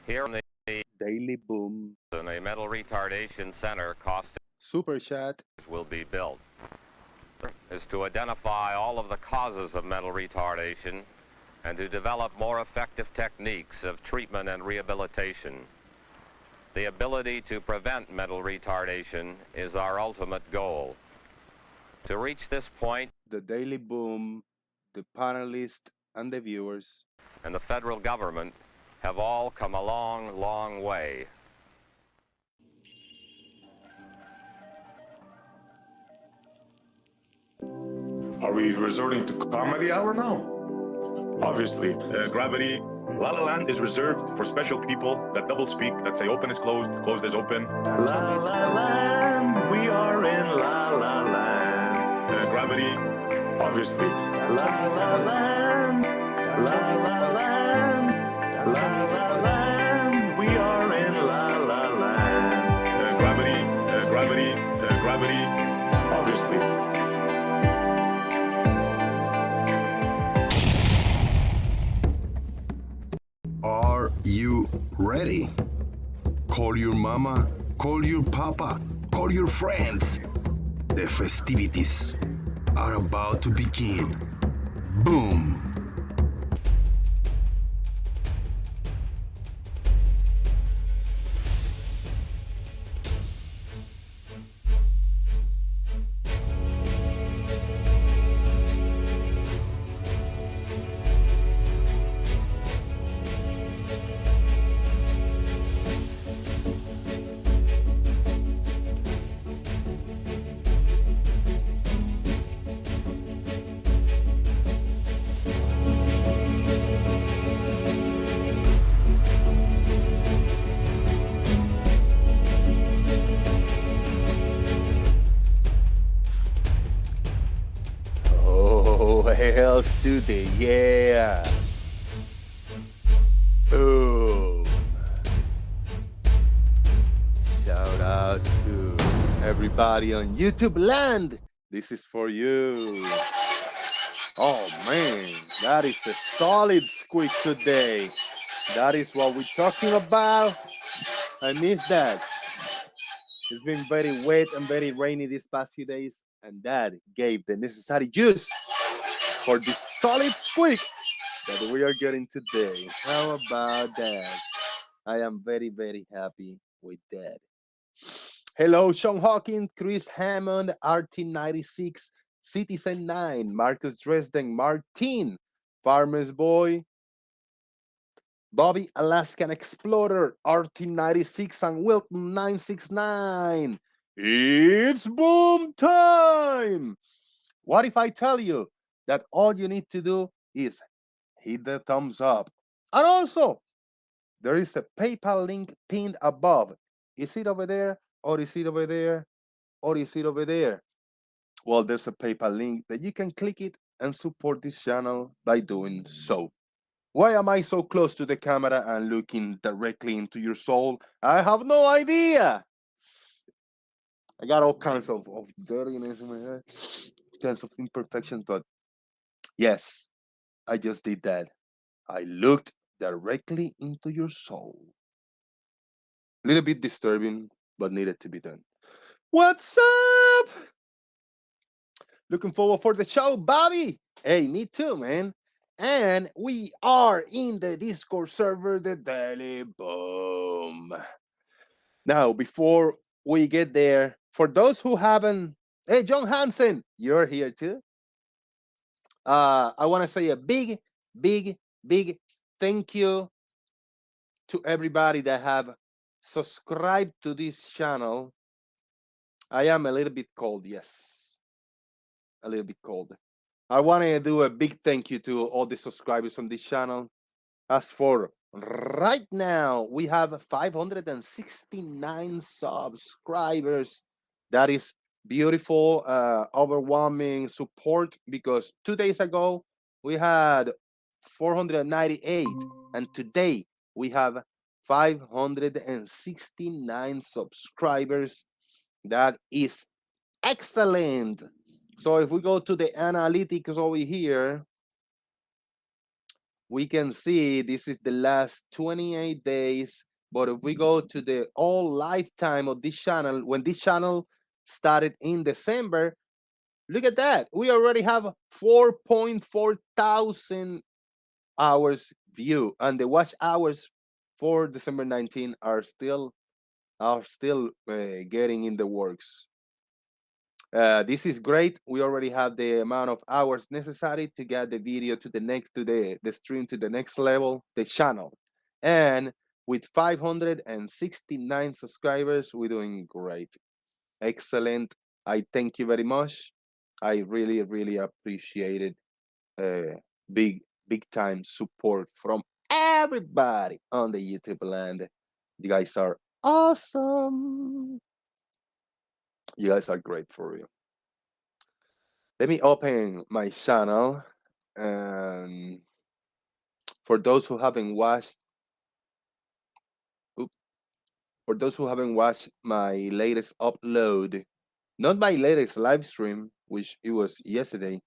Here in the Daily Boom. a metal retardation center cost Super Chat. will be built is to identify all of the causes of mental retardation and to develop more effective techniques of treatment and rehabilitation. The ability to prevent mental retardation is our ultimate goal. To reach this point, The Daily Boom, the panelists, and the viewers and the federal government have all come a long, long way. Are we resorting to comedy hour now? Obviously, Gravity, La La Land is reserved for special people that double speak, that say open is closed, closed is open. La La Land, we are in La La Land. Gravity, obviously. La La Land, La La Land, La La Land, we are in La La Land. Gravity, obviously. Are you ready? Call your mama, call your papa, call your friends. The festivities are about to begin. Boom! Oh, hells to the yeah. Boom. Shout out to everybody on YouTube land. This is for you. Oh man, that is a solid squeak today. That is what we're talking about. I miss that. It's been very wet and very rainy these past few days, and that gave the necessary juice for this solid squeak that we are getting today. How about that? I am very, very happy with that. Hello, Sean Hawkins, Chris Hammond, RT96, Citizen 9, Marcus Dresden, Martin, Farmer's Boy, Bobby Alaskan Explorer, RT96, and Wilton 969. It's boom time! What if I tell you that all you need to do is hit the thumbs up? And also, there is a PayPal link pinned above. Is it over there? Or is it over there? Or is it over there? Well, there's a PayPal link that you can click it and support this channel by doing so. Why am I so close to the camera and looking directly into your soul? I have no idea. I got all kinds of dirtiness in my head, kinds of imperfections, but yes, I just did that. I looked directly into your soul. A little bit disturbing, but needed to be done. What's up? Looking forward for the show, Bobby. Hey, me too, man. And we are in the Discord server, the Daily Boom. Now, before we get there, for those who haven't, hey, John Hansen, you're here too. I want to say a big, big, big thank you to everybody that have subscribed to this channel. I am a little bit cold, yes, a little bit cold. I want to do a big thank you to all the subscribers on this channel. As for right now, we have 569 subscribers. That is beautiful, overwhelming support, because 2 days ago we had 498, and today we have 569 subscribers. That is excellent. So if we go to the analytics over here, we can see this is the last 28 days. But if we go to the all lifetime of this channel, when this channel started in December, look at that. We already have 4.4 thousand hours view, and the watch hours for December 19 are still getting in the works. This is great. We already have the amount of hours necessary to get the video to the stream to the next level, the channel. And with 569 subscribers, we're doing great. Excellent. I thank you very much. I really, really appreciate it. Big time support from everybody on the YouTube land. You guys are awesome. You guys are great for real. Let me open my channel, and for those who haven't watched, for those who haven't watched my latest upload, not my latest live stream, which it was yesterday,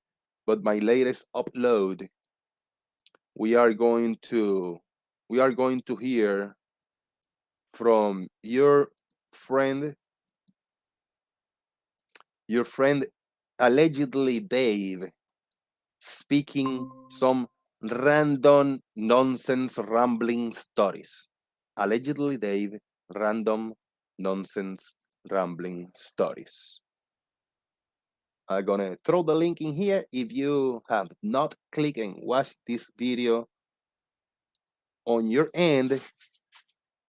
but my latest upload, we are going to hear from friend, your friend allegedly Dave, speaking some random nonsense rambling stories. Allegedly Dave, random nonsense rambling stories. I'm gonna throw the link in here. If you have not clicked and watched this video on your end,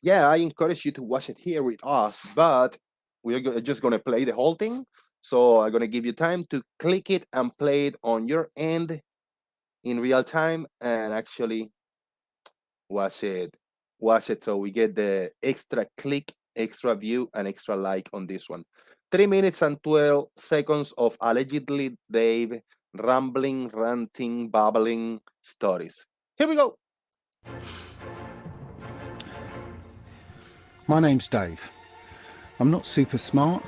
yeah, I encourage you to watch it here with us, but we're just gonna play the whole thing. So I'm gonna give you time to click it and play it on your end in real time and actually watch it. Watch it so we get the extra click, extra view, and extra like on this one. 3 minutes and 12 seconds of allegedly Dave rambling, ranting, babbling stories. Here we go. My name's Dave. I'm not super smart.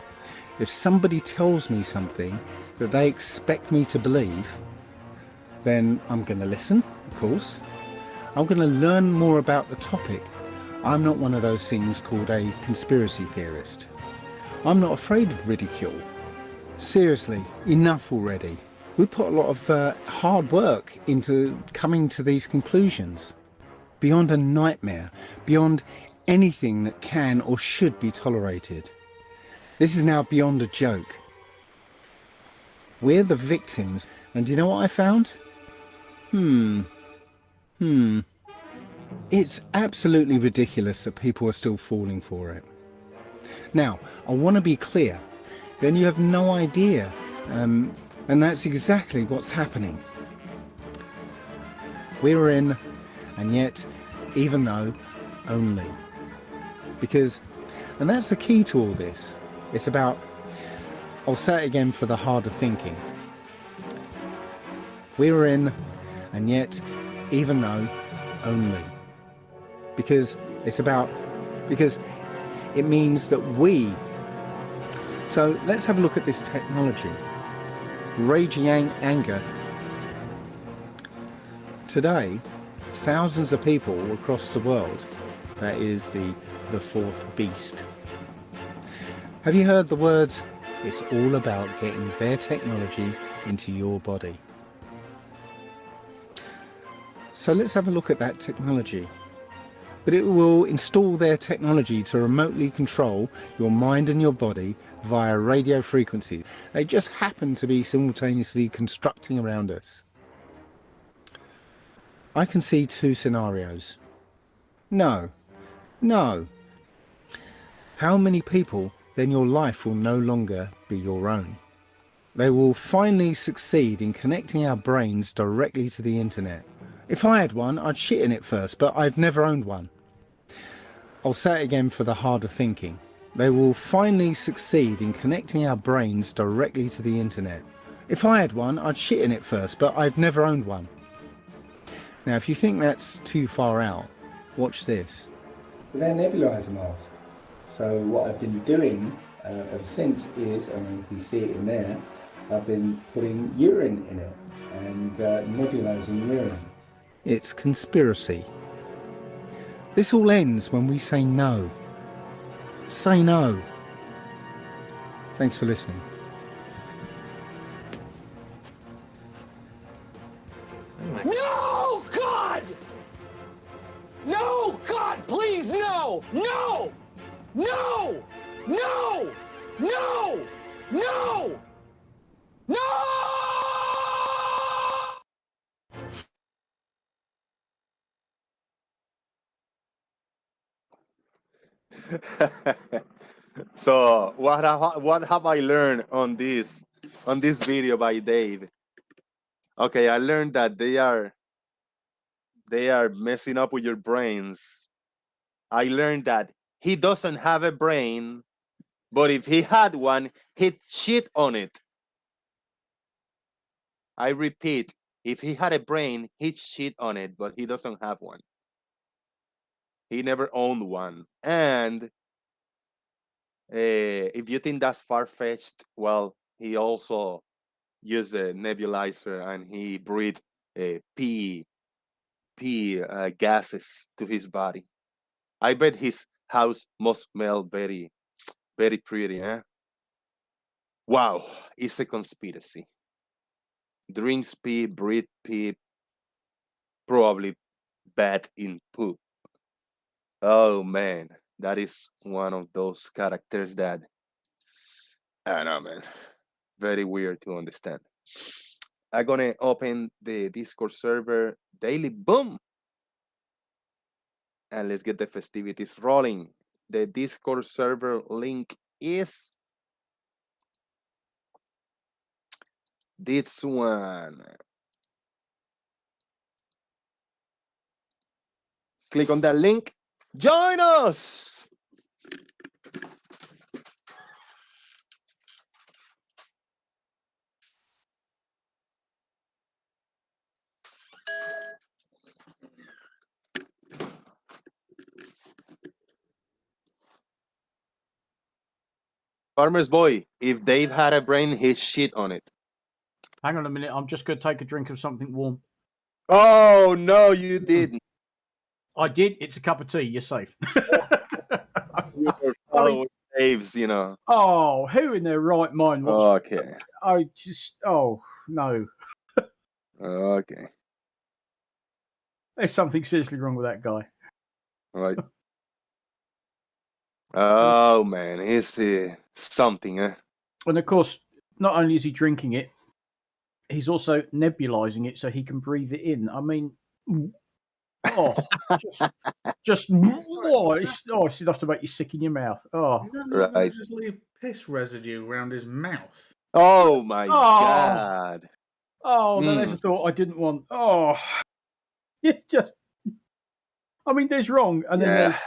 If somebody tells me something that they expect me to believe, then I'm going to listen, of course. I'm going to learn more about the topic. I'm not one of those things called a conspiracy theorist. I'm not afraid of ridicule. Seriously, enough already. We put a lot of hard work into coming to these conclusions. Beyond a nightmare, beyond anything that can or should be tolerated. This is now beyond a joke. We're the victims, and do you know what I found? It's absolutely ridiculous that people are still falling for it. Now, I want to be clear, then you have no idea, and that's exactly what's happening. We're in, and yet, even though, only. Because, and that's the key to all this, it's about, I'll say it again for the harder thinking. We're in, and yet, even though, only. Because it's about, because it means that we. So let's have a look at this technology. Raging anger. Today, thousands of people across the world, that is the fourth beast. Have you heard the words, it's all about getting their technology into your body? So let's have a look at that technology. But it will install their technology to remotely control your mind and your body via radio frequencies. They just happen to be simultaneously constructing around us. I can see two scenarios. No. How many people, then your life will no longer be your own. They will finally succeed in connecting our brains directly to the internet. If I had one, I'd shit in it first, but I've never owned one. I'll say it again for the harder thinking. They will finally succeed in connecting our brains directly to the internet. If I had one, I'd shit in it first, but I've never owned one. Now, if you think that's too far out, watch this. They're nebulizer mask. So what I've been doing ever since is, and you can see it in there, I've been putting urine in it and nebulizing urine. It's conspiracy. This all ends when we say no. Say no. Thanks for listening. No, God! No, God, please, no! No! No! No! No! No! No! So what have I learned on this video by Dave? Okay, I learned that they are messing up with your brains. I learned that he doesn't have a brain, but if he had one, he'd shit on it. I repeat, if he had a brain, he'd shit on it, but he doesn't have one. He never owned one. And if you think that's far-fetched, well, he also used a nebulizer and he breathed pee gases to his body. I bet his house must smell very, very pretty, eh? Wow, it's a conspiracy. Drinks pee, breathe pee, probably bad in poop. Oh man, that is one of those characters that I don't know, man. Very weird to understand. I'm gonna open the Discord server daily. Boom! And let's get the festivities rolling. The Discord server link is this one. Click on that link. Join us! Farmer's Boy, if Dave had a brain, he'd shit on it. Hang on a minute, I'm just going to take a drink of something warm. Oh, no, you didn't. I did. It's a cup of tea. You're safe. You're following Dave's, you know. Oh, who in their right mind wants... Okay. I just... Oh, no. Okay. There's something seriously wrong with that guy. All right. Oh, man. It's something, eh? And of course, not only is he drinking it, he's also nebulizing it so he can breathe it in. I mean... Oh, it's enough to make you sick in your mouth. Oh, Is that not right. just leave piss residue around his mouth? Oh my God. Oh, there's a thought I didn't want. Oh, it's just, I mean, there's wrong, and then there's,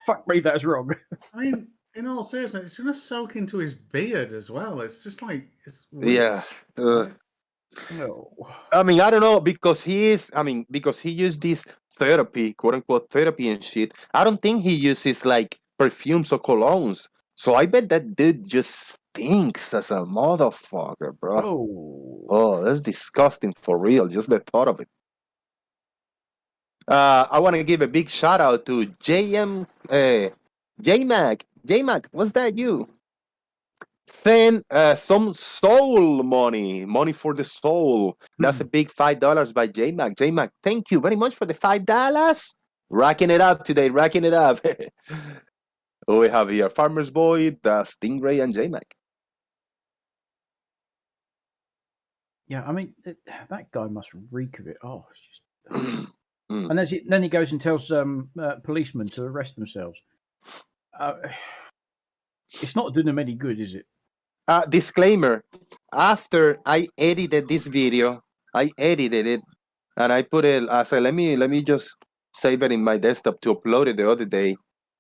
fuck me, that's wrong. I mean, in all seriousness, it's going to soak into his beard as well. It's just like, it's weird. Yeah. No. I mean, I don't know, because he used this therapy, quote unquote therapy and shit. I don't think he uses like perfumes or colognes. So I bet that dude just stinks as a motherfucker, bro. Oh, that's disgusting for real. Just the thought of it. I want to give a big shout out to JMac. JMac, was that you? Send some soul money for the soul. That's a big $5 by JMac. JMac, thank you very much for the $5. Racking it up today, racking it up. We have here Farmer's Boy, the Stingray, and JMac. Yeah, I mean, that guy must reek of it. Oh, it's just... And then he goes and tells policemen to arrest themselves. It's not doing them any good, is it? Disclaimer, after I edited this video, I edited it and I put it, I said, let me just save it in my desktop to upload it the other day.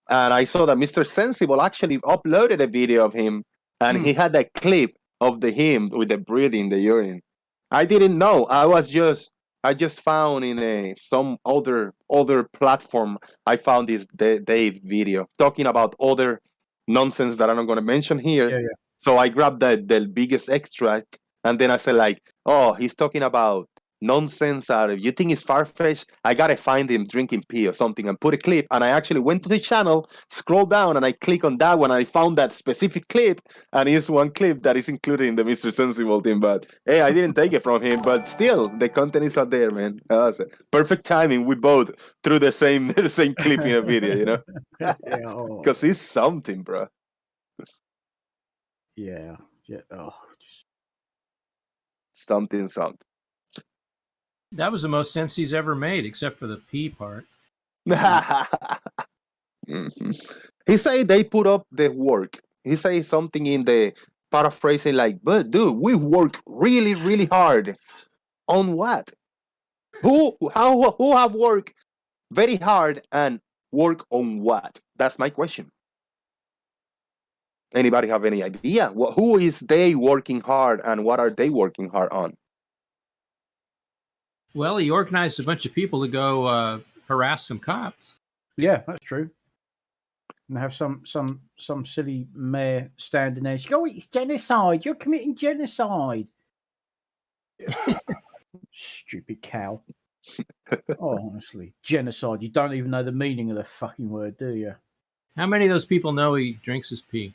And I saw that Mr. Sensible actually uploaded a video of him and he had a clip of him with the breathing, the urine. I didn't know. I just found in some other platform, I found this Dave video talking about other nonsense that I'm not going to mention here. Yeah. So I grabbed the biggest extract, and then I said like, oh, he's talking about nonsense out of you think it's far-fetched. I gotta find him drinking pee or something and put a clip. And I actually went to the channel, scroll down, and I click on that one. And I found that specific clip, and it's one clip that is included in the Mr. Sensible thing. But hey, I didn't take it from him, but still, the content is out there, man. Perfect timing. We both threw the same the same clip in a video, you know, Yeah. Oh, because it's something, bro. yeah. Yeah. Oh, just... Something. That was the most sense he's ever made, except for the pee part. He say they put up the work. He say something in the paraphrasing like, but dude, we work really, really hard. On what? Who have worked very hard and work on what? That's my question. Anybody have any idea? Who is they working hard and what are they working hard on? Well, he organized a bunch of people to go harass some cops. Yeah, that's true. And have some silly mayor standing there. She go, it's genocide. You're committing genocide. Stupid cow. Oh, honestly, genocide. You don't even know the meaning of the fucking word, do you? How many of those people know he drinks his pee?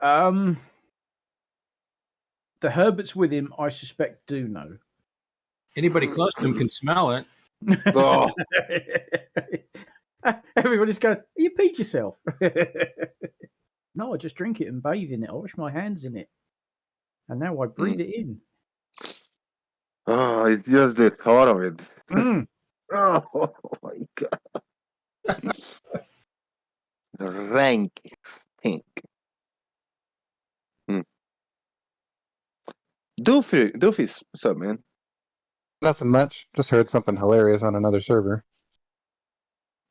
The Herberts with him, I suspect, do know. Anybody close to him can smell it. Oh. Everybody's going, you peed yourself. No, I just drink it and bathe in it. I wash my hands in it. And now I breathe it in. Oh, it's just the thought of it. Mm. Oh my god. The rank stink. Doofus, what's up, man? Nothing much. Just heard something hilarious on another server.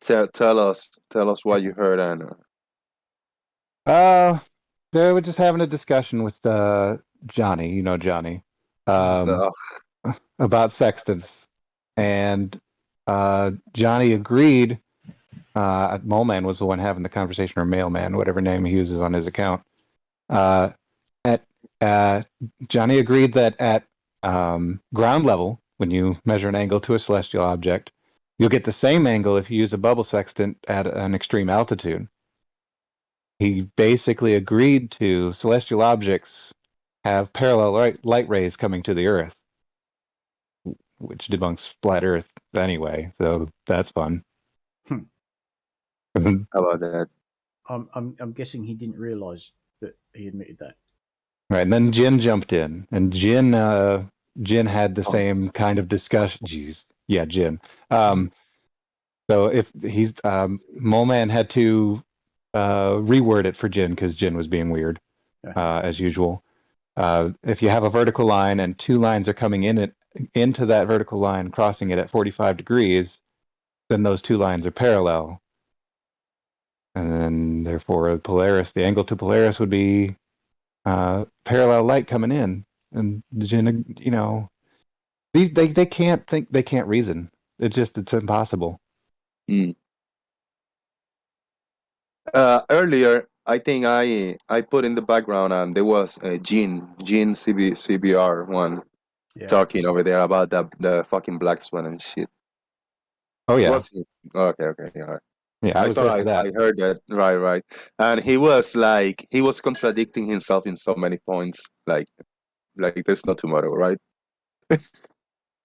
Tell us what you heard, and They were just having a discussion with Johnny. You know Johnny, about sextants, and Johnny agreed. Moleman was the one having the conversation, or Mailman, whatever name he uses on his account. Johnny agreed that at ground level, when you measure an angle to a celestial object, you'll get the same angle if you use a bubble sextant at an extreme altitude. He basically agreed to celestial objects have parallel light rays coming to the Earth, which debunks flat Earth anyway, so that's fun. How about that? I'm guessing he didn't realize that he admitted that. Right, and then Jin jumped in, and Jin had the same kind of discussion. Jeez, yeah, Jin. So if he's Moleman had to reword it for Jin because Jin was being weird, as usual. If you have a vertical line and two lines are coming into that vertical line, crossing it at 45 degrees, then those two lines are parallel, and then therefore the angle to Polaris would be parallel light coming in, and Jin, they can't think, they can't reason. It's impossible. Earlier, I think I put in the background, and there was Gene CBR one talking over there about the fucking black swan and shit. Oh yeah. Was he? Okay, yeah. Right. Yeah, I heard that. Right. And he was contradicting himself in so many points. Like there's no tomorrow, right?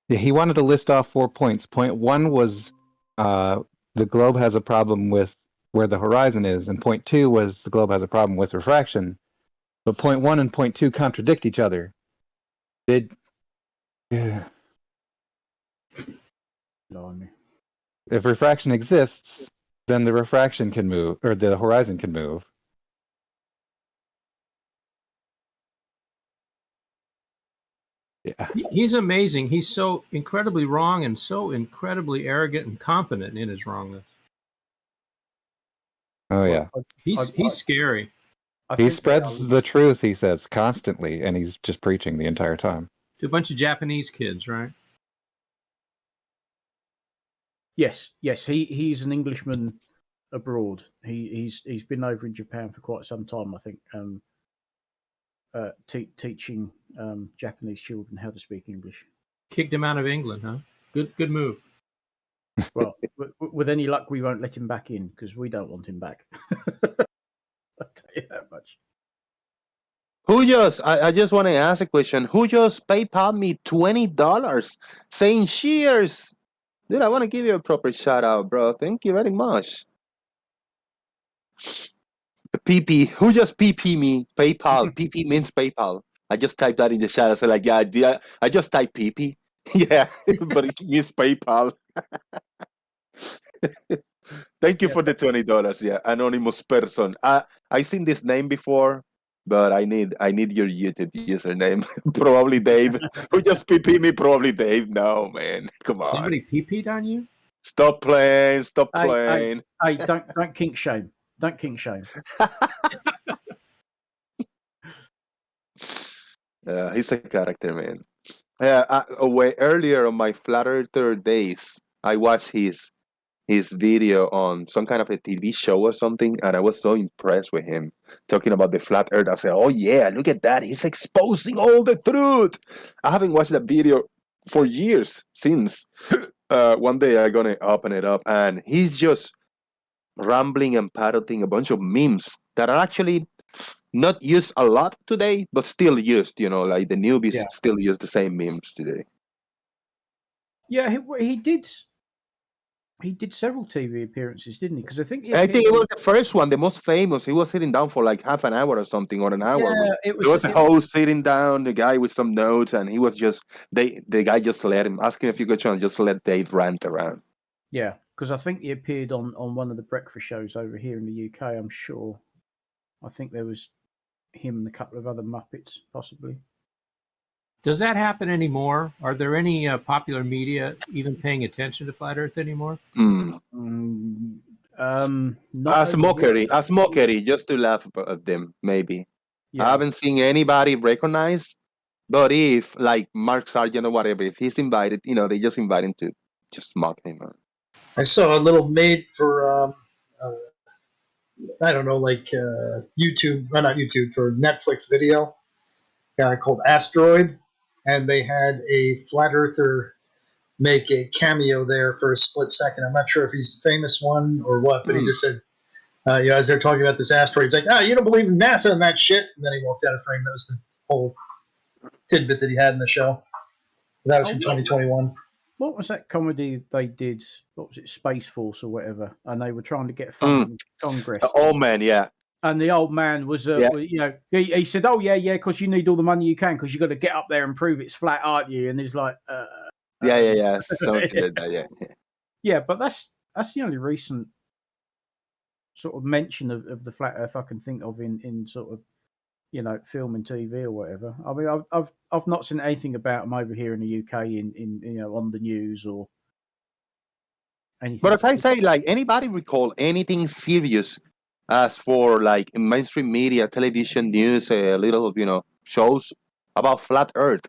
Yeah, he wanted to list off 4 points. Point 1 was the globe has a problem with where the horizon is, and point 2 was the globe has a problem with refraction. But point 1 and point 2 contradict each other. If refraction exists, then the refraction can move, or the horizon can move. Yeah. He's amazing. He's so incredibly wrong and so incredibly arrogant and confident in his wrongness. Oh yeah. He's scary. He spreads the truth, he says, constantly, and he's just preaching the entire time. To a bunch of Japanese kids, right? Yes. He's an Englishman abroad. He's been over in Japan for quite some time, I think, teaching Japanese children how to speak English. Kicked him out of England, huh? Good move. Well, with any luck, we won't let him back in because we don't want him back. I'll tell you that much. I just want to ask a question. Who just PayPal me $20 saying cheers? Dude, I want to give you a proper shout out, bro. Thank you very much. PP, who just PP me? PayPal. PP means PayPal. I just typed that in the chat. I said, like, yeah, I just typed PP. Yeah, but it means PayPal. Thank you for the $20. Yeah, anonymous person. I seen this name before, but I need your YouTube username. Probably Dave. Who just PP me? Probably Dave. No, man. Come on. Somebody pee-peed on you? Stop playing. Stop playing. Hey, don't kink shame. Don't kink shame. He's a character, man. Yeah, way earlier on my Flat Earther days, I watched his video on some kind of a TV show or something, and I was so impressed with him talking about the flat Earth. I said, "Oh yeah, look at that! He's exposing all the truth." I haven't watched that video for years since. One day I'm gonna open it up, and he's just rambling and parroting a bunch of memes that are actually not used a lot today, but still used. You know, like the newbies still use the same memes today. Yeah, he did. He did several TV appearances, didn't he? Because I think it was the first one, the most famous. He was sitting down for like half an hour or something, or an hour. Yeah, there was a host sitting down, the guy with some notes, and he was just the guy just let him ask him a few questions and just let Dave rant around. Yeah, because I think he appeared on one of the breakfast shows over here in the UK. I'm sure. I think there was him and a couple of other Muppets, possibly. Does that happen anymore? Are there any popular media even paying attention to Flat Earth anymore? As mockery, just to laugh at them, maybe. Yeah. I haven't seen anybody recognize, but if, like Mark Sargent or whatever, if he's invited, they just invite him to just mock him. I saw a little made for, I don't know, like YouTube, not YouTube, for Netflix video, called Asteroid. And they had a flat earther make a cameo there for a split second. I'm not sure if he's the famous one or what, but he just said, as they're talking about this asteroid, he's like, you don't believe in NASA and that shit. And then he walked out of frame. That was the whole tidbit that he had in the show. That was from 2021. What was that comedy they did? What was it, Space Force or whatever? And they were trying to get funding from Congress. Oh, man, yeah. And the old man was, he said, "Oh yeah, because you need all the money you can because you got to get up there and prove it's flat, aren't you?" And he's like, yeah, something like that, yeah. Yeah, but that's the only recent sort of mention of the flat Earth I can think of in sort of, film and TV or whatever. I mean, I've not seen anything about them over here in the UK in on the news or anything. But if I say, like, anybody recall anything serious? As for like mainstream media, television, news, little shows about flat Earth,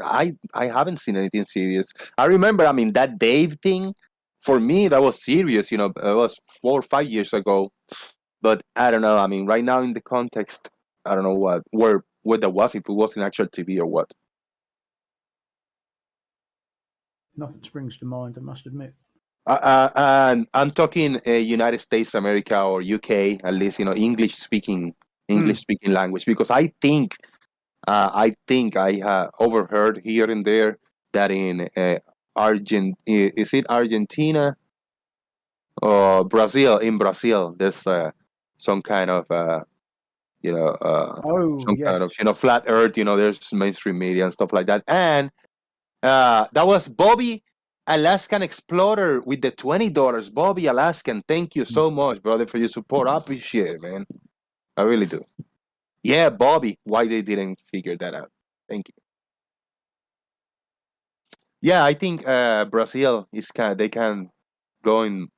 I haven't seen anything serious. I remember, that Dave thing. For me, that was serious. It was 4 or 5 years ago. But I don't know. Right now in the context, I don't know where that was. If it was in actual TV or what. Nothing springs to mind, I must admit. And I'm talking United States, America, or UK, at least, English speaking language, because I think I have overheard here and there that in is it Argentina or Brazil? In Brazil, there's some kind of kind of flat Earth. There's mainstream media and stuff like that, and that was Bobby Alaskan Explorer with the $20. Bobby Alaskan, thank you so much, brother, for your support. I appreciate it, man. I really do. Yeah, Bobby, why they didn't figure that out. Thank you. Yeah, I think Brazil they can go in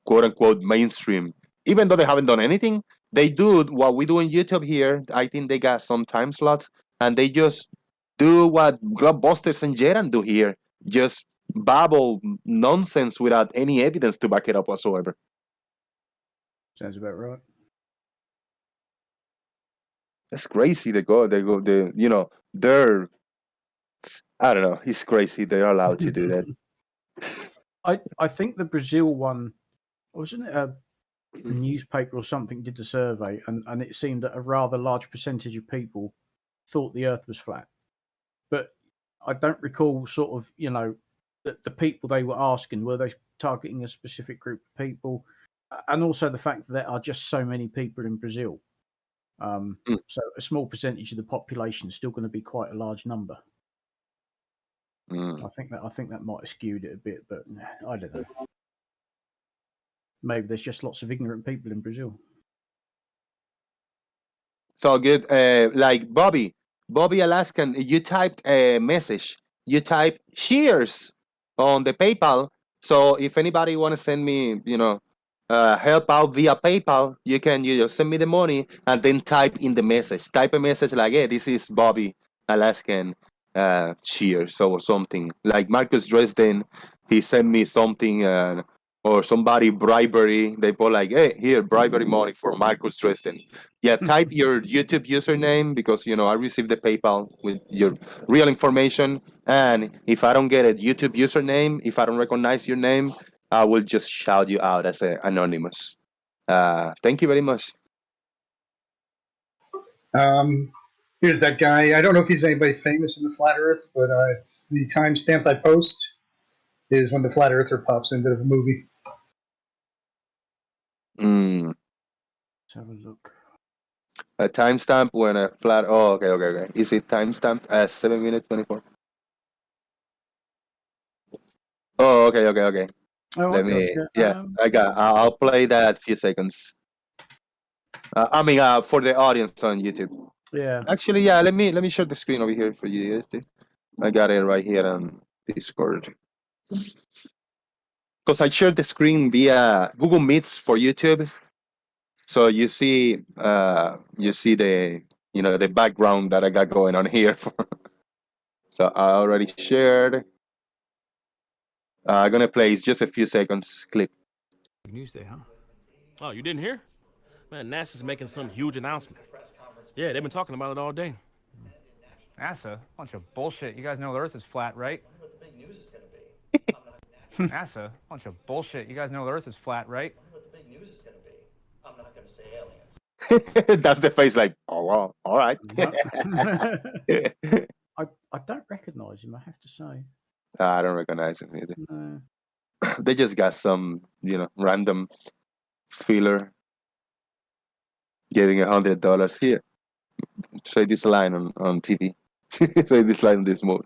quote unquote mainstream. Even though they haven't done anything, they do what we do in YouTube here. I think they got some time slots and they just do what Globusters and Jeran do here. Just babble nonsense without any evidence to back it up whatsoever. 'Sounds about right. Sounds about right. That's crazy. They're, I don't know. It's crazy. They're allowed to do that. I think the Brazil one, wasn't it a newspaper or something did the survey, and it seemed that a rather large percentage of people thought the Earth was flat. But I don't recall sort of, the people they were asking, were they targeting a specific group of people? And also the fact that there are just so many people in Brazil. So a small percentage of the population is still going to be quite a large number. I think that might have skewed it a bit, but I don't know. Maybe there's just lots of ignorant people in Brazil. So good. Like Bobby Alaskan, you typed a message. You type cheers on the PayPal. So if anybody want to send me, help out via PayPal, you just send me the money and then type in the message. Type a message like, "Hey, this is Bobby Alaskan. Cheers," or something. Like Marcus Dresden, he sent me something. Or somebody bribery, they put like, "Hey, here, bribery money for Marcus Dresden." Yeah, type your YouTube username because I received the PayPal with your real information. And if I don't get a YouTube username, if I don't recognize your name, I will just shout you out as anonymous. Thank you very much. Here's that guy. I don't know if he's anybody famous in the flat Earth, but it's the timestamp I post is when the flat earther pops into the movie. Let's have a look. A timestamp when a flat. Oh, okay. Is it timestamp as 7 minutes 24? Oh, okay. Oh, Let me. Yeah, I'll play that few seconds. For the audience on YouTube. Yeah. Actually, yeah. Let me share the screen over here for you guys. I got it right here on Discord. Because I shared the screen via Google Meets for YouTube, so you see the the background that I got going on here. So I already shared. I'm gonna play just a few seconds clip. News Day, huh? Oh, you didn't hear? Man, NASA's making some huge announcement. Yeah, they've been talking about it all day. NASA? Bunch of bullshit. You guys know the Earth is flat, right? What the big news is going to be. NASA? Bunch of bullshit. You guys know the Earth is flat, right? What the big news is going to be. I'm not going to say aliens. That's the face like, oh wow, all right. I don't recognize him, I have to say. I don't recognize him either. No. They just got some, random filler getting $100 here. Say this line on TV. Say this line in this movie.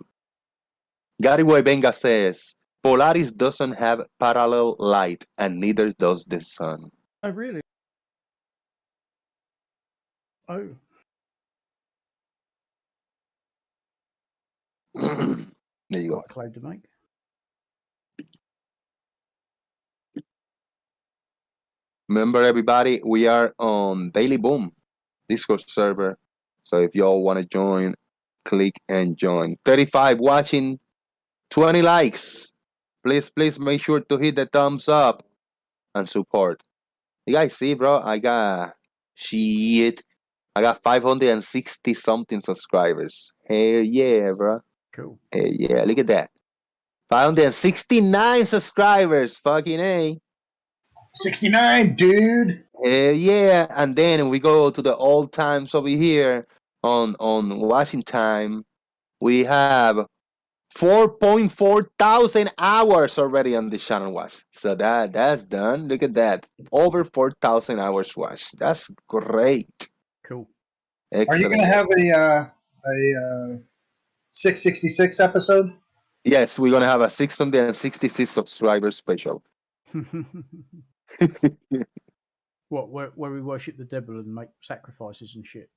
Gary Venga says, Polaris doesn't have parallel light, and neither does the sun. Oh, really? Oh. There you go. Claim to make. Remember, everybody, we are on Daily Boom Discord server. So if y'all want to join, click and join. 35 watching, 20 likes. Please make sure to hit the thumbs up and support. You guys see, bro? I got 560 something subscribers. Hell yeah, bro. Cool. Hell yeah, look at that. 569 subscribers. Fucking A. 69, dude. Yeah, and then we go to the old times over here on Washington. We have 4.4 thousand hours already on the channel watch. So that's done. Look at that. Over 4,000 hours watched. That's great. Cool. Excellent. Are you going to have a 666 episode? Yes, we're going to have a 666 subscriber special. What, where we worship the devil and make sacrifices and shit?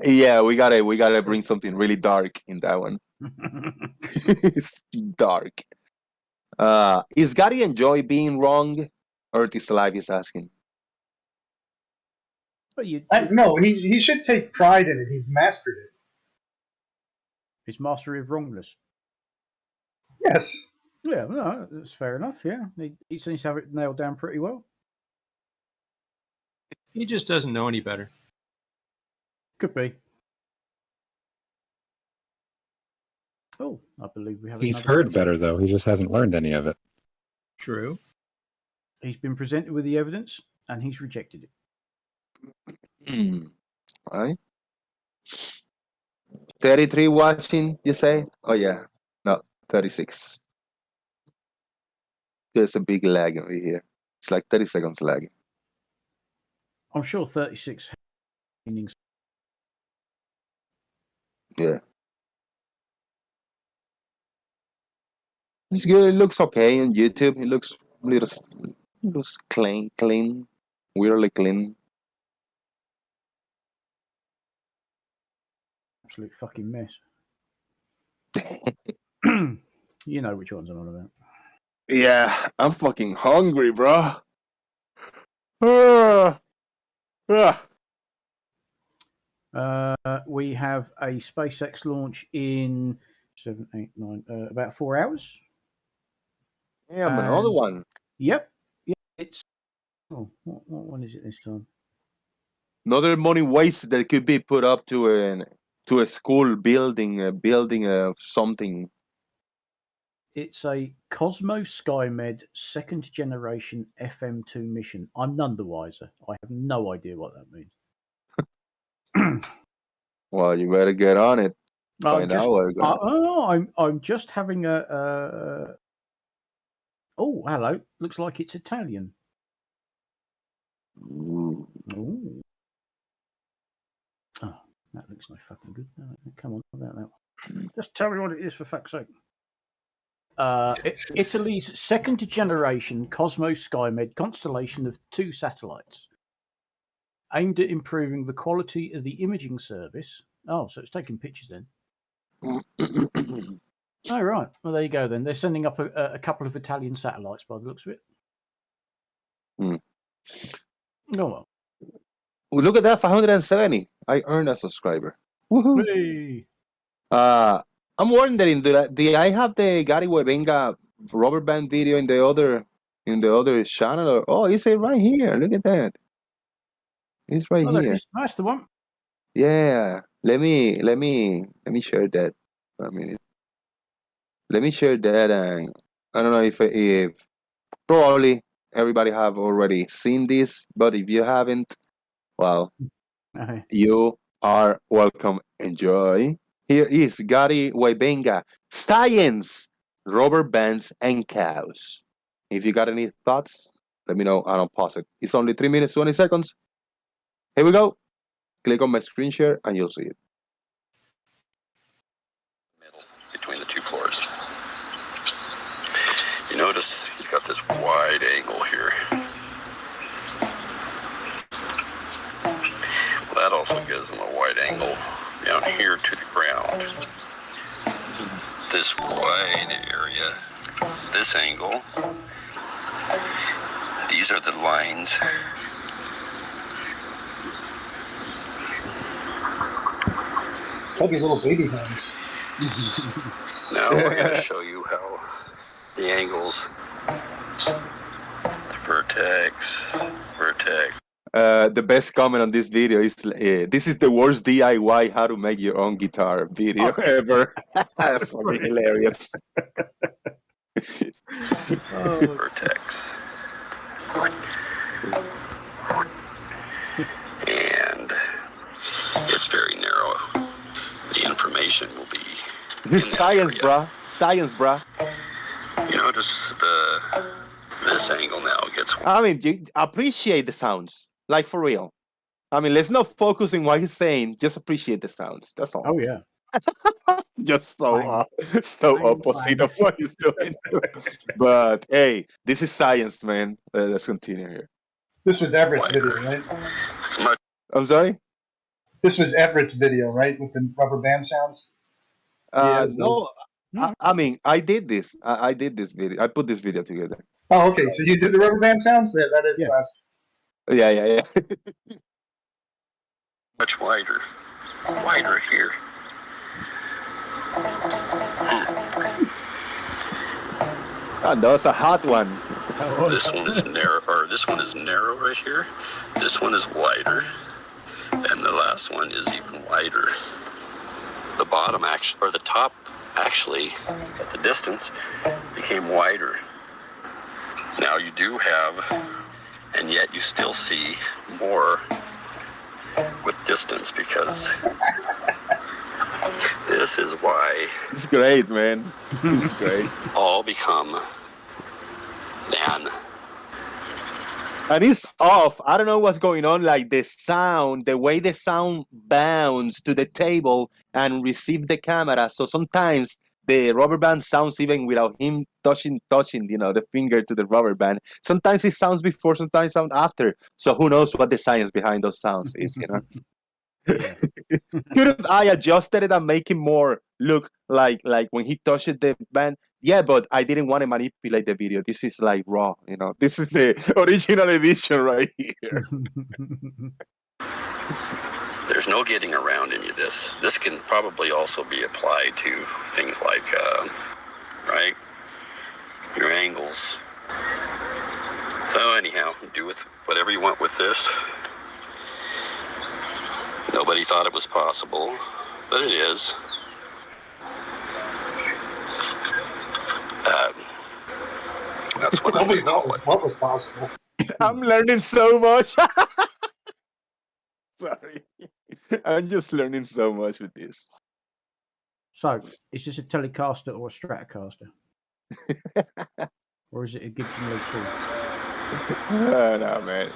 Yeah, we gotta bring something really dark in that one. It's dark. Is Gary enjoy being wrong? Or is Live is asking? No, he should take pride in it. He's mastered it. His mastery of wrongness. Yes. Yeah, no, that's fair enough. Yeah, he seems to have it nailed down pretty well. He just doesn't know any better. Could be. Oh, I believe we have He's another heard section. better though. He just hasn't learned any of it. True. He's been presented with the evidence and he's rejected it. All right. 33 watching, you say? Oh, yeah. No, 36. There's a big lag over here. It's like 30 seconds lagging. I'm sure 36 innings. Yeah. It's good. It looks okay on YouTube. It looks clean, weirdly clean. Absolute fucking mess. You know which ones I'm on about. Yeah, I'm fucking hungry, bro. Ah. We have a SpaceX launch in 7, 8, 9, about 4 hours. Yeah, another one. Yep. It's what one is it this time? Another money waste that could be put up to a school building, of something. It's a Cosmo SkyMed second generation FM2 mission. I'm none the wiser. I have no idea what that means. Well, you better get on it. Find out what you're going. I'm just having a. Oh, hello. Looks like it's Italian. Ooh. Ooh. Oh, that looks no fucking good. No, come on, about that one. Just tell me what it is, for fuck's sake. Italy's second generation Cosmo SkyMed constellation of 2 satellites aimed at improving the quality of the imaging service. Oh, so it's taking pictures then. Oh, right. Well, there you go then. They're sending up a couple of Italian satellites by the looks of it. Oh, well. Ooh, look at that, 570. I earned a subscriber. Woohoo! Hey. I'm wondering, do I have the Gary Webenga rubber band video in the other channel? Or, oh, it's right here. Look at that. It's right There it here. is. That's the one. Yeah. Let me share that for a minute. Let me share that, and I don't know if probably everybody have already seen this, but if you haven't, well, you are welcome. Enjoy. Here is Gary Webenga, Science, Rubber Bands and Cows. If you got any thoughts, let me know and I'll pause it. It's only 3 minutes, 20 seconds. Here we go. Click on my screen share and you'll see it. Middle between the 2 floors. You notice he's got this wide angle here. Well, that also gives him a wide angle down here to the ground. This wide area, this angle, these are the lines. Probably little baby hands. Now we're going to show you how the angles, vertex. The best comment on this video is, this is the worst DIY how to make your own guitar video ever. Fucking hilarious. Vertex. And it's very narrow. The information will be This science, bruh. Science, bruh. You notice this angle now gets. I mean, you appreciate the sounds, like for real. I mean, let's not focus on what he's saying. Just appreciate the sounds. That's all. Oh yeah. Just so opposite of what he's doing. But hey, this is science, man. Let's continue here. This was Everett's video, right? It's much. I'm sorry. This was Everett's video, right, with the rubber band sounds. No, I mean, I did this. I did this video. I put this video together. Oh, okay. So you did the rubber band sounds? Yeah, that is classic. Yeah. Much wider here. That was a hot one. This one is narrow, or this one is narrow right here. This one is wider, and the last one is even wider. The bottom actually, or the top actually, at the distance, became wider. Now you do have, and yet you still see more with distance, because this is why It's great, man. It's great. all become man. And it's off. I don't know what's going on. Like the sound, the way the sound bounds to the table and receive the camera. So sometimes the rubber band sounds even without him touching, the finger to the rubber band. Sometimes it sounds before, sometimes sound after. So who knows what the science behind those sounds is, Could have I adjusted it and make it more look like when he touched the band? Yeah, but I didn't want to manipulate the video. This is like raw, This is the original edition right here. There's no getting around any of this. This can probably also be applied to things like, right, your angles. So anyhow, do with whatever you want with this. Nobody thought it was possible, but it is. That's what I'm going to call it. What was possible? I'm learning so much. Sorry. I'm just learning so much with this. So, is this a Telecaster or a Stratocaster? Or is it a Gibson Les Paul? No, man.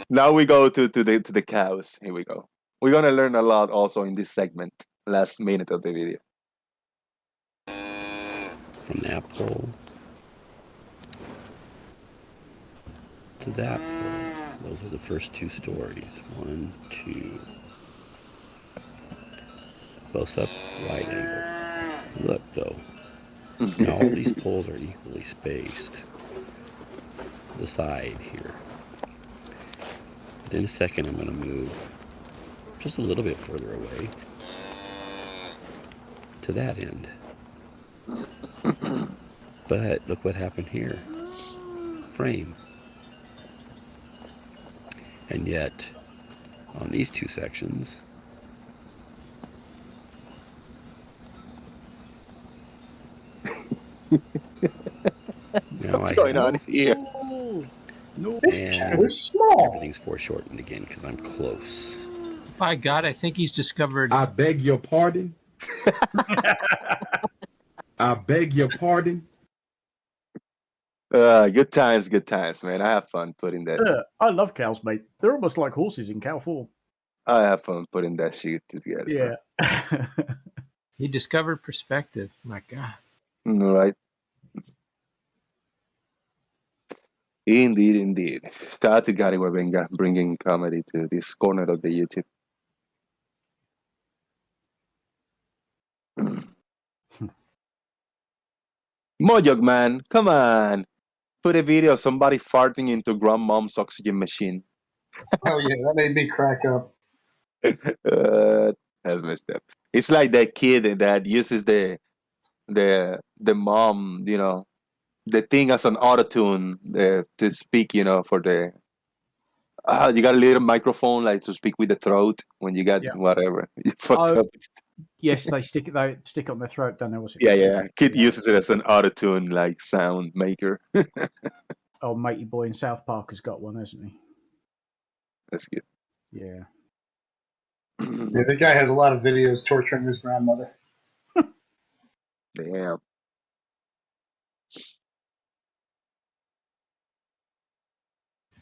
Now we go to the cows. Here we go. We're gonna learn a lot also in this segment, last minute of the video. From that pole to that pole. Those are the first two stories. 1, 2. Close up, wide angle. Look though. Now all these poles are equally spaced. The side here. But in a second I'm going to move just a little bit further away to that end. But look what happened here. Frame. And yet on these two sections, What's going on here? No, this cat is small. Everything's foreshortened again because I'm close. By God, I think he's discovered. I beg your pardon. I beg your pardon. Good times, man. I have fun putting that. Yeah, I love cows, mate. They're almost like horses in cow form. I have fun putting that shit together. Yeah. He discovered perspective. My God. Right. Indeed. Shout out to Gary Wabenga bringing comedy to this corner of the YouTube. Mojog, man, come on. Put a video of somebody farting into grandmom's oxygen machine. Oh yeah, that made me crack up. That's messed up. It's like that kid that uses the mom, the thing as an auto-tune to speak, for the you got a little microphone like to speak with the throat when you got whatever. You fucked up. Yes, they stick it on their throat, don't they? Was it? Yeah. Kid uses it as an auto-tune like sound maker. Oh, matey boy in South Park has got one, hasn't he? That's good. Yeah. Yeah, the guy has a lot of videos torturing his grandmother. Damn.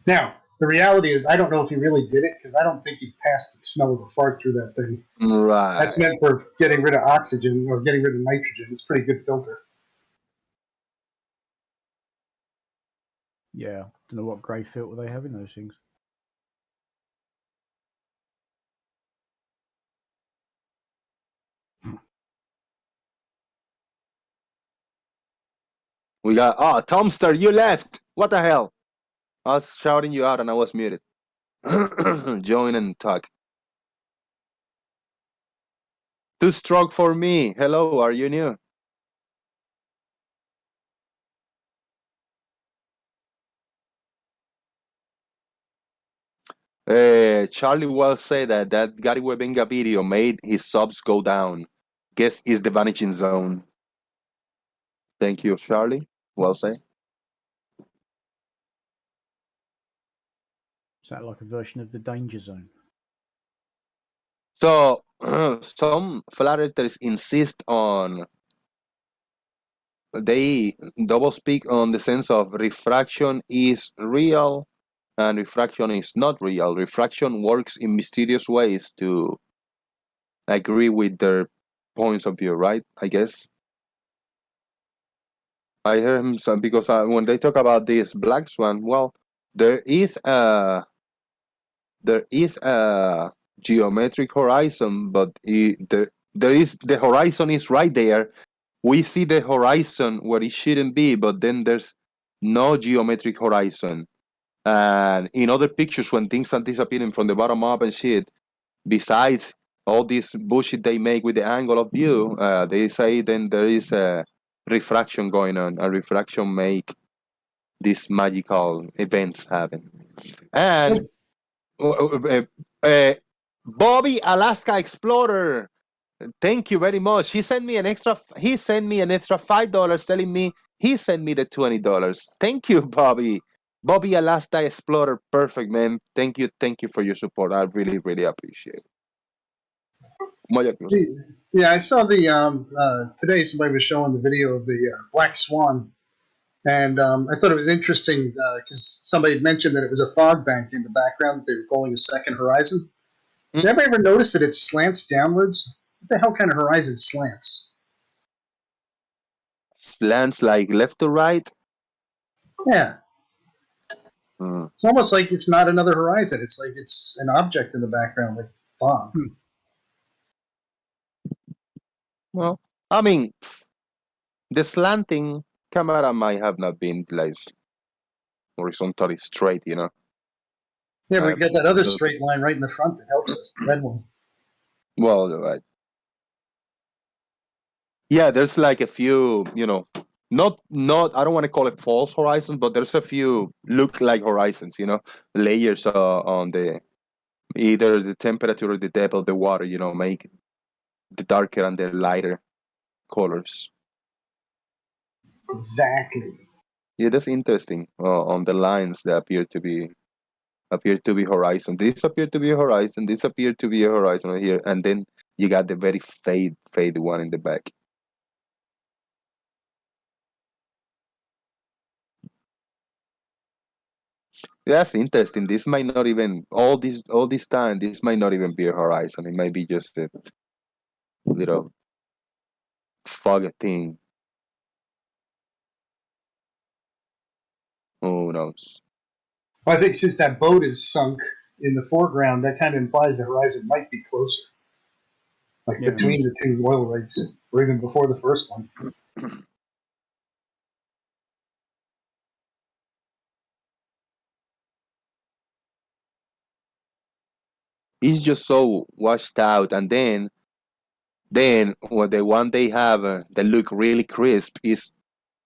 Now, the reality is, I don't know if he really did it because I don't think he passed the smell of a fart through that thing. Right. That's meant for getting rid of oxygen or getting rid of nitrogen. It's a pretty good filter. Yeah. Don't know what grey filter they have in those things. We got Tomster, you left. What the hell? I was shouting you out and I was muted. Join and talk. Two-stroke for me. Hello, are you new? Charlie well said that Gary Webenga video made his subs go down. Guess is the vanishing zone. Thank you, Charlie. Well said. Is that like a version of the danger zone? So some flat earthers insist on they double speak on the sense of refraction is real and refraction is not real. Refraction works in mysterious ways to agree with their points of view, right? I guess. I heard him some because when they talk about this black swan, well, there is a geometric horizon, but there is the horizon is right there. We see the horizon where it shouldn't be, but then there's no geometric horizon. And in other pictures, when things are disappearing from the bottom up and shit, besides all this bullshit they make with the angle of view, they say then there is a refraction going on. A refraction make these magical events happen. And uh, Bobby Alaska Explorer, thank you very much. He sent me an extra. He sent me an extra $5, telling me he sent me the $20. Thank you, Bobby. Bobby Alaska Explorer, perfect man. Thank you for your support. I really, really appreciate it. Yeah, I saw the today. Somebody was showing the video of the black swan, and I thought it was interesting because somebody had mentioned that it was a fog bank in the background that they were calling a second horizon. Did anybody ever notice that it slants downwards? What the hell kind of horizon slants? Slants like left to right. Yeah. It's almost like it's not another horizon. It's like it's an object in the background, like fog. Well, I mean, the slanting camera might have not been like horizontally straight, you know. Yeah, but we got that other straight line right in the front that helps us, the red one. Well, right. Yeah, there's like a few, you know, not I don't want to call it false horizons, but there's a few look like horizons, you know, layers on the either the temperature or the depth of the water, you know, make the darker and the lighter colors. Exactly. Yeah, that's interesting. On the lines that appear to be horizon. This appeared to be a horizon. This appeared to be a horizon right here, and then you got the very fade one in the back. That's interesting. This might not even all this time. This might not even be a horizon. It might be just a little fog thing. Who knows? Well, I think since that boat is sunk in the foreground, that kind of implies the horizon might be closer, like between the two oil rigs, or even before the first one. It's just so washed out, and then what the one they have that look really crisp is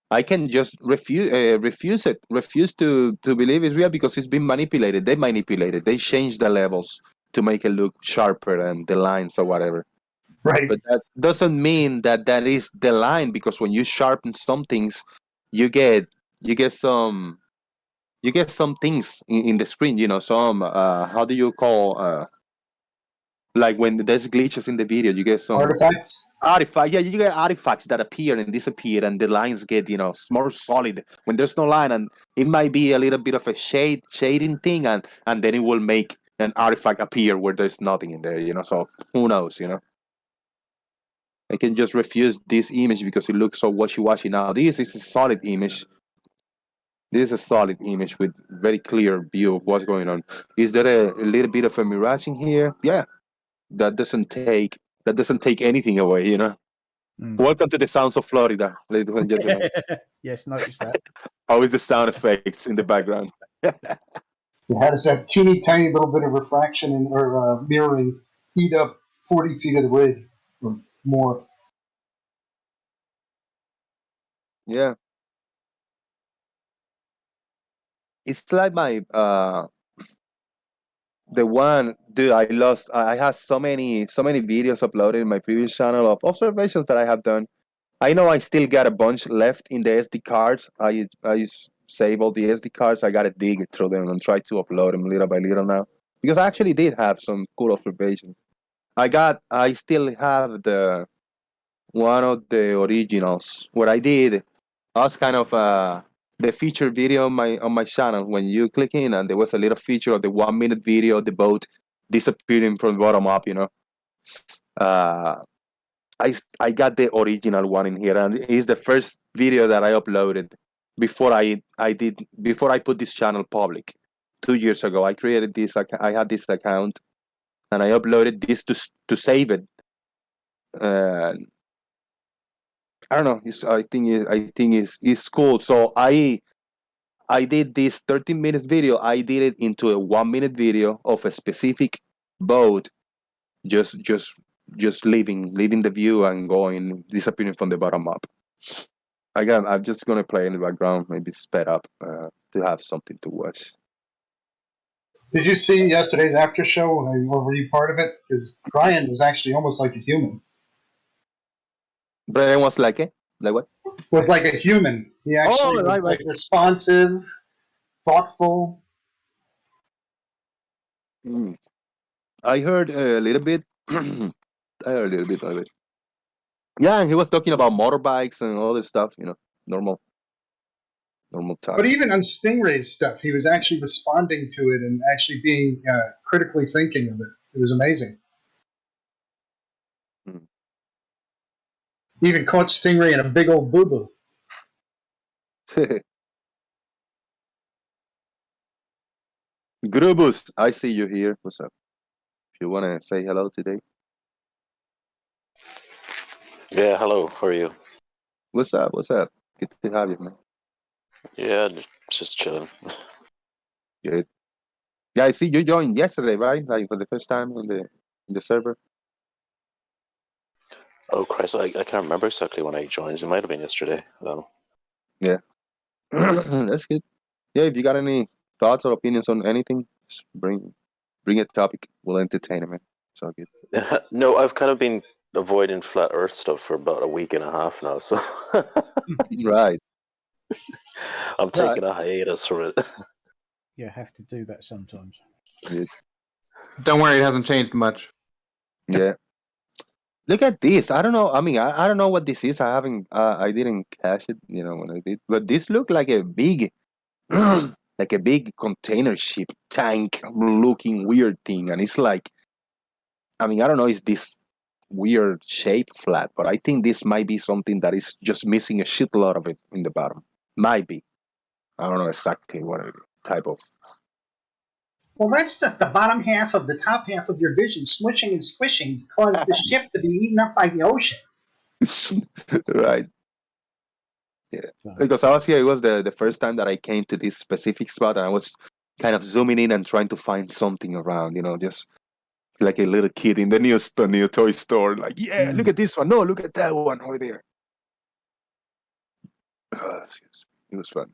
I can just refuse to believe it's real because it's been manipulated. They manipulated. They changed the levels to make it look sharper and the lines or whatever. Right. But that doesn't mean that is the line, because when you sharpen some things, you get some things in the screen. You know, some how do you call like when there's glitches in the video, you get some Artifacts. Yeah, you get artifacts that appear and disappear, and the lines get, you know, more solid when there's no line, and it might be a little bit of a shading thing, and then it will make an artifact appear where there's nothing in there, you know. So who knows, you know. I can just refuse this image because it looks so washy-washy. Now this is a solid image. This is a solid image with very clear view of what's going on. Is there a little bit of a mirage in here? Yeah, that doesn't take anything away, you know. Welcome to the sounds of Florida, ladies and gentlemen. Yes, notice that. How is the sound effects in the background? How does that teeny tiny little bit of refraction or mirroring eat up 40 feet of the rig or more? Yeah. It's like my The one, dude, I lost. I had so many videos uploaded in my previous channel of observations that I have done. I know I still got a bunch left in the SD cards. I save all the SD cards. I gotta dig through them and try to upload them little by little now, because I actually did have some cool observations. I still have the one of the originals where I did. I was kind of the feature video on my channel. When you click in, and there was a little feature of the 1 minute video of the boat disappearing from the bottom up. Uh, I got the original one in here, and it's the first video that I uploaded before I put this channel public 2 years ago. I created this. I had this account, and I uploaded this to save it. Uh, I don't know. I think it's cool. So I did this 13 minutes video. I did it into a 1 minute video of a specific boat just leaving the view and going disappearing from the bottom up. I'm just gonna play in the background, maybe sped up to have something to watch. Did you see yesterday's after show, or were you part of it? Because Brian was actually almost like a human. Brian was like what? Was like a human. He actually was like responsive, thoughtful. I heard a little bit. I heard a little bit of it. Yeah, and he was talking about motorbikes and all this stuff. Normal talk. But even on Stingray's stuff, he was actually responding to it and actually being critically thinking of it. It was amazing. He even caught Stingray in a big old boo-boo. Grubus, I see you here. What's up? If you want to say hello today. Yeah, hello. How are you? What's up? Good to have you, man. Yeah, just chilling. Good. Yeah, I see you joined yesterday, right? Like for the first time on the server. Oh, Christ, I can't remember exactly when I joined. It might have been yesterday. Yeah. That's good. Yeah, if you got any thoughts or opinions on anything, just bring a topic. We'll entertain it, man. It's all good. No, I've kind of been avoiding flat Earth stuff for about a week and a half now, so right. I'm taking a hiatus from it. Yeah, have to do that sometimes. Don't worry, it hasn't changed much. Yeah. Look at this. I don't know. I mean, I don't know what this is. I didn't catch it, when I did. But this looked like a big, like a big container ship tank looking weird thing. And it's like, I mean, I don't know, it's this weird shape flat, but I think this might be something that is just missing a shitload of it in the bottom. Might be. I don't know exactly what type of. Well, that's just the bottom half of the top half of your vision smushing and squishing to cause the ship to be eaten up by the ocean. Right. Yeah. Because I was here, it was the first time that I came to this specific spot, and I was kind of zooming in and trying to find something around, just like a little kid in the new toy store. Like, yeah, look at this one. No, look at that one over there. It was fun.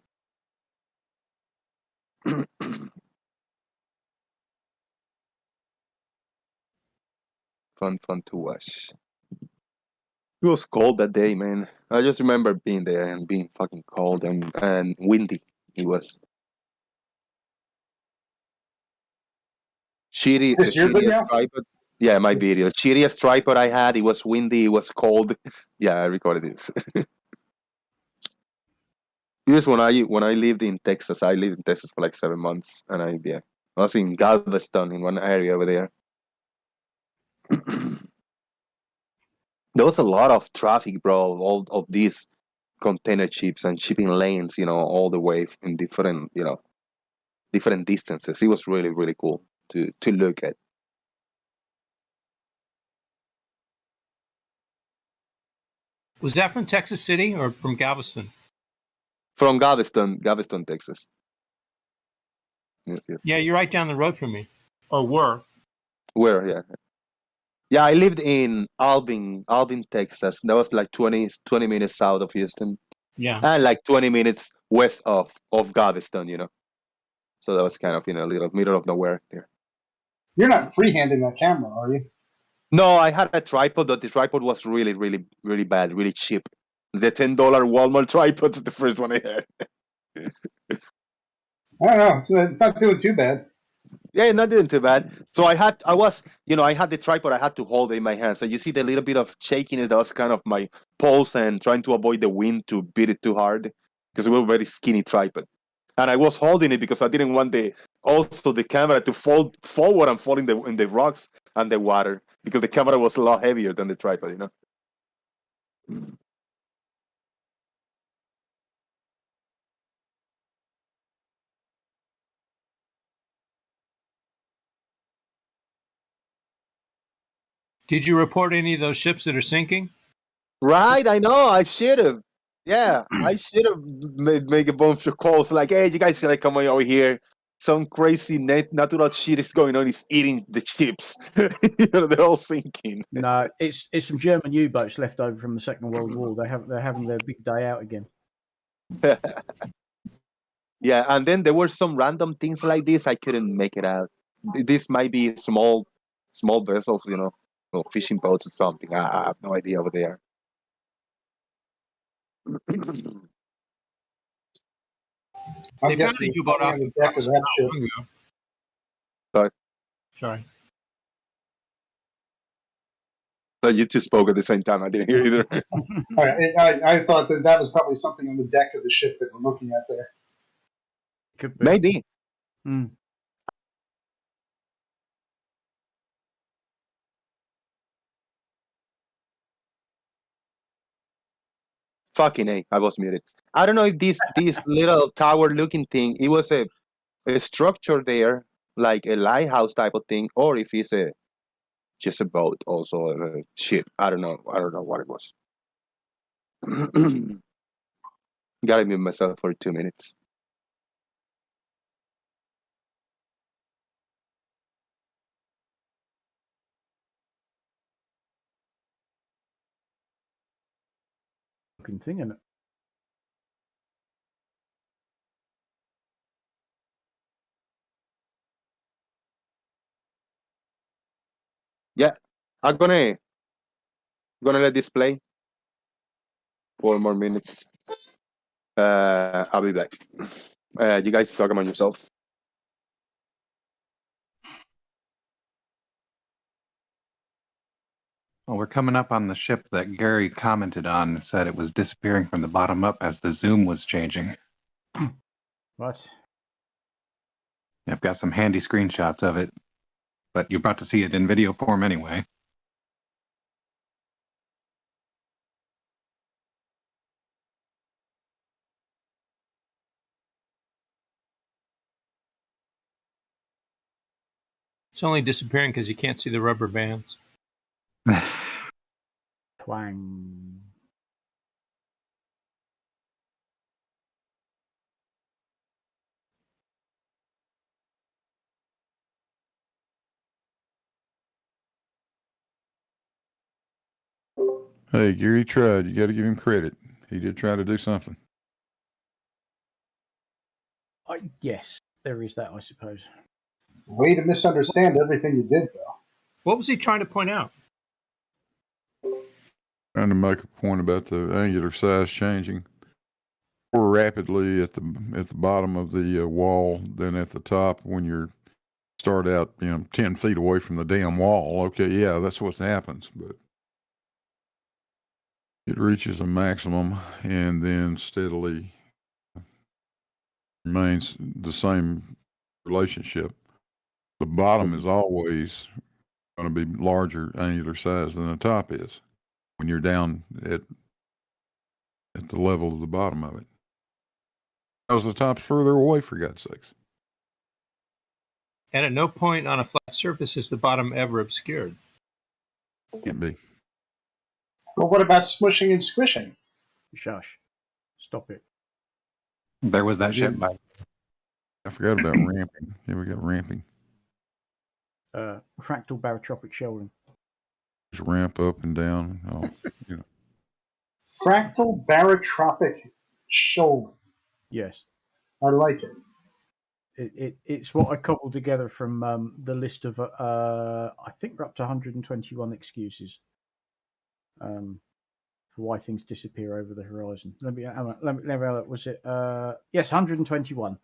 Fun to watch. It was cold that day, man. I just remember being there and being fucking cold and windy. It was shitty. The shittiest tripod. Yeah, my video. Shittiest tripod I had. It was windy. It was cold. Yeah, I recorded this. This when I lived in Texas. I lived in Texas for like 7 months, and I was in Galveston in one area over there. There was a lot of traffic, bro. All of these container ships and shipping lanes, all the way in different, different distances. It was really, really cool to look at. Was that from Texas City or from Galveston? From Galveston, Texas. Yeah, you're right down the road from me. Or were. Where, yeah. Yeah, I lived in Alvin, Texas. That was like 20 minutes south of Houston. Yeah. And like 20 minutes west of Galveston, So that was kind of, little middle of nowhere there. You're not freehanding that camera, are you? No, I had a tripod, but the tripod was really, really, really bad, really cheap. The $10 Walmart tripod's the first one I had. I don't know. It's not doing too bad. Yeah, not doing too bad. So I had the tripod. I had to hold it in my hand. So you see the little bit of shakiness. That was kind of my pulse and trying to avoid the wind to beat it too hard because we were very skinny tripod. And I was holding it because I didn't want the camera to fall forward and fall in the rocks and the water because the camera was a lot heavier than the tripod, you know. Did you report any of those ships that are sinking? Right, I know. I should have. Yeah, I should have make a bunch of calls like, "Hey, you guys gotta come over here. Some crazy natural shit is going on. It's eating the ships. They're all sinking." No, it's some German U-boats left over from the Second World War. They're having their big day out again. Yeah, and then there were some random things like this. I couldn't make it out. This might be small vessels, or fishing boats or something. I have no idea what they are. They found a U-boat off the deck of that ship. Sorry. Sorry. You two spoke at the same time. I didn't hear either. I thought that was probably something on the deck of the ship that we're looking at there. Could be. Maybe. Hmm. Fucking A, I was muted. I don't know if this little tower looking thing, it was a structure there, like a lighthouse type of thing, or if it's just a boat, also a ship. I don't know what it was. Gotta mute myself for 2 minutes. Looking thing, isn't it? Yeah, I'm gonna let this play 4 more minutes. I'll be back. You guys talk among yourself. Well, we're coming up on the ship that Gary commented on and said it was disappearing from the bottom up as the zoom was changing. What? I've got some handy screenshots of it, but you're about to see it in video form anyway. It's only disappearing because you can't see the rubber bands. Twang. Hey, Gary tried. You got to give him credit. He did try to do something. Yes, there is that, I suppose. Way to misunderstand everything you did, though. What was he trying to point out? Trying to make a point about the angular size changing more rapidly at the bottom of the wall than at the top when you start out 10 feet away from the damn wall. Okay, yeah, that's what happens, but it reaches a maximum and then steadily remains the same relationship. The bottom is always going to be larger angular size than the top is when you're down at the level of the bottom of it. Because the top's further away, for God's sakes. And at no point on a flat surface is the bottom ever obscured. Can't be. Well, what about smushing and squishing? Shush. Stop it. There was that ship by. I forgot about ramping. Yeah, we got ramping. Fractal barotropic shoaling. Just ramp up and down. Fractal barotropic shoaling. Yes. I like it. It's what I cobbled together from the list of I think we're up to 121 excuses for why things disappear over the horizon. Let me have a look. Was it yes, 121.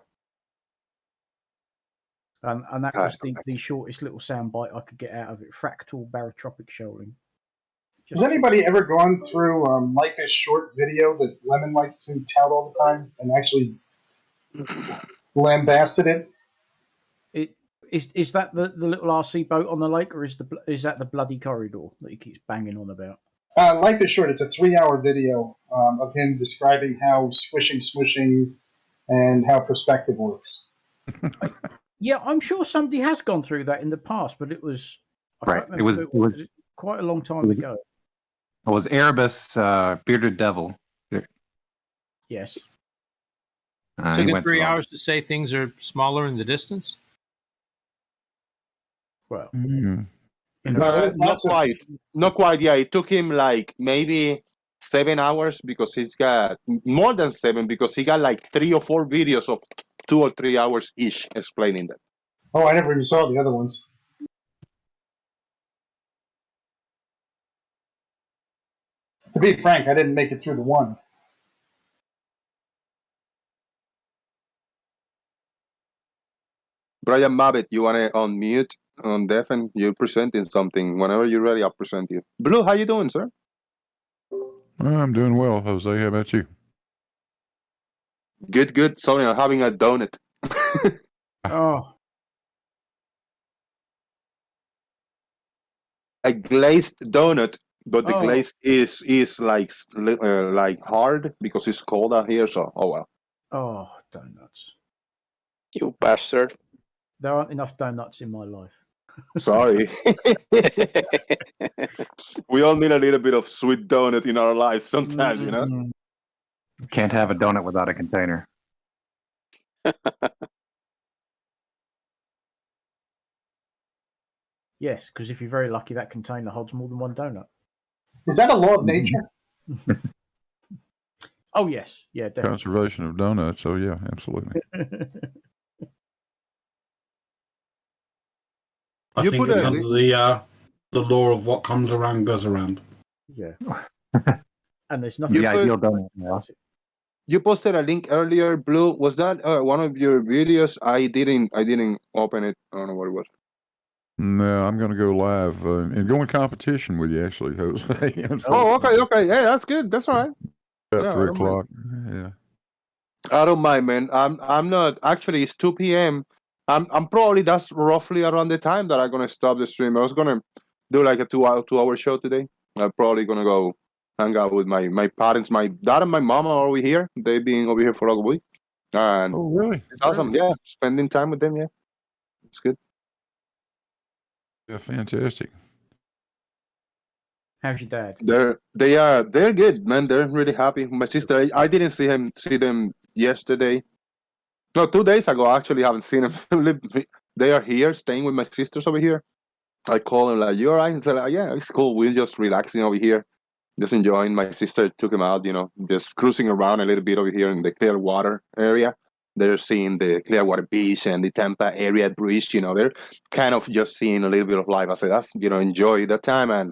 And that was the shortest little soundbite I could get out of it. Fractal barotropic shoaling. Has anybody ever gone through Life is Short video that Lemon likes to tout all the time and actually lambasted it? Is that the little RC boat on the lake, or is that the bloody corridor that he keeps banging on about? Life is Short. It's a 3-hour video of him describing how swishing and how perspective works. Yeah, I'm sure somebody has gone through that in the past, but it was Right. It was quite a long time ago. It was Erebus, Bearded Devil. Yes. He Took it went 3 through all- hours to say things are smaller in the distance? Well, not quite. Yeah, it took him like maybe 7 hours because he's got more than 7 because he got like 3 or 4 videos of 2 or 3 hours each explaining that. Oh, I never even saw the other ones. To be frank, I didn't make it through the one. Brian Mabbott, you want to unmute on Defen? You're presenting something. Whenever you're ready, I'll present you. Blue, how you doing, sir? I'm doing well, Jose. How about you? Good, good. Sorry, I'm having a donut. Oh. A glazed donut, but the Oh. glaze is like hard because it's cold out here. So, oh well. Oh, donuts. You bastard. There aren't enough donuts in my life. Sorry. We all need a little bit of sweet donut in our lives sometimes, you know? Can't have a donut without a container. Yes, because if you're very lucky, that container holds more than one donut. Is that a law of nature? Oh, yes. Yeah, definitely. Conservation of donuts. Oh, yeah, absolutely. I You think put it's a- under the law of what comes around goes around. Yeah. And there's nothing. The ideal donut. You posted a link earlier, Blue. Was that one of your videos? I didn't open it. I don't know what it was. No, I'm going to go live and go in competition with you, actually, Jose. Oh, okay. Yeah, that's good. That's all right. About Yeah, I 3 don't mind. o'clock. Yeah. I don't mind, man. I'm not actually. It's 2 p.m. I'm probably that's roughly around the time that I'm gonna stop the stream. I was gonna do like a 2-hour show today. I'm probably gonna go hang out with my parents. My dad and my mom are over here. They've been over here for a week, and Oh, really? it's awesome. Yeah, spending time with them. Yeah, it's good. Yeah, fantastic. How's your dad? They're good, man. They're really happy. My sister, I didn't see them yesterday. No, 2 days ago. I actually haven't seen them. They are here, staying with my sisters over here. I call them like, "You alright?" And they're like, "Yeah, it's cool. We're just relaxing over here, just enjoying." My sister took them out, just cruising around a little bit over here in the Clearwater area. They're seeing the Clearwater Beach and the Tampa area bridge. They're kind of just seeing a little bit of life. I said, "That's enjoy that time." And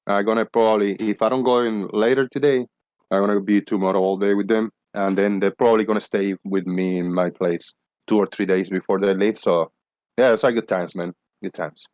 I'm gonna probably, if I don't go in later today, I'm gonna be tomorrow all day with them, and then they're probably gonna stay with me in my place 2 or 3 days before they leave. So, yeah, it's like good times, man. Good times.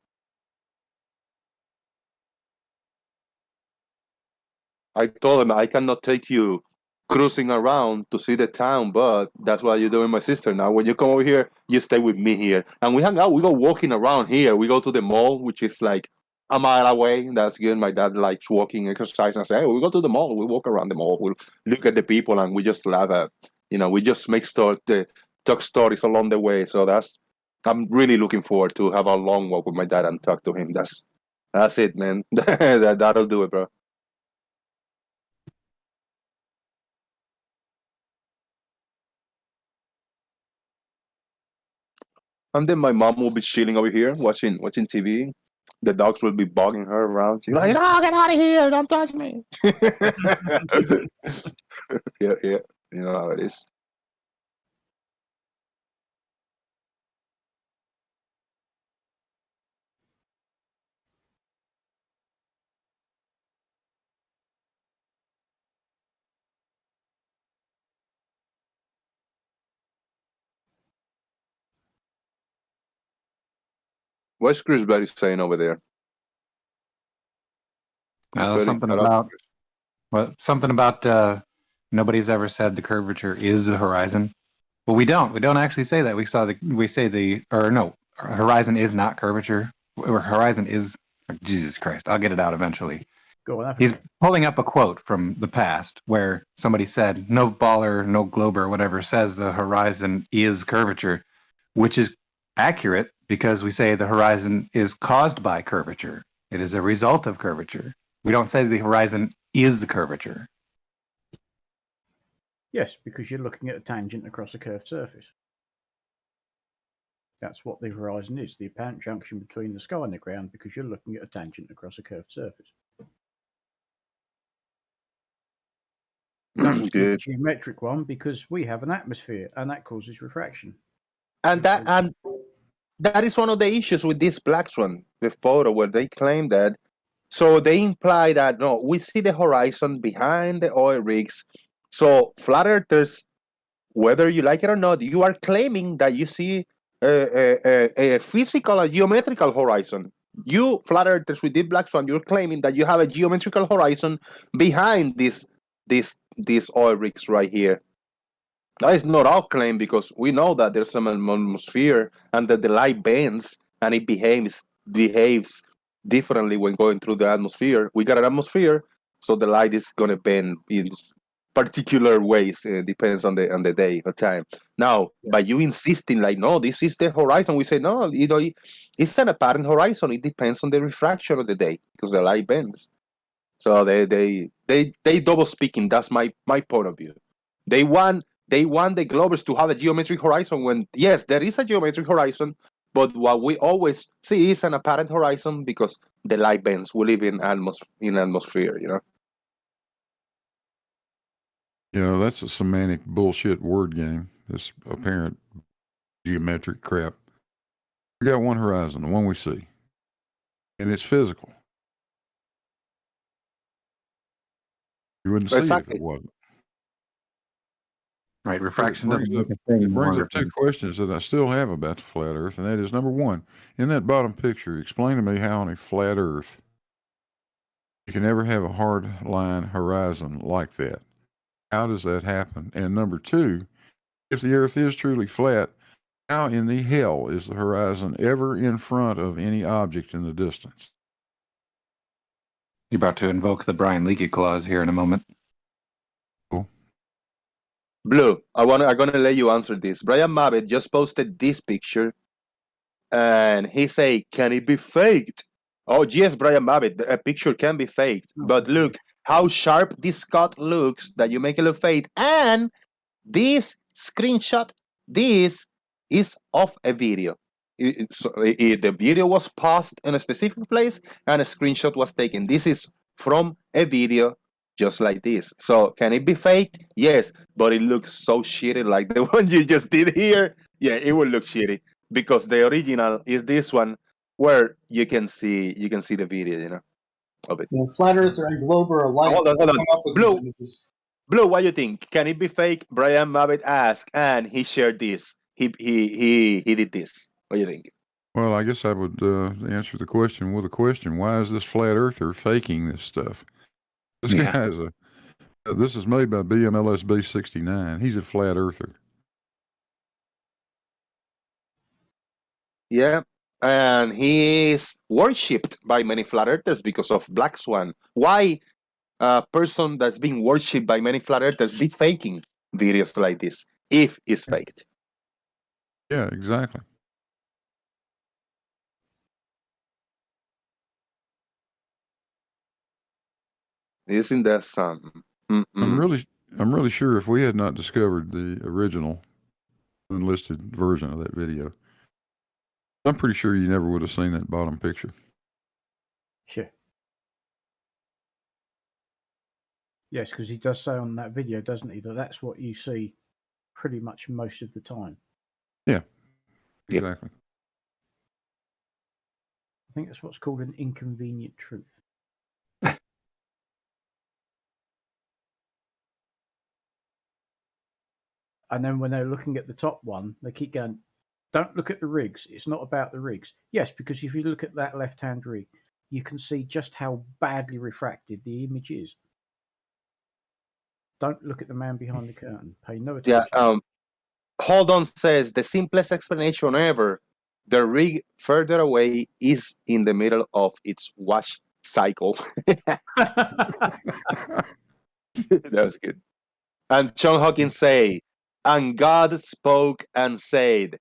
I told them I cannot take you cruising around to see the town, but that's what you're doing, my sister. Now, when you come over here, you stay with me here, and we hang out. We go walking around here. We go to the mall, which is like a mile away. That's good. My dad likes walking, exercise, and I say, "Hey, we go to the mall. We walk around the mall. We look at the people, and we just laugh at, we just make talk stories along the way." So I'm really looking forward to have a long walk with my dad and talk to him. That's it, man. That'll do it, bro. And then my mom will be chilling over here watching TV. The dogs will be bugging her around. She's like, "No, get out of here! Don't touch me!" Yeah. You know how it is. What's Chris Berry saying over there? Something about nobody's ever said the curvature is the horizon. Well, we don't. We don't actually say that. Horizon is not curvature. Or horizon is. Jesus Christ! I'll get it out eventually. Go on. He's pulling up a quote from the past where somebody said, "No baller, no glober, whatever says the horizon is curvature," which is accurate because we say the horizon is caused by curvature. It is a result of curvature. We don't say the horizon is curvature. Yes, because you're looking at a tangent across a curved surface. That's what the horizon is, the apparent junction between the sky and the ground, because you're looking at a tangent across a curved surface. That's the geometric one because we have an atmosphere and that causes refraction. And that is one of the issues with this black swan, the photo where they claim that. So they imply that no, we see the horizon behind the oil rigs. So flat earthers, whether you like it or not, you are claiming that you see a physical, a geometrical horizon. You flat earthers with this black swan, you're claiming that you have a geometrical horizon behind these oil rigs right here. That is not our claim because we know that there's some atmosphere and that the light bends and it behaves differently when going through the atmosphere. We got an atmosphere, so the light is gonna bend in particular ways. Depends on the day or time. Now, by you insisting like, no, this is the horizon, we say no. It's an apparent horizon. It depends on the refraction of the day because the light bends. So they double speaking. That's my point of view. They want the Glovers to have a geometric horizon when, yes, there is a geometric horizon, but what we always see is an apparent horizon because the light bends. We live in atmosphere, you know. That's a semantic bullshit word game. This apparent geometric crap. We got one horizon, the one we see, and it's physical. You wouldn't see it if it wasn't. Right, refraction doesn't make a thing. It brings up two questions that I still have about the flat Earth, and that is, number one, in that bottom picture, explain to me how on a flat Earth you can never have a hard line horizon like that. How does that happen? And number two, if the Earth is truly flat, how in the hell is the horizon ever in front of any object in the distance? You're about to invoke the Brian Leakey clause here in a moment. Blue, I'm gonna let you answer this. Brian Mabbett just posted this picture, and he say, "Can it be faked?" Oh yes, Brian Mabbett, a picture can be faked, but look how sharp this cut looks that you make it look fake. And this screenshot, this is of a video. The video was paused in a specific place, and a screenshot was taken. This is from a video just like this. So can it be faked? Yes, but it looks so shitty like the one you just did here. Yeah, it will look shitty because the original is this one where you can see the video, you know, of it. Flat Earther and Globe are alike. Hold on. Come up with Blue, these images. Blue, what do you think? Can it be fake? Brian Mabbett asked, and he shared this. He did this. What do you think? Well, I guess I would answer the question with a question. Why is this flat earther faking this stuff? This guy is this is made by BMLSB 69. He's a flat earther. Yeah, and he is worshipped by many flat earthers because of Black Swan. Why a person that's being worshipped by many flat earthers be faking videos like this if it's faked? Yeah, exactly. Isn't that something? I'm really sure if we had not discovered the original unlisted version of that video, I'm pretty sure you never would have seen that bottom picture. Sure. Yes, because he does say on that video, doesn't he, that that's what you see pretty much most of the time. Yeah, exactly. I think that's what's called an inconvenient truth. And then when they're looking at the top one, they keep going, Don't look at the rigs. It's not about the rigs. Yes, because if you look at that left-hand rig, you can see just how badly refracted the image is. Don't look at the man behind the curtain. Pay no attention. Yeah. Hold on says the simplest explanation ever. The rig further away is in the middle of its wash cycle. That was good. And John Hawkins say, and God spoke and said,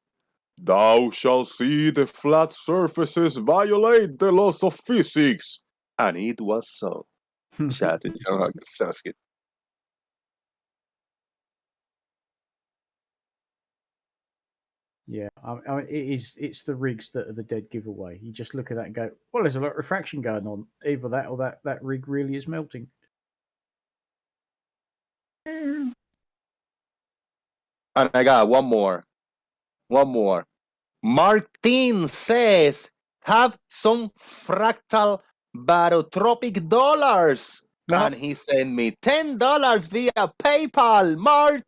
"Thou shalt see the flat surfaces violate the laws of physics." And it was so. Shout out to John Hawkins. That was good. Yeah, I mean, it's the rigs that are the dead giveaway. You just look at that and go, well, there's a lot of refraction going on. Either that or that rig really is melting. And I got one more. Martin says, have some fractal barotropic dollars. And he sent me $10 via PayPal. Martin!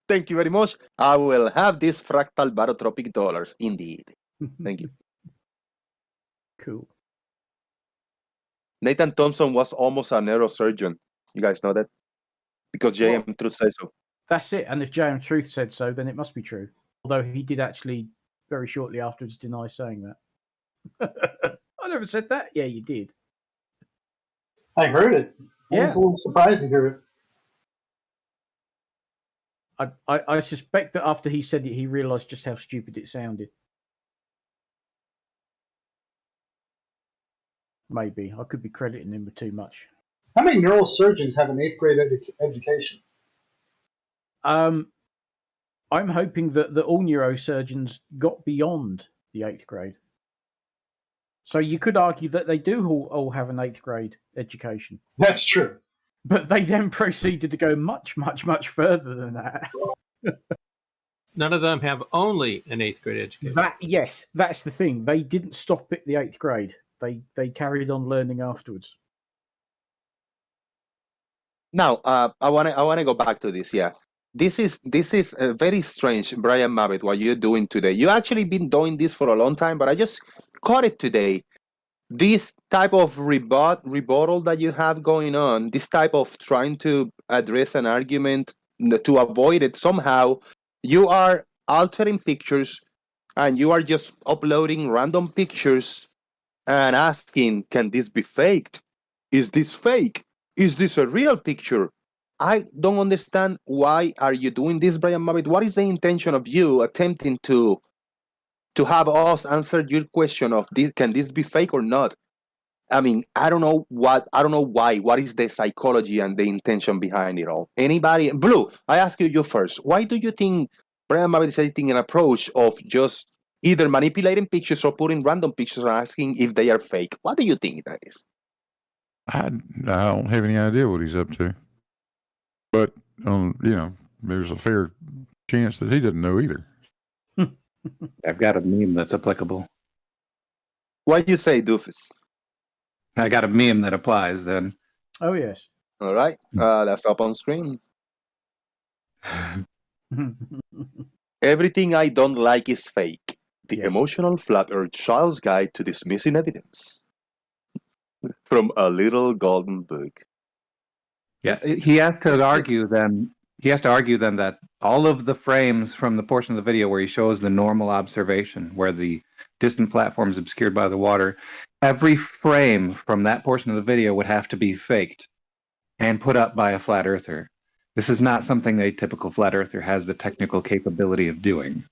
Thank you very much. I will have these fractal barotropic dollars indeed. Thank you. Cool. Nathan Thompson was almost a neurosurgeon. You guys know that? Because JM Truth says so. That's it. And if JM Truth said so, then it must be true. Although he did actually very shortly afterwards deny saying that. I never said that. Yeah, you did. I heard it. I Yeah. was a little surprised to hear it. I suspect that after he said it, he realised just how stupid it sounded. Maybe. I could be crediting him with too much. How many neurosurgeons have an 8th grade education? I'm hoping that all neurosurgeons got beyond the 8th grade. So you could argue that they do all have an 8th grade education. That's true. But they then proceeded to go much, much, much further than that. None of them have only an 8th grade education. Yes, that's the thing. They didn't stop at the 8th grade. They carried on learning afterwards. Now, I wanna go back to this. Yeah, this is very strange, Brian Mabbott. What you're doing today? You actually been doing this for a long time, but I just caught it today. This type of rebuttal that you have going on, this type of trying to address an argument to avoid it somehow, you are altering pictures, and you are just uploading random pictures and asking, "Can this be faked? Is this fake? Is this a real picture?" I don't understand why are you doing this, Brian Mabbott. What is the intention of you attempting to have us answer your question of this, can this be fake or not? I mean, I don't know why. What is the psychology and the intention behind it all? Anybody? Blue, I ask you first. Why do you think Brian Mabbott is taking an approach of just either manipulating pictures or putting random pictures and asking if they are fake? What do you think that is? I don't have any idea what he's up to. But, there's a fair chance that he doesn't know either. I've got a meme that's applicable. What do you say, Doofus? I got a meme that applies then. Oh, yes. All right. That's up on screen. Everything I don't like is fake. The Emotional Flat Earth Child's Guide to Dismissing Evidence. From A Little Golden Book. Yeah, he has to argue then. He has to argue then that all of the frames from the portion of the video where he shows the normal observation, where the distant platform is obscured by the water, every frame from that portion of the video would have to be faked and put up by a flat earther. This is not something a typical flat earther has the technical capability of doing.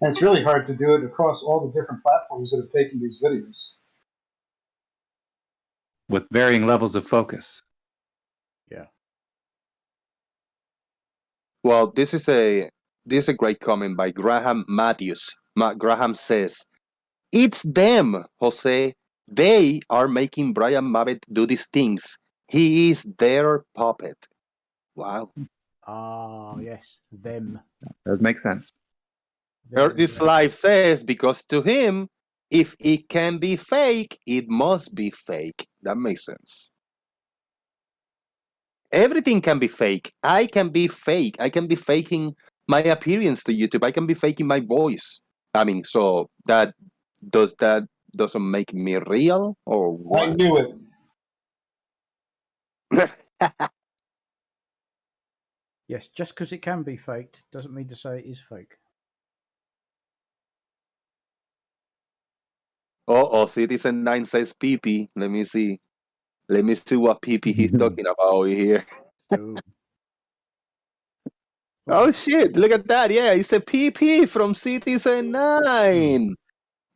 And it's really hard to do it across all the different platforms that have taken these videos. With varying levels of focus. Yeah. Well, this is a great comment by Graham Matthews. Graham says, "It's them, Jose. They are making Brian Mabbott do these things. He is their puppet." Wow. Ah, yes, them. That makes sense. This life says, because to him, if it can be fake, it must be fake. That makes sense. everything can be fake. I can be fake. I can be faking my appearance to YouTube. I can be faking my voice. I mean, so that doesn't make me real or what? I knew it. Yes, just because it can be faked doesn't mean to say it is fake. Oh, Citizen 9 says PP. Let me see. Let me see what PP he's talking about over here. Oh shit, look at that. Yeah, it's a PP from Citizen 9.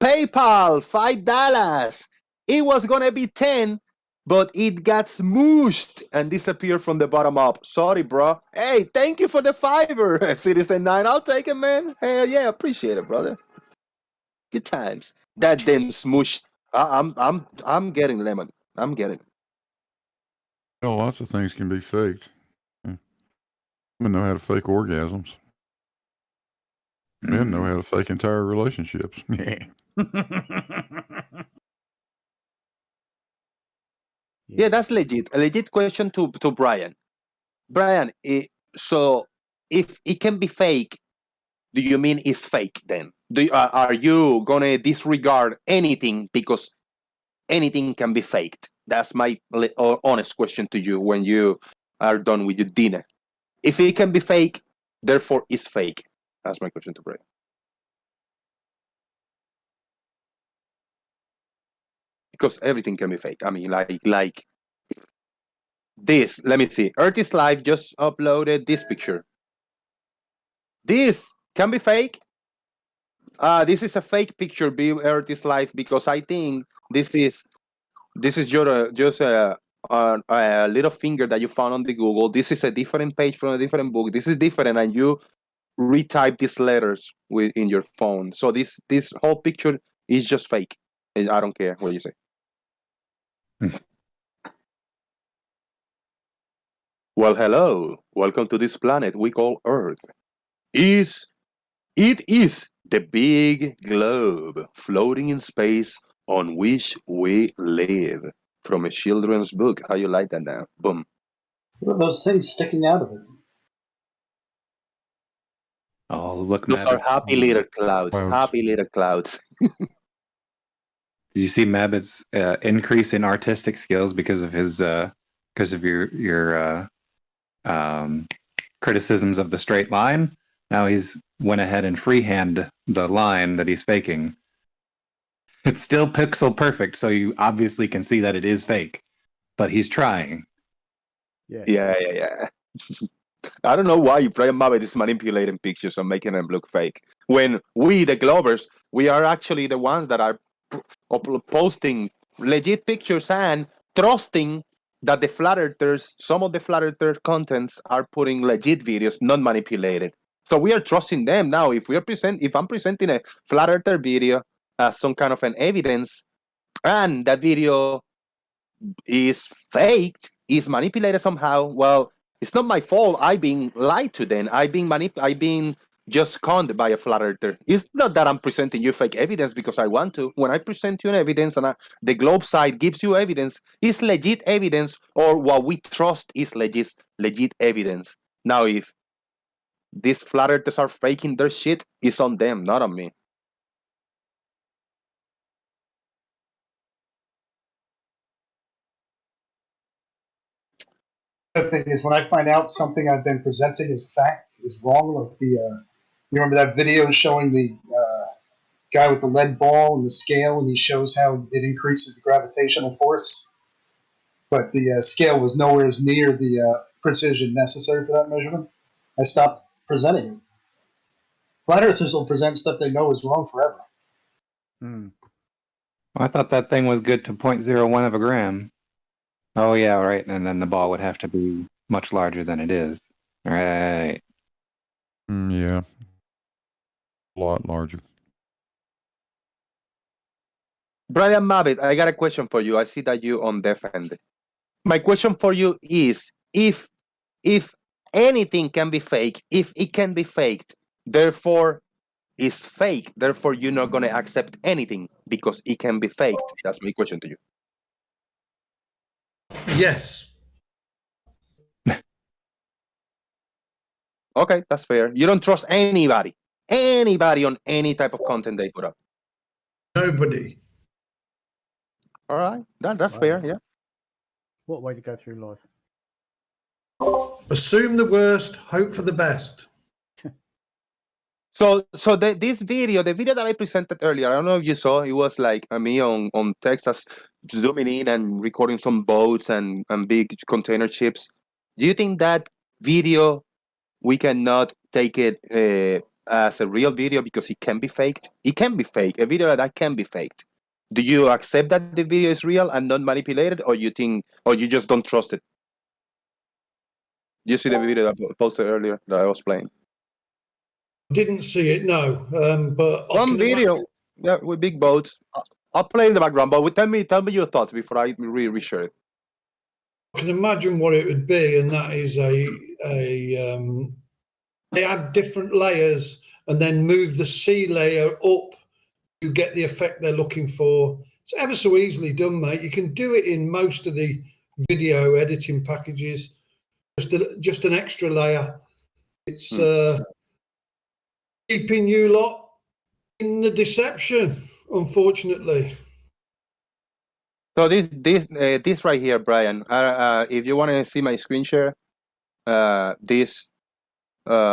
PayPal, $5. It was gonna be 10, but it got smooshed and disappeared from the bottom up. Sorry, bro. Hey, thank you for the fiver, Citizen 9. I'll take it, man. Hell yeah, appreciate it, brother. Good times. That damn smoosh. I'm getting lemon. I'm getting. Well, lots of things can be faked. Women know how to fake orgasms. Men know how to fake entire relationships. Yeah, that's legit. A legit question to Brian. Brian, so if it can be fake, do you mean it's fake then? Are you gonna disregard anything because anything can be faked? That's my honest question to you when you are done with your dinner. If it can be fake, therefore it's fake. That's my question to Brian. Because everything can be fake. I mean, like this. Let me see. Earth is Live just uploaded this picture. This can be fake. This is a fake picture. Be Earth is Live because I think this is your just a little finger that you found on the Google. This is a different page from a different book. This is different, and you retype these letters in your phone. So this whole picture is just fake. I don't care what you say. Well, hello. Welcome to this planet we call Earth. It is the big globe floating in space on which we live. From a children's book. How you like that now? Boom. What are those things sticking out of it? Oh, look, Those are Mabbit. happy little clouds. Happy little clouds. Did you see Mabbit's increase in artistic skills because of his because of your criticisms of the straight line? Now he's went ahead and freehand the line that he's faking. It's still pixel perfect, so you obviously can see that it is fake, but he's trying. Yeah. I don't know why Brian Mabbit is manipulating pictures and making them look fake. When we, the Glovers, we are actually the ones that are posting legit pictures and trusting that the flat earthers, some of the flat earther contents are putting legit videos, not manipulated. So we are trusting them now. If I'm presenting a flat earther video as some kind of an evidence, and that video is faked, is manipulated somehow, well, it's not my fault. I've been lied to then. I've been just conned by a flat earther. It's not that I'm presenting you fake evidence because I want to. When I present you an evidence and the globe side gives you evidence, it's legit evidence, or what we trust is legit evidence. Now, if these flat earthers are faking their shit, it's on them, not on me. The thing is, when I find out something I've been presenting as fact is wrong, like you remember that video showing the guy with the lead ball and the scale, and he shows how it increases the gravitational force, but the scale was nowhere near the precision necessary for that measurement. I stopped presenting it. Flat earthers will present stuff they know is wrong forever. Well, I thought that thing was good to 0.01 of a gram. Oh yeah, right. And then the ball would have to be much larger than it is. Right. Yeah. A lot larger. Brian Mabbit, I got a question for you. I see that you on defend. My question for you is, if anything can be fake, if it can be faked, therefore is fake, therefore you're not going to accept anything because it can be faked. That's my question to you. Yes. Okay, that's fair. You don't trust anybody on any type of content they put up. Nobody. All right, that's Wow. fair. Yeah. What way to go through life? Assume the worst, hope for the best. So this video, the video that I presented earlier, I don't know if you saw, it was like me on Texas zooming in and recording some boats and big container ships. Do you think that video we cannot take it as a real video because it can be faked? It can be faked. A video like that can be faked. Do you accept that the video is real and not manipulated, or you think, or you just don't trust it? You see the video that I posted earlier that I was playing? Didn't see it, no. But I One can video, imagine, yeah, with big boats. I'll play in the background, but tell me your thoughts before I reshare it. I can imagine what it would be, and that is they add different layers and then move the sea layer up to get the effect they're looking for. It's ever so easily done, mate. You can do it in most of the video editing packages. Just an extra layer. It's keeping you lot in the deception, unfortunately. So this right here, Brian. If you want to see my screen share, this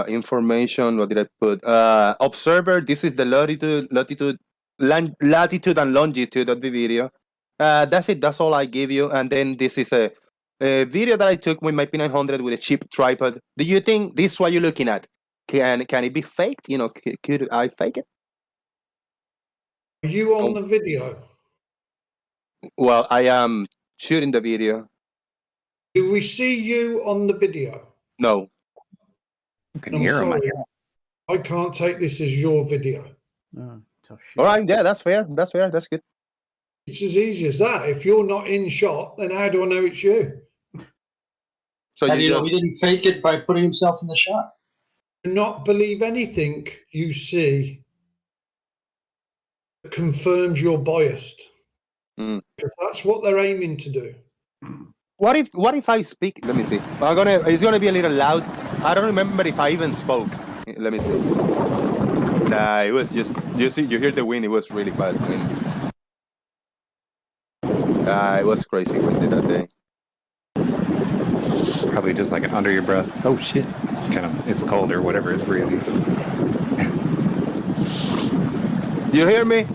information. What did I put? Observer. This is the latitude and longitude of the video. That's it. That's all I give you. And then this is a video that I took with my P900 with a cheap tripod. Do you think this is what you're looking at? Can it be faked? You know, could I fake it? Are you on the video? Well, I am shooting the video. Do we see you on the video? No. I'm sorry. I can't take this as your video. Oh, tough shit. All right, yeah, that's fair. That's fair. That's good. It's as easy as that. If you're not in shot, then how do I know it's you? So How you do you know just he didn't fake it by putting himself in the shot? Do not believe anything you see that confirms you're biased. If that's what they're aiming to do. What if I speak? Let me see. It's gonna be a little loud. I don't remember if I even spoke. Let me see. Nah, it was just you hear the wind. It was really bad wind. It was crazy windy that day. Probably just like an under your breath. Oh shit! It's cold or whatever it's breathing. You hear me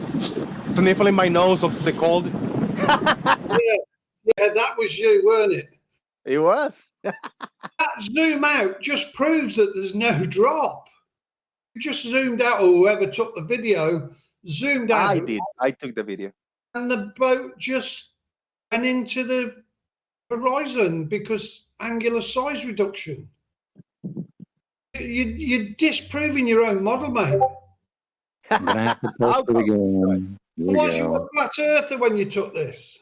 sniffling my nose of the cold? Yeah, that was you, weren't it? It was. That zoom out just proves that there's no drop. You just zoomed out, or whoever took the video zoomed out. I did. I took the video. And the boat just went into the horizon because angular size reduction. You're disproving your own model, mate. I'm gonna have to post it again. Was you a flat earther when you took this?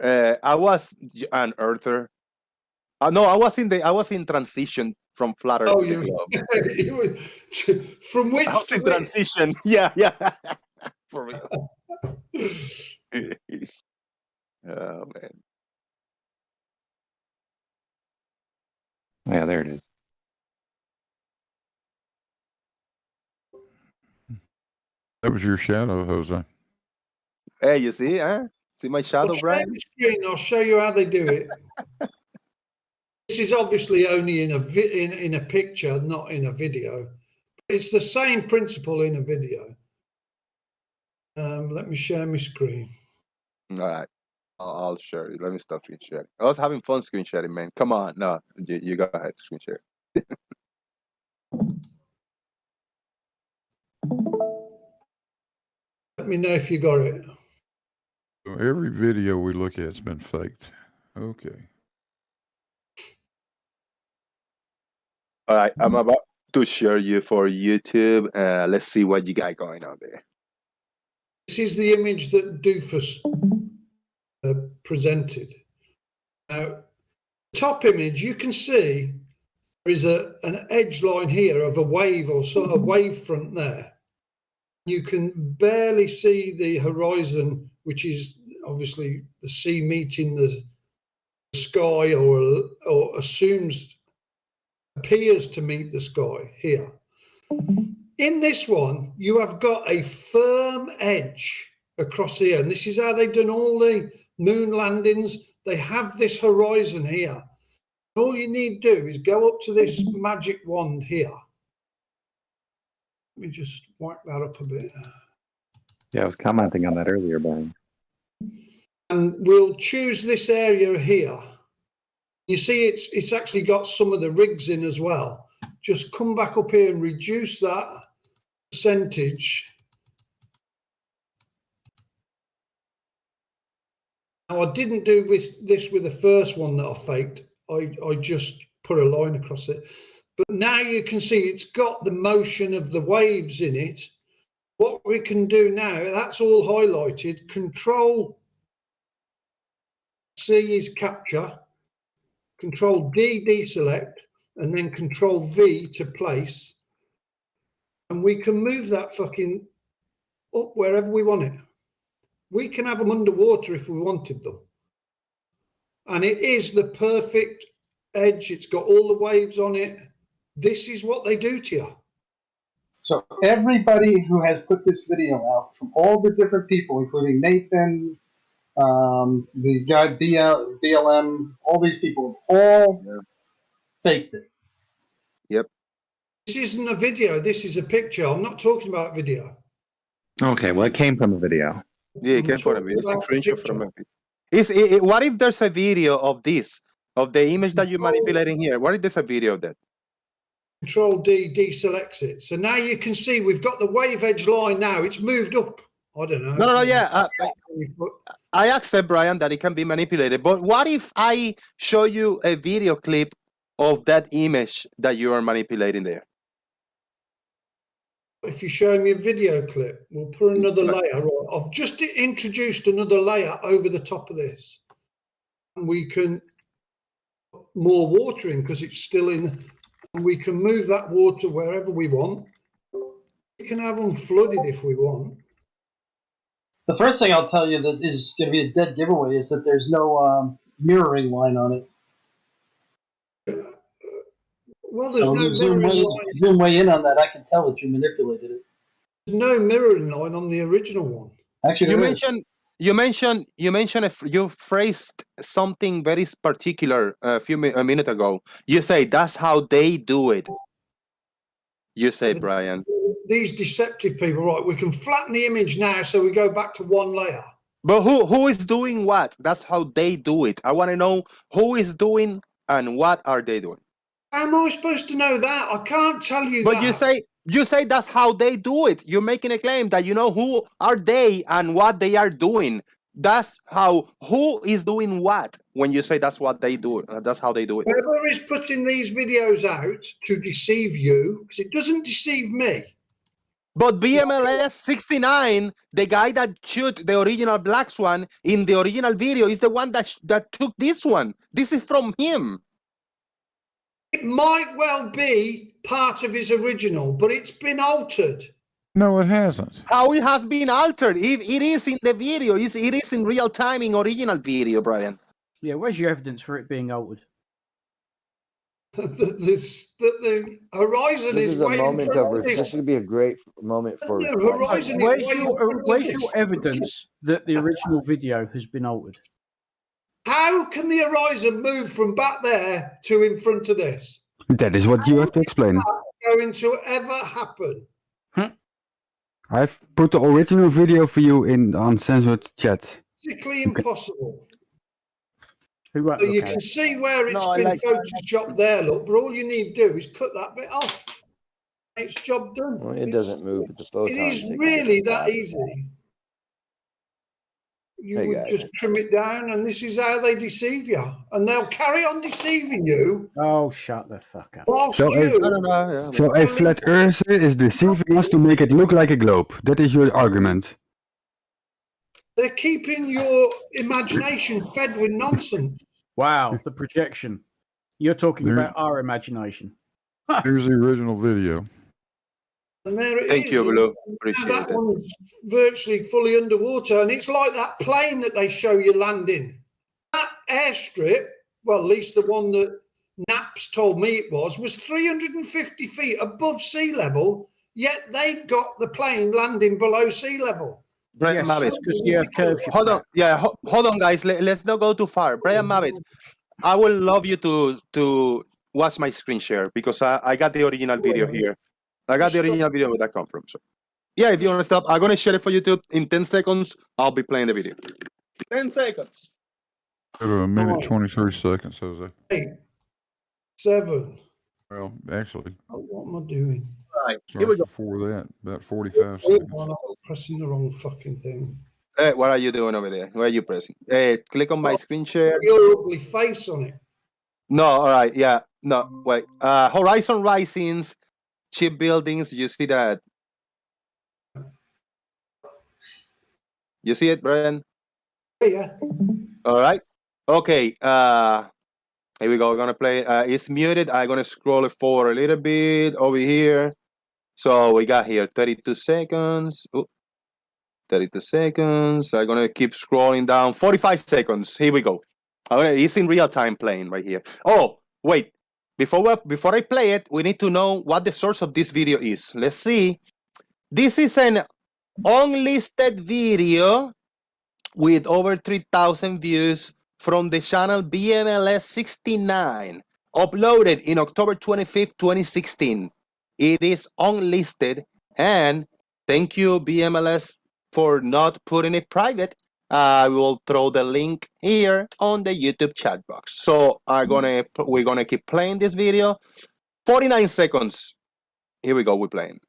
I was an earther. No, I was in transition from flat earth Oh, to the globe. From which I was to in which? transition. Yeah. For real. Oh man. Yeah, there it is. That was your shadow, Jose. Hey, you see, huh? See my shadow, Brian? Screen, I'll show you how they do it. This is obviously only in a picture, not in a video. It's the same principle in a video. Let me share my screen. All right. I'll share it. Let me stop screen sharing. I was having fun screen sharing, man. Come on. No, you go ahead, screen share. Let me know if you got it. So every video we look at has been faked. Okay. All right. I'm about to share you for YouTube. Let's see what you got going on there. This is the image that Doofus presented. Now, top image, you can see there is an edge line here of a wave or sort of wave front there. You can barely see the horizon, which is obviously the sea meeting the sky or assumes appears to meet the sky here. In this one, you have got a firm edge across here, and this is how they've done all the moon landings. They have this horizon here. All you need to do is go up to this magic wand here. Let me just whack that up a bit. Yeah, I was commenting on that earlier, Brian. And we'll choose this area here. You see, it's actually got some of the rigs in as well. Just come back up here and reduce that percentage. Now, I didn't do this with the first one that I faked. I just put a line across it. But now you can see it's got the motion of the waves in it. What we can do now, that's all highlighted. Control C is capture. Control D, deselect, and then Control V to place. And we can move that fucking up wherever we want it. We can have them underwater if we wanted them. And it is the perfect edge. It's got all the waves on it. This is what they do to you. So everybody who has put this video out, from all the different people, including Nathan, the guy BLM, all these people, all faked it. Yep. This isn't a video. This is a picture. I'm not talking about video. Okay, well, it came from a video. Yeah, it came from a video. It's a screenshot from a video. What if there's a video of this, of the image that you're manipulating here? What if there's a video of that? Control D deselects it. So now you can see we've got the wave edge line now. It's moved up. I don't know. No, yeah. I accept, Brian, that it can be manipulated. But what if I show you a video clip of that image that you are manipulating there? If you show me a video clip, we'll put another layer on. I've just introduced another layer over the top of this. And we can put more water in because it's still in. And we can move that water wherever we want. We can have them flooded if we want. The first thing I'll tell you that is going to be a dead giveaway is that there's no mirroring line on it. Well, there's so no zoom way in on that. I can tell that you manipulated it. There's no mirroring line on the original one. Actually, you phrased something very particular a minute ago. You say that's how they do it. You say, Brian. These deceptive people, right? We can flatten the image now, so we go back to one layer. But who is doing what? That's how they do it. I want to know who is doing and what are they doing. How am I supposed to know that? I can't tell you but that. But you say that's how they do it. You're making a claim that you know who are they and what they are doing. That's how, who is doing what when you say that's what they do. That's how they do it. Whoever is putting these videos out to deceive you, because it doesn't deceive me. But BMLS 69, the guy that shot the original Black Swan in the original video, is the one that took this one. This is from him. It might well be part of his original, but it's been altered. No, it hasn't. How it has been altered? If it is in the video, it is in real time in original video, Brian. Yeah, where's your evidence for it being altered? The horizon This is a way moment of this would be a great moment for. Horizon Where's your evidence that the original video has been altered? How can the horizon move from back there to in front of this? That is what you have to explain. Going to ever happen? I've put the original video for you in uncensored chat. Physically impossible. So you can see where it's been photoshopped there, look, but all you need to do is cut that bit off. It's job done. Well, it doesn't move with the photon. It is really that easy. You would just trim it down, and this is how they deceive you. And they'll carry on deceiving you. Oh, shut the fuck up. So a flat earth is deceiving us to make it look like a globe. That is your argument. They're keeping your imagination fed with nonsense. Wow, the projection. You're talking about our imagination. Here's the original video. And there it is. Thank you, Blue. Appreciate that it. one's virtually fully underwater, and it's like that plane that they show you landing. That airstrip, well, at least the one that Naps told me it was 350 feet above sea level, yet they got the plane landing below sea level. Brian Mavitt. because the Earth curves you Hold on, flat. yeah, hold on, guys. Let's not go too far. Brian Mavitt, I would love you to watch my screen share because I got the original video here. I got the original video where that come from. So, yeah, if you want to stop, I'm gonna share it for YouTube in 10 seconds. I'll be playing the video. 10 seconds. Go to a minute 23 seconds, Jose. 8, 7. Well, actually, What am I doing? Right. Here starts we go. before that, about 45 seconds. I'm pressing the wrong fucking thing. What are you doing over there? Where are you pressing? Click on my screen share. Your ugly face on it. No, all right, yeah, no, wait. Horizon Risings, shipbuildings. You see that? You see it, Brian? Yeah. All right. Okay. Here we go. We're gonna play. It's muted. I'm gonna scroll it forward a little bit over here. So we got here 32 seconds. Ooh, 32 seconds. I'm gonna keep scrolling down. 45 seconds. Here we go. Okay, it's in real time playing right here. Oh, wait. Before I play it, we need to know what the source of this video is. Let's see. This is an unlisted video with over 3,000 views from the channel BMLS 69, uploaded in October 25th, 2016. It is unlisted, and thank you, BMLS, for not putting it private. I will throw the link here on the YouTube chat box. So we're gonna keep playing this video. 49 seconds. Here we go, we're playing.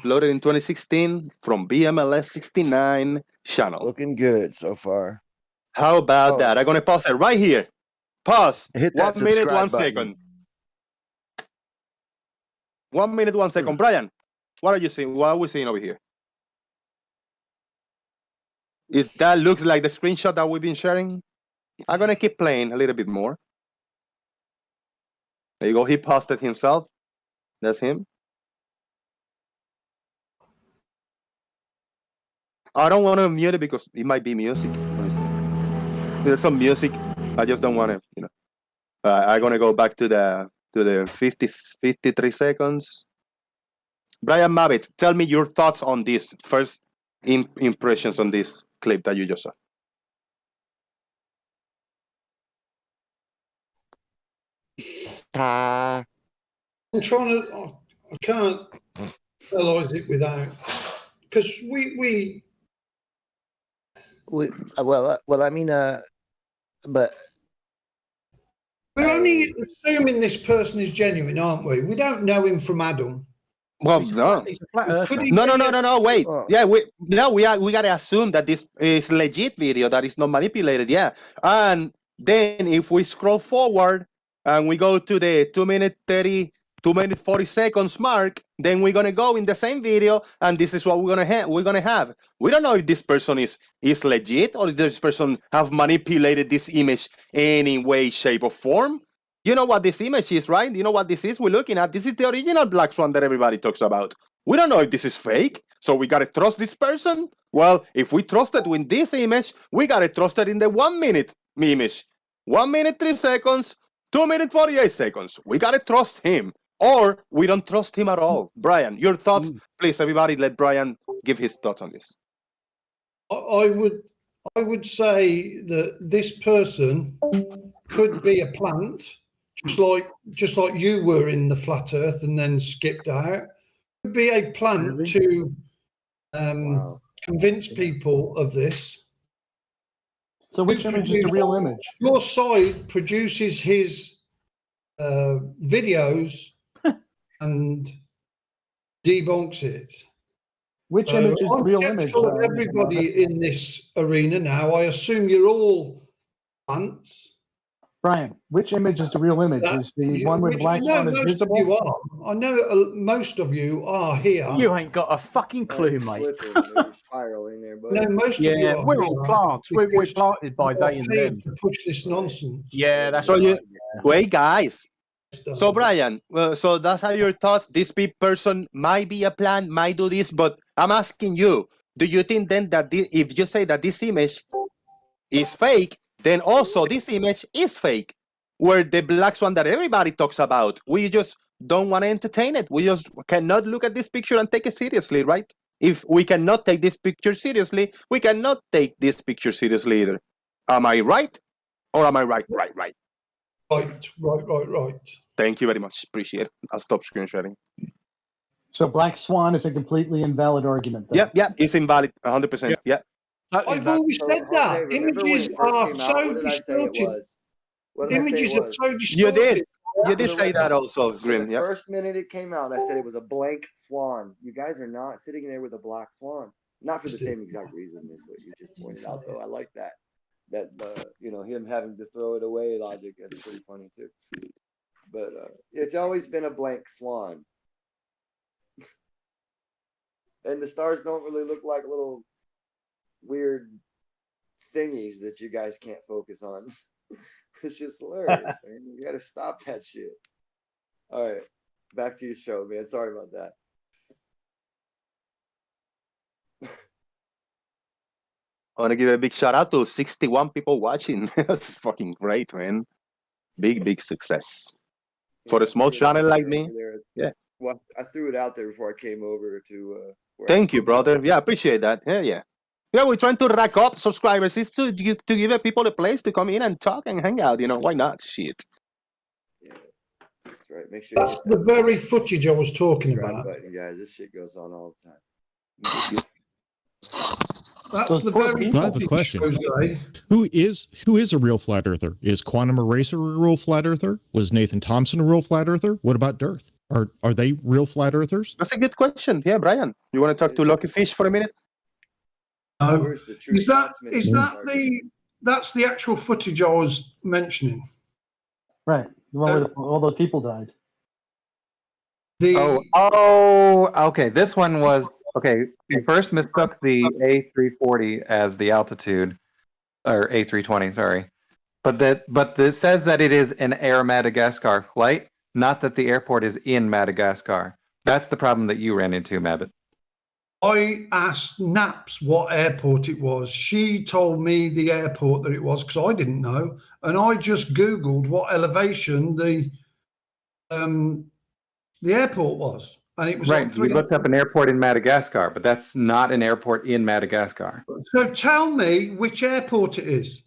Loaded in 2016 from BMLS 69 channel. Looking good so far. How about that? I'm gonna pause it right here. Pause. Hit that 1 minute, subscribe 1 button. second. 1 minute, 1 second. Brian, what are you seeing? What are we seeing over here? Is that looks like the screenshot that we've been sharing? I'm gonna keep playing a little bit more. There you go. He paused it himself. That's him. I don't want to mute it because it might be music. There's some music. I just don't want to, I'm gonna go back to the 53 seconds. Brian Mavitt, tell me your thoughts on this. First impressions on this clip that you just saw. I'm trying to. I can't analyze it without, because we. Well, I mean, but We're only assuming this person is genuine, aren't we? We don't know him from Adam. Well, no. No. Wait. Yeah, we gotta assume that this is legit video, that is not manipulated. Yeah, and then if we scroll forward and we go to the 2 minute 30, 2 minute 40 seconds mark, then we're gonna go in the same video, and this is what we're gonna have. We don't know if this person is legit or if this person have manipulated this image any way, shape, or form. You know what this image is, right? You know what this is we're looking at? This is the original Black Swan that everybody talks about. We don't know if this is fake, so we gotta trust this person. Well, if we trusted with this image, we gotta trust it in the 1 minute image. 1 minute 3 seconds, 2 minute 48 seconds. We gotta trust him, or we don't trust him at all. Brian, your thoughts, please. Everybody, let Brian give his thoughts on this. I would say that this person could be a plant, just like you were in the flat Earth and then skipped out. Could be a plant to convince people of this. So which image is the real image? Your side produces his videos and debunks it. Which image is the real image? Of everybody in this arena now. I assume you're all plants. Brian, which image is the real image? Is the one where the black swan is visible? You are. I know most of you are here. You ain't got a fucking clue, mate. Spiraling there, but No, most of you are. We're all plants. We're planted by they and them. To push this nonsense. Yeah, that's so. right. Wait, guys. So Brian, so that's how your thoughts. This person might be a plant, might do this, but I'm asking you: do you think then that if you say that this image is fake, then also this image is fake. Where the black swan that everybody talks about, we just don't want to entertain it. We just cannot look at this picture and take it seriously, right? If we cannot take this picture seriously, we cannot take this picture seriously either. Am I right? Or am I right? Right. Thank you very much. Appreciate it. I'll stop screen sharing. So Black Swan is a completely invalid argument. Then. Yeah, it's invalid. 100%. Yeah. I've always said that. Jose, remember when Images it first are came out? so What did I say it distorted. was? What did I say it Images are was? so You distorted. did. You did say that also, Grim. The Yeah. first minute it came out, I said it was a blank swan. You guys are not sitting there with a black swan. Not for the same exact reason as what you just pointed out, though. I like that. Him having to throw it away logic. That's pretty funny too. But it's always been a blank swan. And the stars don't really look like little weird thingies that you guys can't focus on. It's just hilarious. Man. You gotta stop that shit. All right, back to your show, man. Sorry about that. I want to give a big shout out to 61 people watching. That's fucking great, man. Big success. For a small channel like me. Yeah. Well, I threw it out there before I came over to. Thank you, brother. Yeah, appreciate that. Yeah. Yeah, we're trying to rack up subscribers. It's to give people a place to come in and talk and hang out. Why not? Shit. That's right. Make sure. That's the very footage I was talking subscribe about. button, guys. This shit goes on all the time. That's the very So I have a footage, question. Jose. Who is a real flat earther? Is Quantum Eraser a real flat earther? Was Nathan Thompson a real flat earther? What about Dearth? Are they real flat earthers? That's a good question. Yeah, Brian. You want to talk to Lucky Fish for a minute? No. That's the actual footage I was mentioning. Right. The one where all those people died. Okay. This one was okay. We first mistook the A340 as the altitude, or A320. Sorry, but it says that it is an Air Madagascar flight, not that the airport is in Madagascar. That's the problem that you ran into, Mabbit. I asked Naps what airport it was. She told me the airport that it was because I didn't know, and I just Googled what elevation the airport was, and it was Right. on We looked up an airport in Madagascar, but that's not an airport in Madagascar. So tell me which airport it is.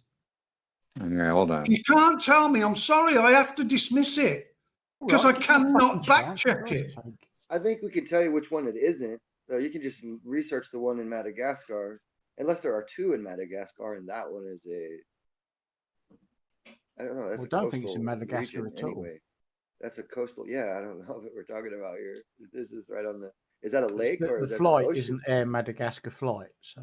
Okay, hold on. If you can't tell me, I'm sorry, I have to dismiss it because I cannot back check it. I think we can tell you which one it isn't. You can just research the one in Madagascar, unless there are two in Madagascar, and that one is I don't know. That's I a don't think it's in coastal Madagascar region at all. anyway. That's a coastal. Yeah, I don't know what we're talking about here. This is right on the. Is that a lake or is The that flight an ocean? isn't Air Madagascar flight, so.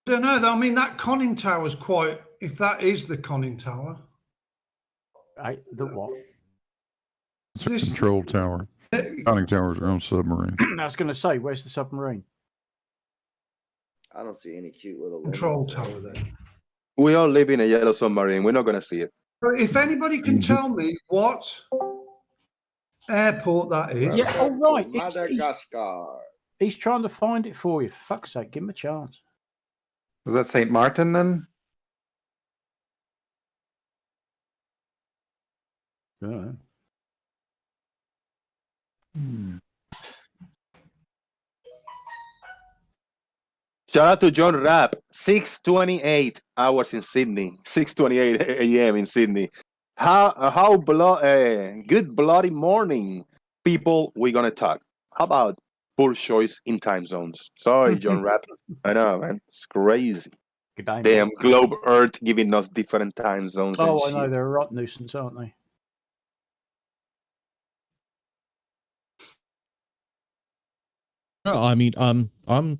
I don't know. I mean, that conning tower is quite. If that is the conning tower, The what? It's a control tower. Conning towers are on submarine. I was going to say, where's the submarine? I don't see any cute little control tower there. We all live in a yellow submarine. We're not going to see it. If anybody can tell me what airport that is. Yeah, all right. Madagascar. He's trying to find it for you. For fuck's sake, give him a chance. Was that St. Martin then? Yeah. Shout out to John Rapp. 6:28 hours in Sydney. 6:28 a.m. in Sydney. Good bloody morning, people. We're gonna talk. How about poor choice in time zones? Sorry, John Rapp. I know, man. It's crazy. Damn globe Earth giving us different time zones. Oh, and I know. shit. They're a rot nuisance, aren't they? No, I mean, I'm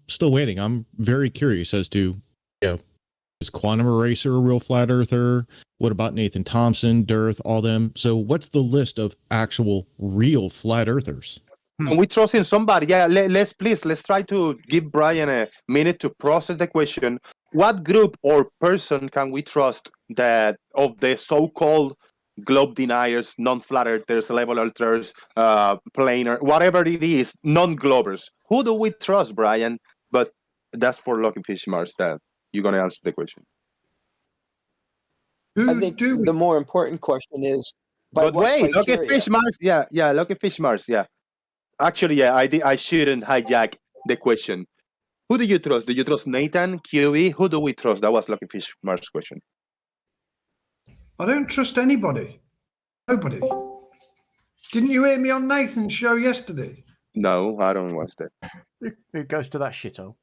still waiting. I'm very curious as to, is Quantum Eraser a real flat earther? What about Nathan Thompson, Dearth, all them? So what's the list of actual real flat earthers? And we trust in somebody. Yeah, let's try to give Brian a minute to process the question. What group or person can we trust that of the so-called globe deniers, non-flat earthers, level earthers, planar, whatever it is, non-globers? Who do we trust, Brian? But that's for Lucky Fish Mars. That you're gonna answer the question. I think the more important question is, by But what wait, Lucky criteria? Fish Mars, yeah, Lucky Fish Mars, yeah. Actually, yeah, I shouldn't hijack the question. Who do you trust? Do you trust Nathan, QE? Who do we trust? That was Lucky Fish Mars' question. I don't trust anybody. Nobody. Didn't you hear me on Nathan's show yesterday? No, I don't watch that. Who goes to that shithole?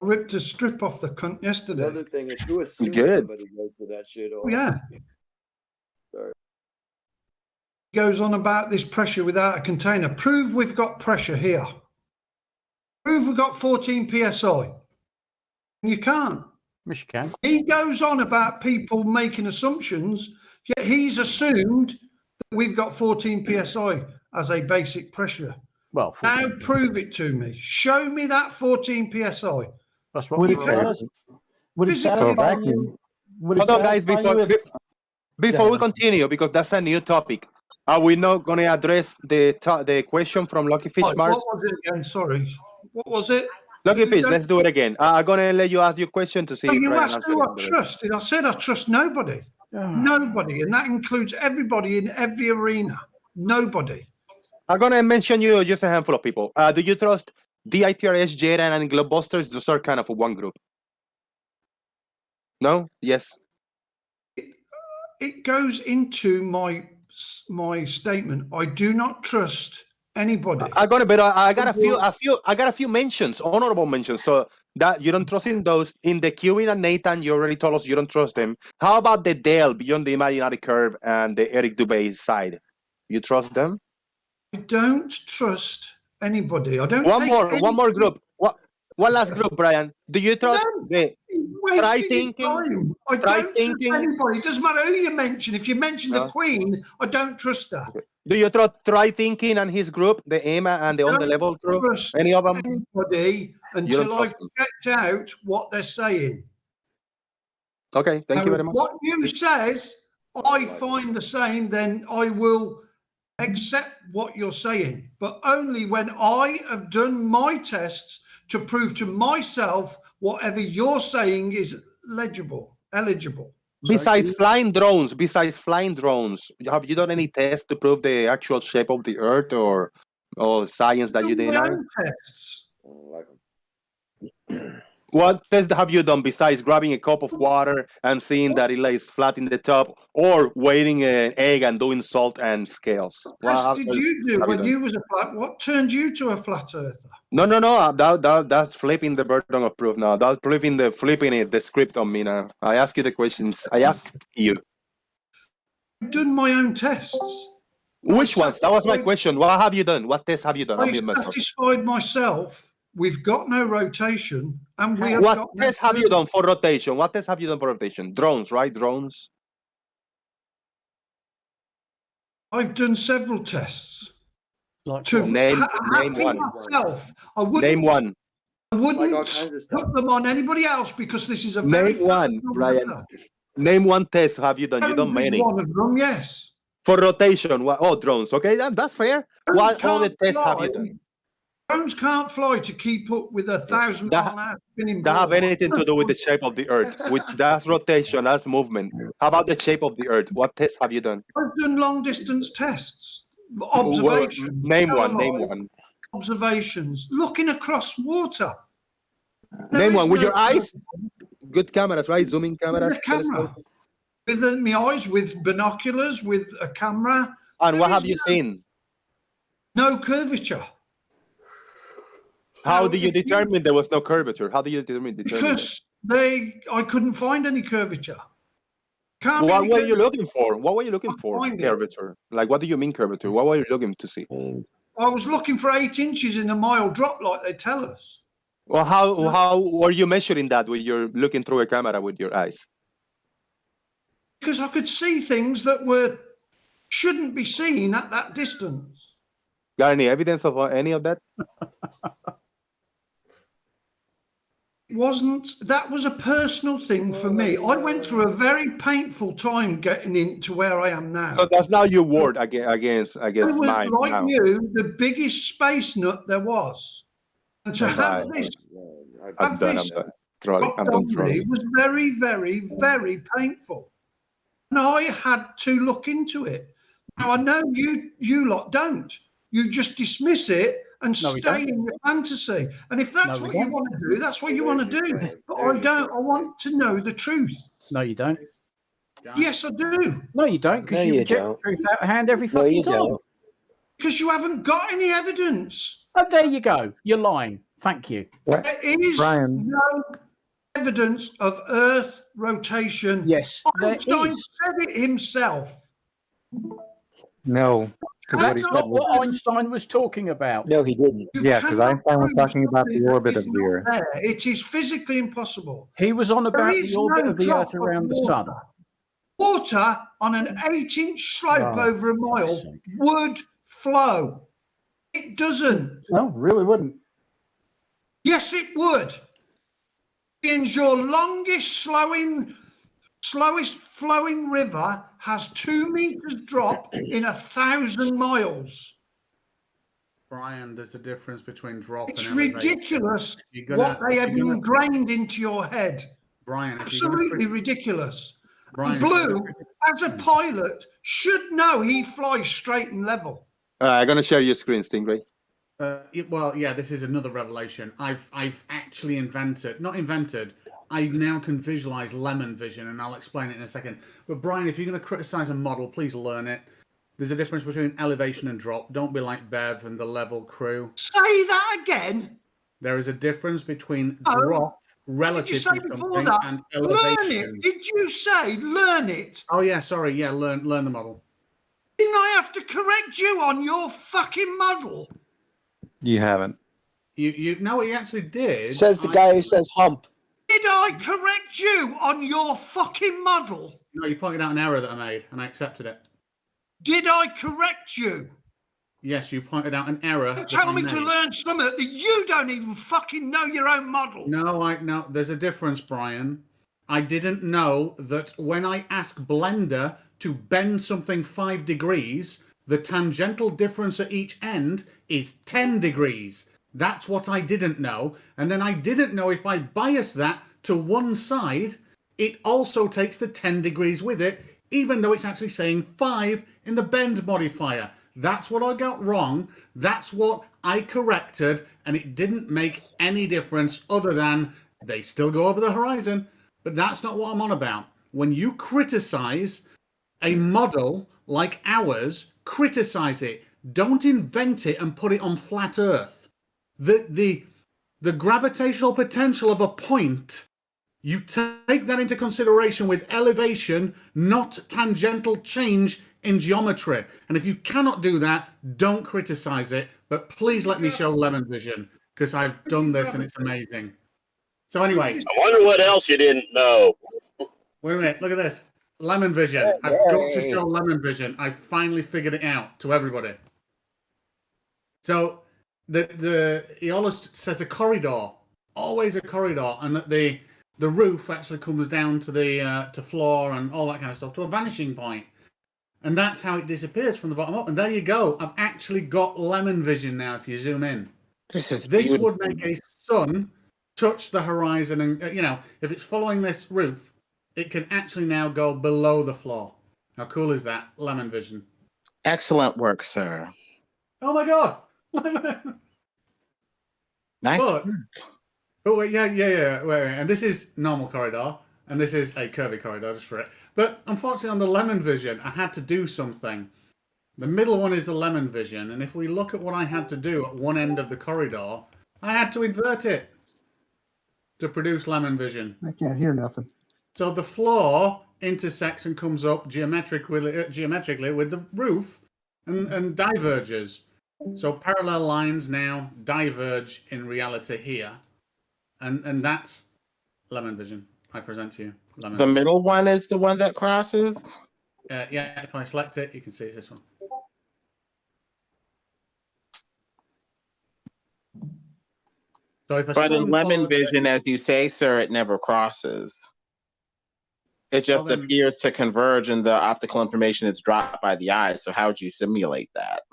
I ripped a strip off the cunt yesterday. Another thing is, who assumes Good. somebody goes to that shit? Oh, yeah. Sorry. Goes on about this pressure without a container. Prove we've got pressure here. Prove we've got 14 psi. You can't. Yes, you can. He goes on about people making assumptions, yet he's assumed that we've got 14 psi as a basic pressure. Well, now prove it to me. Show me that 14 psi. That's what Would we're it satisfy- would it satisfy you? Would it Hold on, guys, satisfy you if- before we continue, because that's a new topic, are we not going to address the question from Lucky Fish Right, Mars? what was it again? Sorry. What was it? Lucky Fish, let's do it again. I'm going to let you ask your question to see Oh, if you Brian asked answered who I it. trusted. I said I trust nobody. Nobody. And that includes everybody in every arena. Nobody. I'm going to mention you just a handful of people. Do you trust DITRS, Jaden, and Globusters? Those are kind of one group. No? Yes? It goes into my statement. I do not trust anybody. I got a few mentions, honorable mentions. So that you don't trust in those. In the Kevin and Nathan, you already told us you don't trust them. How about the Dale Beyond the Imaginary Curve and the Eric Dubé side? You trust them? I don't trust anybody. I don't. One more group. One last group, Brian. Do you trust the Try Thinking? I don't trust anybody. It doesn't matter who you mention. If you mention the Queen, I don't trust her. Do you trust Try Thinking and his group, the Emma and the On the Level group? Any of them? Anybody until I've checked out what they're saying. Okay, thank you very much. What you says, I find the same, then I will accept what you're saying, but only when I have done my tests to prove to myself whatever you're saying is eligible. Besides flying drones, have you done any tests to prove the actual shape of the Earth or science that you deny? Tests. What test have you done besides grabbing a cup of water and seeing that it lays flat in the top, or weighing an egg and doing salt and scales? What did you do when you was a flat? What turned you to a flat earther? No. That's flipping the burden of proof now. That's flipping the script on me now. I ask you the questions. I ask you. I've done my own tests. Which ones? That was my question. What have you done? What tests have you done? I satisfied myself. We've got no rotation, and we have What tests have you done for rotation? What tests have you done for rotation? Drones, right? Drones. I've done several tests. Like to name one. Myself. I wouldn't, name one. I wouldn't put them on anybody else because this is a very name one, Brian. Name one test have you done? You done many. One of them, yes. For rotation, drones. Okay, that's fair. What other tests have you done? Drones can't fly to keep up with 1,000 mile an hour spinning ball. That have anything to do with the shape of the Earth? That's rotation, that's movement. How about the shape of the Earth? What tests have you done? I've done long distance tests. Observations. Name one. Observations. Looking across water. Name one with your eyes. Good cameras, right? Zooming cameras. With a camera. With my eyes, with binoculars, with a camera. And what have you seen? No curvature. How do you determine there was no curvature? How do you determine Because I couldn't find any curvature. What were you looking for? What were you looking for? Curvature. Like, what do you mean curvature? What were you looking to see? I was looking for 8 inches in a mile drop, like they tell us. Well, how were you measuring that when you're looking through a camera with your eyes? Because I could see things that shouldn't be seen at that distance. Got any evidence of any of that? That was a personal thing for me. I went through a very painful time getting into where I am now. So that's now your word against I was mine like now. you, the biggest space nut there was. And to have this It was very, very, very painful. And I had to look into it. Now, I know you lot don't. You just dismiss it and stay in your fantasy. And if that's what you want to do, that's what you want to do. But I don't. I want to know the truth. No, you don't. Yes, I do. No, you don't, because you reject the truth out of hand every fucking time. Because you haven't got any evidence. Oh, there you go. You're lying. Thank you. There is no evidence of Earth rotation. Yes, there Einstein is. said it himself. No, because what he That's said not what was, Einstein was talking about. no, he didn't. Yeah, because Einstein was talking about the orbit of the Earth. There. It is physically impossible. He was on about There is the orbit no of the drop Earth around the water. sun. Water on an 8-inch slope Oh, over a mile would flow. It doesn't. No, really wouldn't. Yes, it would. Your longest slowest flowing river has 2 meters drop in 1,000 miles. Brian, there's a difference between drop It's and elevation. ridiculous You're what they have ingrained into your head. Brian, Absolutely ridiculous. Brian, And Blue, as a pilot, should know he flies straight and level. I'm going to share your screen, Stingray. Well, yeah, this is another revelation. I've actually I now can visualize lemon vision, and I'll explain it in a second. But Brian, if you're going to criticize a model, please learn it. There's a difference between elevation and drop. Don't be like Bev and the level crew. Say that again. There is a difference between drop relative Did you say to before something that? and elevation. Learn it. Did you say learn it? Oh yeah, sorry. Yeah, learn the model. Didn't I have to correct you on your fucking model? You haven't. You know what you actually did? Says the guy who says hump. Did I correct you on your fucking model? No, you pointed out an error that I made, and I accepted it. Did I correct you? Yes, you pointed out an error. Don't tell me to learn something that you don't even fucking know your own model. No, there's a difference, Brian. I didn't know that when I ask Blender to bend something 5 degrees, the tangential difference at each end is 10 degrees. That's what I didn't know. And then I didn't know if I bias that to one side, it also takes the 10 degrees with it, even though it's actually saying 5 in the bend modifier. That's what I got wrong. That's what I corrected, and it didn't make any difference other than they still go over the horizon. But that's not what I'm on about. When you criticize a model like ours, criticize it. Don't invent it and put it on flat Earth. The gravitational potential of a point, you take that into consideration with elevation, not tangential change in geometry. And if you cannot do that, don't criticize it. But please let me show lemon vision, because I've done this and it's amazing. So anyway. I wonder what else you didn't know. Wait a minute, look at this. Lemon vision. I've got to show lemon vision. I finally figured it out to everybody. So he always says a corridor, always a corridor, and that the roof actually comes down to the to floor and all that kind of stuff to a vanishing point. And that's how it disappears from the bottom up. And there you go. I've actually got lemon vision now if you zoom in. This would make a sun touch the horizon, and if it's following this roof, it can actually now go below the floor. How cool is that? Lemon vision. Excellent work, sir. Oh my god. Nice. But wait, yeah. Wait. And this is normal corridor, and this is a curvy corridor, just for it. But unfortunately, on the lemon vision, I had to do something. The middle one is the lemon vision, and if we look at what I had to do at one end of the corridor, I had to invert it to produce lemon vision. I can't hear nothing. So the floor intersects and comes up geometrically with the roof and diverges. So parallel lines now diverge in reality here. And that's lemon vision. I present to you. Lemon The vision. middle one is the one that crosses? Yeah, if I select it, you can see it's this one. So if But in lemon vision, as you say, sir, it never crosses. It just appears to converge and the optical information is dropped by the eye. So how would you simulate that?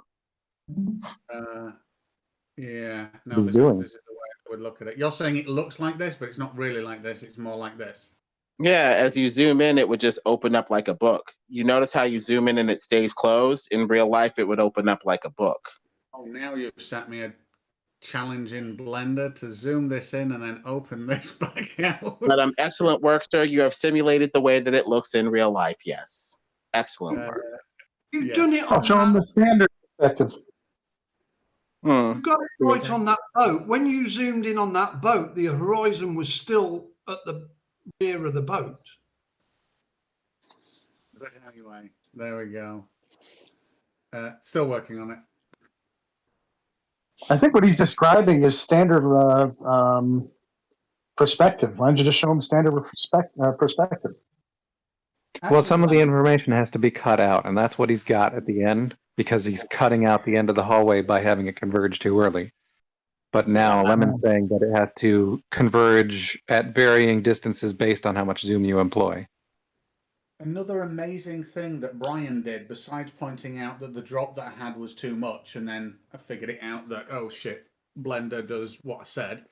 Yeah, What are you doing? this is the way. would look at it. You're saying it looks like this, but it's not really like this. It's more like this. Yeah, as you zoom in, it would just open up like a book. You notice how you zoom in and it stays closed? In real life, it would open up like a book. Oh, now you've set me a challenge in Blender to zoom this in and then open this back out. But excellent work, sir. You have simulated the way that it looks in real life. Yes. Excellent work. You've done it I'll on show them the standard perspective. You got it right on that boat. When you zoomed in on that boat, the horizon was still at the rear of the boat. But anyway, there we go. Still working on it. I think what he's describing is standard perspective. Why don't you just show him standard perspective? Well, some of the information has to be cut out, and that's what he's got at the end, because he's cutting out the end of the hallway by having it converge too early. But now Lemon's saying that it has to converge at varying distances based on how much zoom you employ. Another amazing thing that Brian did, besides pointing out that the drop that I had was too much, and then I figured it out that, oh shit, Blender does what I said.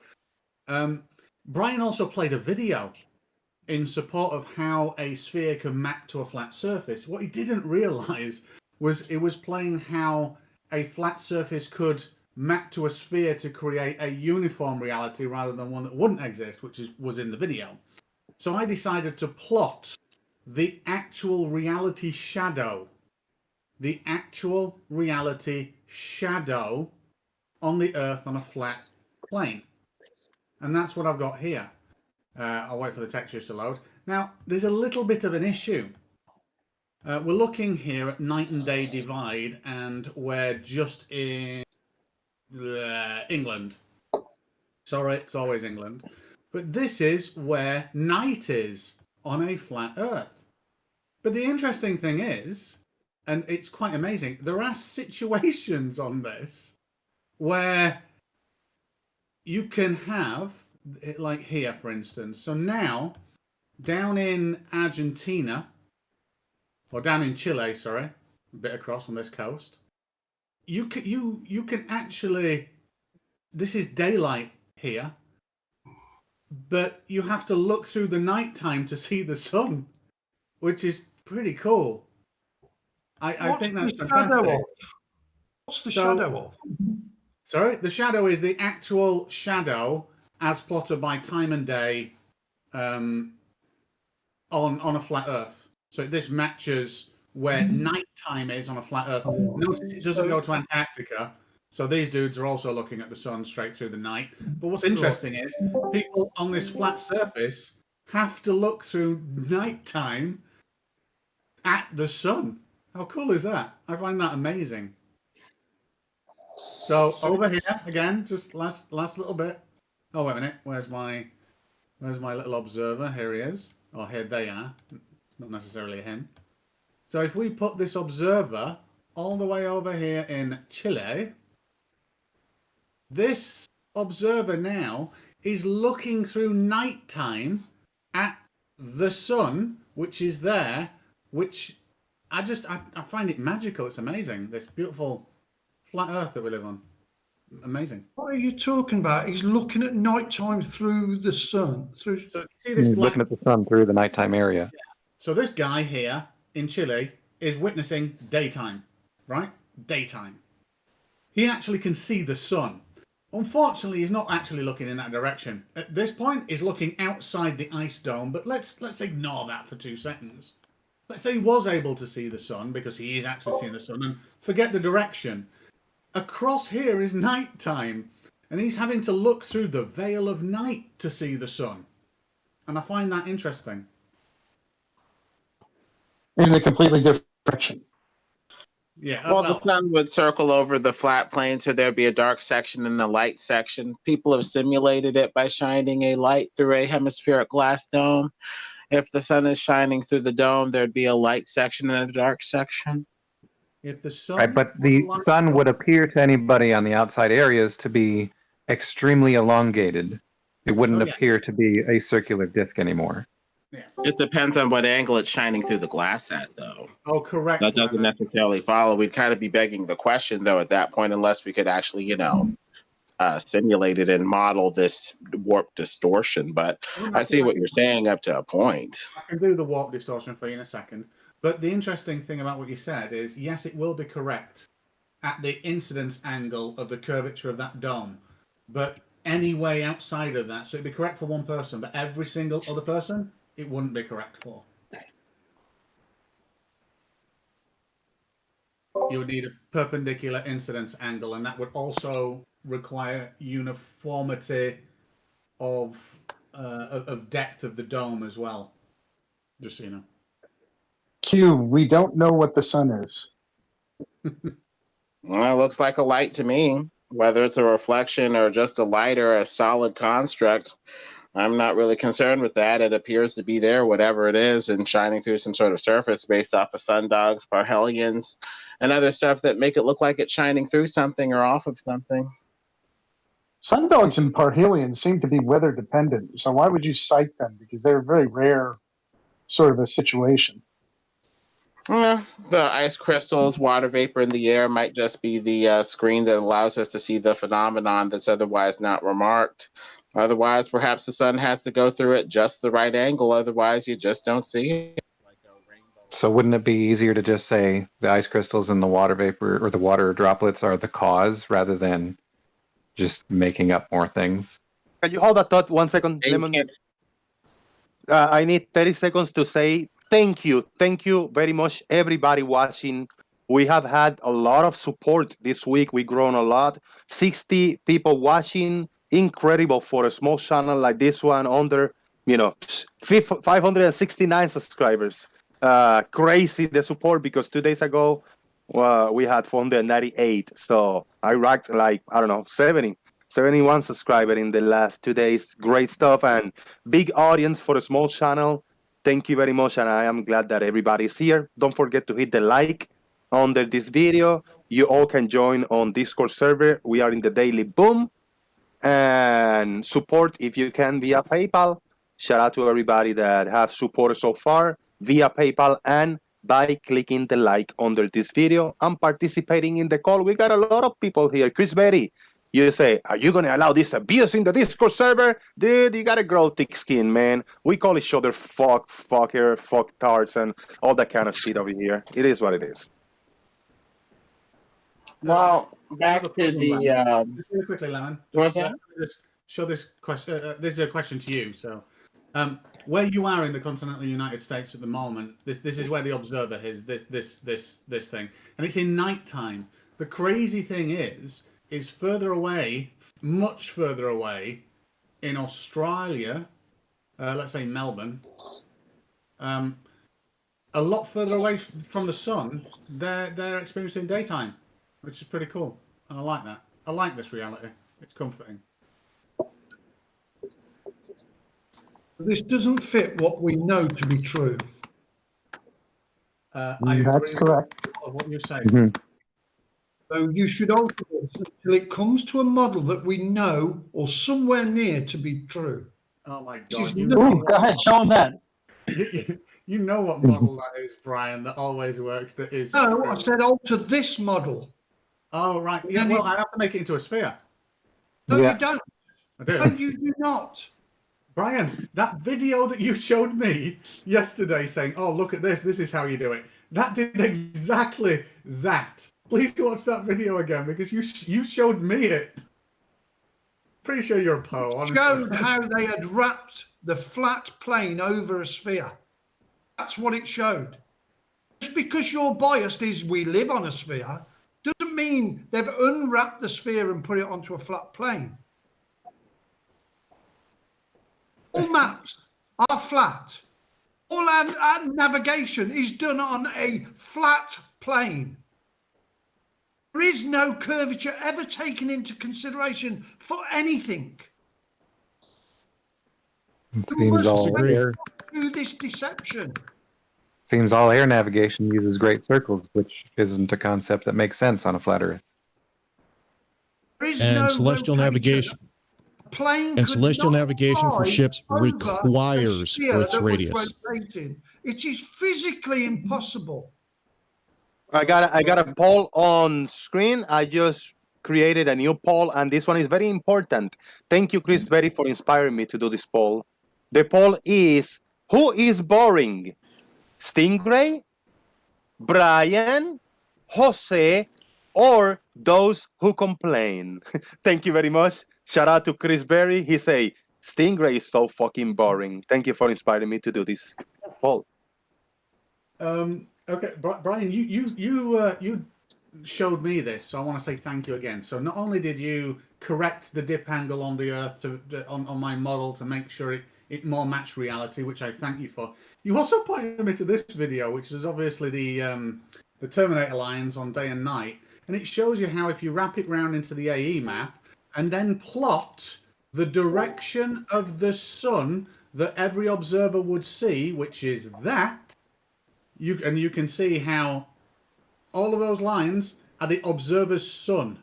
Brian also played a video in support of how a sphere can map to a flat surface. What he didn't realize was it was playing how a flat surface could map to a sphere to create a uniform reality rather than one that wouldn't exist, which was in the video. So I decided to plot the actual reality shadow. The actual reality shadow on the Earth on a flat plane. And that's what I've got here. I'll wait for the textures to load. Now, there's a little bit of an issue. We're looking here at night and day divide, and we're just in England. Sorry, it's always England. But this is where night is on a flat Earth. But the interesting thing is, and it's quite amazing, there are situations on this where you can have, like here, for instance. So now, down in Argentina, or down in Chile, sorry, a bit across on this coast, you can actually, this is daylight here, but you have to look through the nighttime to see the sun, which is pretty cool. I think that's fantastic. What's the shadow of? Sorry, the shadow is the actual shadow as plotted by time and day on a flat Earth. So this matches where nighttime is on a flat Earth. Notice it doesn't go to Antarctica. So these dudes are also looking at the sun straight through the night. But what's interesting is people on this flat surface have to look through nighttime at the sun. How cool is that? I find that amazing. So over here again, just last little bit. Oh wait a minute, where's my little observer? Here he is. Oh, here they are. It's not necessarily him. So if we put this observer all the way over here in Chile, this observer now is looking through nighttime at the sun, which is there, which I find it magical. It's amazing. This beautiful flat Earth that we live on. Amazing. What are you talking about? He's looking at nighttime through the sun. So you see this He's black... looking at the sun through the nighttime area. Yeah. So this guy here in Chile is witnessing daytime, right? Daytime. He actually can see the sun. Unfortunately, he's not actually looking in that direction. At this point, he's looking outside the ice dome, but let's ignore that for 2 seconds. Let's say he was able to see the sun because he is actually seeing the sun, and forget the direction. Across here is nighttime, and he's having to look through the veil of night to see the sun. And I find that interesting. In a completely different direction. Yeah. Well, the sun would circle over the flat plane, so there'd be a dark section and a light section. People have simulated it by shining a light through a hemispheric glass dome. If the sun is shining through the dome, there'd be a light section and a dark section. If the sun, Right, but the sun would appear to anybody on the outside areas to be extremely elongated. It wouldn't appear to be a circular disc anymore. Yes. It depends on what angle it's shining through the glass at, though. Oh, correct. That doesn't necessarily follow. We'd kind of be begging the question, though, at that point, unless we could actually, simulate it and model this warp distortion. But I see what you're saying up to a point. I can do the warp distortion for you in a second. But the interesting thing about what you said is, yes, it will be correct at the incidence angle of the curvature of that dome. But any way outside of that, so it'd be correct for one person, but every single other person, it wouldn't be correct for. You would need a perpendicular incidence angle, and that would also require uniformity of depth of the dome as well. Just so you know. Q, we don't know what the sun is. Well, it looks like a light to me. Whether it's a reflection or just a light or a solid construct, I'm not really concerned with that. It appears to be there, whatever it is, and shining through some sort of surface based off of sundogs, parhelions, and other stuff that make it look like it's shining through something or off of something. Sundogs and parhelions seem to be weather dependent, so why would you cite them? Because they're very rare sort of a situation. The ice crystals, water vapor in the air might just be the screen that allows us to see the phenomenon that's otherwise not remarked. Otherwise, perhaps the sun has to go through it just the right angle. Otherwise, you just don't see it. So wouldn't it be easier to just say the ice crystals and the water vapor or the water droplets are the cause rather than just making up more things? Can you hold that thought 1 second, Lemon? I need 30 seconds to say thank you. Thank you very much, everybody watching. We have had a lot of support this week. We've grown a lot. 60 people watching. Incredible for a small channel like this one under, 569 subscribers. Crazy the support, because 2 days ago we had 498. So I racked 71 subscribers in the last 2 days. Great stuff and big audience for a small channel. Thank you very much, and I am glad that everybody's here. Don't forget to hit the like under this video. You all can join on Discord server. We are in the Daily Boom. And support if you can via PayPal. Shout out to everybody that have supported so far via PayPal and by clicking the like under this video and participating in the call. We got a lot of people here. Chris Berry, you say, are you going to allow this abuse in the Discord server? Dude, you got to grow thick skin, man. We call each other fucker, fucktards, and all that kind of shit over here. It is what it is. Well, back to the... Just really quickly, Lemon. What's that? Just show this question. This is a question to you. So, where you are in the continental United States at the moment, this is where the observer is. This thing, and it's in nighttime. The crazy thing is further away, much further away, in Australia. Let's say Melbourne. A lot further away from the sun, they're experiencing daytime, which is pretty cool. And I like that. I like this reality. It's comforting. This doesn't fit what we know to be true. That's correct. What you're saying. Mm-hmm. So you should alter this until it comes to a model that we know or somewhere near to be true. Oh my This God! is Ooh, go ahead, show them that. You know what model that is, Brian, that always works, that is... No, I said alter this model. Oh, right. Yeah, well, I have to make it into a sphere. No, Yeah. you don't. I do. No, you do not. Brian, that video that you showed me yesterday saying, oh, look at this is how you do it. That did exactly that. Please watch that video again, because you showed me it. Pretty sure you're a pro, honestly. Showed how they had wrapped the flat plane over a sphere. That's what it showed. Just because you're biased is we live on a sphere doesn't mean they've unwrapped the sphere and put it onto a flat plane. All maps are flat. All our navigation is done on a flat plane. There is no curvature ever taken into consideration for anything. You must do this deception. Seems all air navigation uses great circles, which isn't a concept that makes sense on a flat Earth. There is And no celestial rotation. navigation. Plane And could celestial not navigation for fly ships over a requires sphere Earth's that was radius. rotating. It is physically impossible. I got a poll on screen. I just created a new poll, and this one is very important. Thank you, Chris Berry, for inspiring me to do this poll. The poll is, who is boring? Stingray, Brian, Jose, or those who complain? Thank you very much. Shout out to Chris Berry. He say, Stingray is so fucking boring. Thank you for inspiring me to do this poll. Okay, Brian, you showed me this, so I want to say thank you again. So not only did you correct the dip angle on the Earth on my model to make sure it more matched reality, which I thank you for. You also pointed me to this video, which is obviously the Terminator lines on day and night, and it shows you how if you wrap it round into the AE map and then plot the direction of the sun that every observer would see, which is that. You can see how all of those lines are the observer's sun.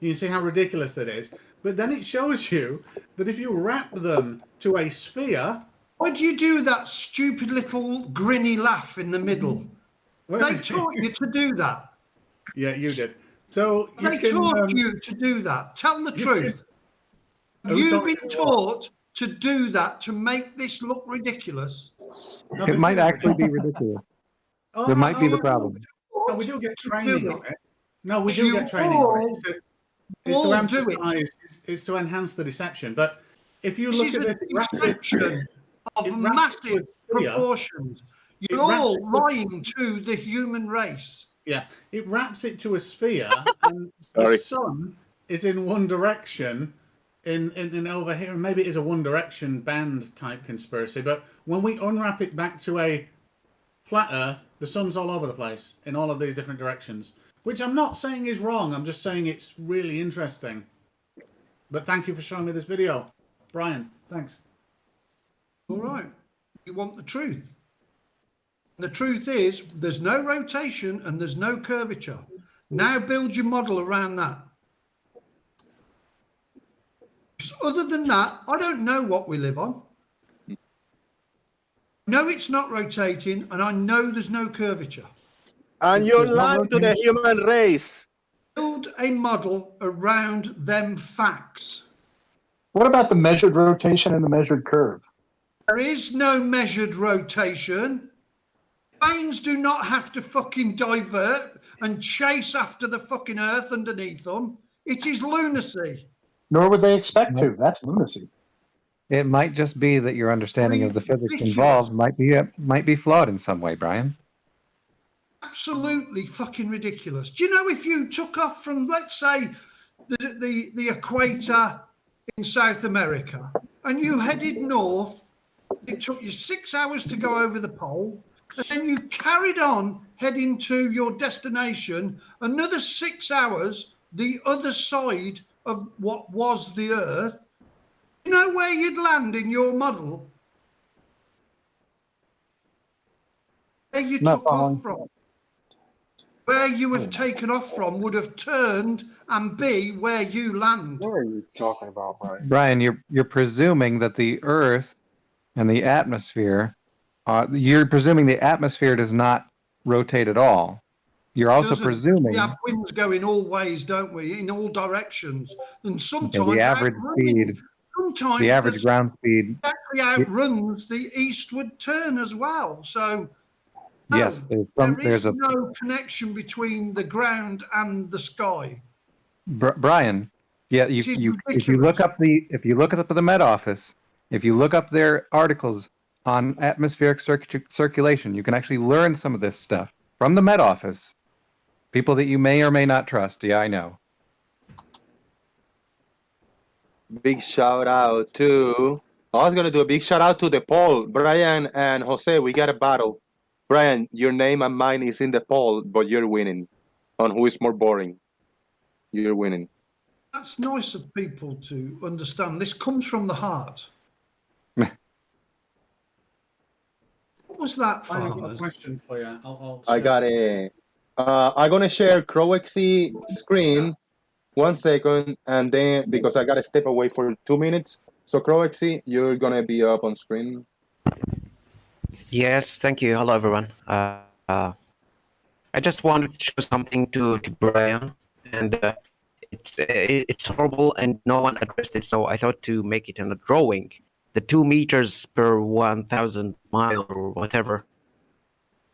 You can see how ridiculous that is. But then it shows you that if you wrap them to a sphere... Why do you do that stupid little grinny laugh in the middle? They taught you to do that. Yeah, you did. So they taught you to do that. Tell the truth. You've been taught to do that to make this look ridiculous. No, It might actually be ridiculous. That might be the problem. No, we do get training on it. No, we do get training on it. It's to emphasize, it's to enhance the deception. But if you look at the deception of massive proportions, you're all lying to the human race. Yeah, it wraps it to a sphere, and the sun is in one direction. In over here, and maybe it is a One Direction band type conspiracy. But when we unwrap it back to a flat Earth, the sun's all over the place in all of these different directions, which I'm not saying is wrong. I'm just saying it's really interesting. But thank you for showing me this video, Brian. Thanks. All right. You want the truth. The truth is there's no rotation and there's no curvature. Now build your model around that. Because other than that, I don't know what we live on. No, it's not rotating, and I know there's no curvature. And you're lying to the human race. Build a model around them facts. What about the measured rotation and the measured curve? There is no measured rotation. Planes do not have to fucking divert and chase after the fucking Earth underneath them. It is lunacy. Nor would they expect to. That's lunacy. It might just be that your understanding of the physics involved might be flawed in some way, Brian. Absolutely fucking ridiculous. Do you know if you took off from, let's say, the equator in South America and you headed north, it took you 6 hours to go over the pole, and then you carried on heading to your destination, another 6 hours the other side of what was the Earth, you know where you'd land in your model? Where you took off from. Where you have taken off from would have turned and be where you land. What are you talking about, Brian? Brian, you're presuming that the Earth and the atmosphere, you're presuming the atmosphere does not rotate at all. You're also presuming we have winds going all ways, don't we? In all directions, and sometimes the average speed. Sometimes the average ground speed actually outruns the eastward turn as well. So no, yes, there's no connection between the ground and the sky. Brian, yeah, if you look up the Met Office, if you look up their articles on atmospheric circulation, you can actually learn some of this stuff from the Met Office. People that you may or may not trust. Yeah, I know. Big shout out to... I was going to do a big shout out to the poll. Brian and Jose, we got a battle. Brian, your name and mine is in the poll, but you're winning on who is more boring. You're winning. That's nice of people to understand. This comes from the heart. What was that, I Father? have a question for you. I got it. I'm going to share Crowexy screen 1 second, and then because I got to step away for 2 minutes. So Crowexy, you're going to be up on screen. Yes, thank you. Hello, everyone. I just wanted to show something to Brian, and it's horrible and no one addressed it. So I thought to make it in a drawing. The 2 meters per 1,000 mile or whatever.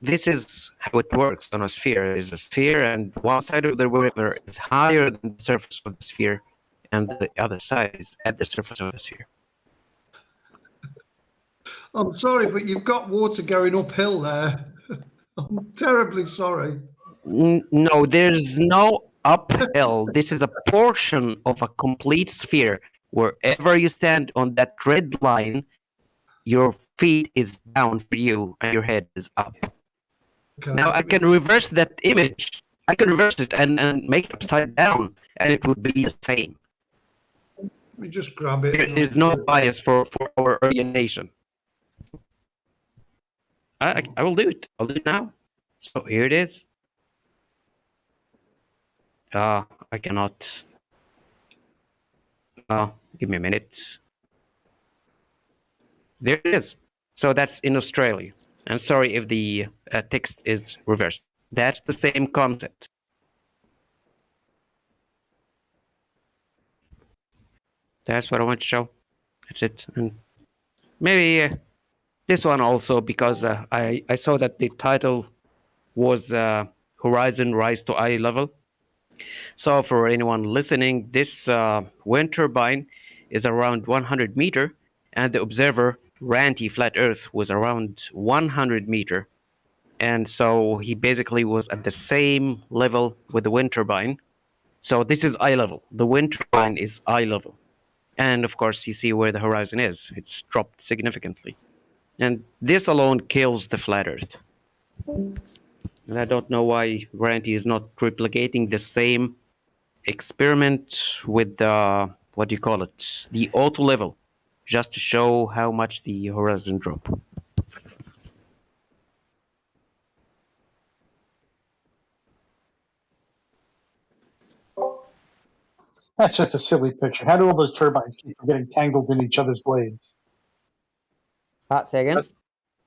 This is how it works on a sphere. There's a sphere, and one side of the river is higher than the surface of the sphere, and the other side is at the surface of the sphere. I'm sorry, but you've got water going uphill there. I'm terribly sorry. No, there's no uphill. This is a portion of a complete sphere. Wherever you stand on that red line, your feet is down for you and your head is up. Okay. Now I can reverse that image. I can reverse it and make it upside down, and it would be the same. Let me just grab it. There's no bias for our orientation. I will do it. I'll do it now. So here it is. I cannot. Give me a minute. There it is. So that's in Australia. And sorry if the text is reversed. That's the same concept. That's what I want to show. That's it. And maybe this one also, because I saw that the title was Horizon Rise to Eye Level. So for anyone listening, this wind turbine is around 100 meter, and the observer, Ranty Flat Earth, was around 100 meter. And so he basically was at the same level with the wind turbine. So this is eye level. The wind turbine is eye level. And of course, you see where the horizon is. It's dropped significantly. And this alone kills the flat Earth. And I don't know why Ranty is not replicating the same experiment with the, what do you call it? The auto level, just to show how much the horizon drop. That's just a silly picture. How do all those turbines keep from getting tangled in each other's blades? Say again?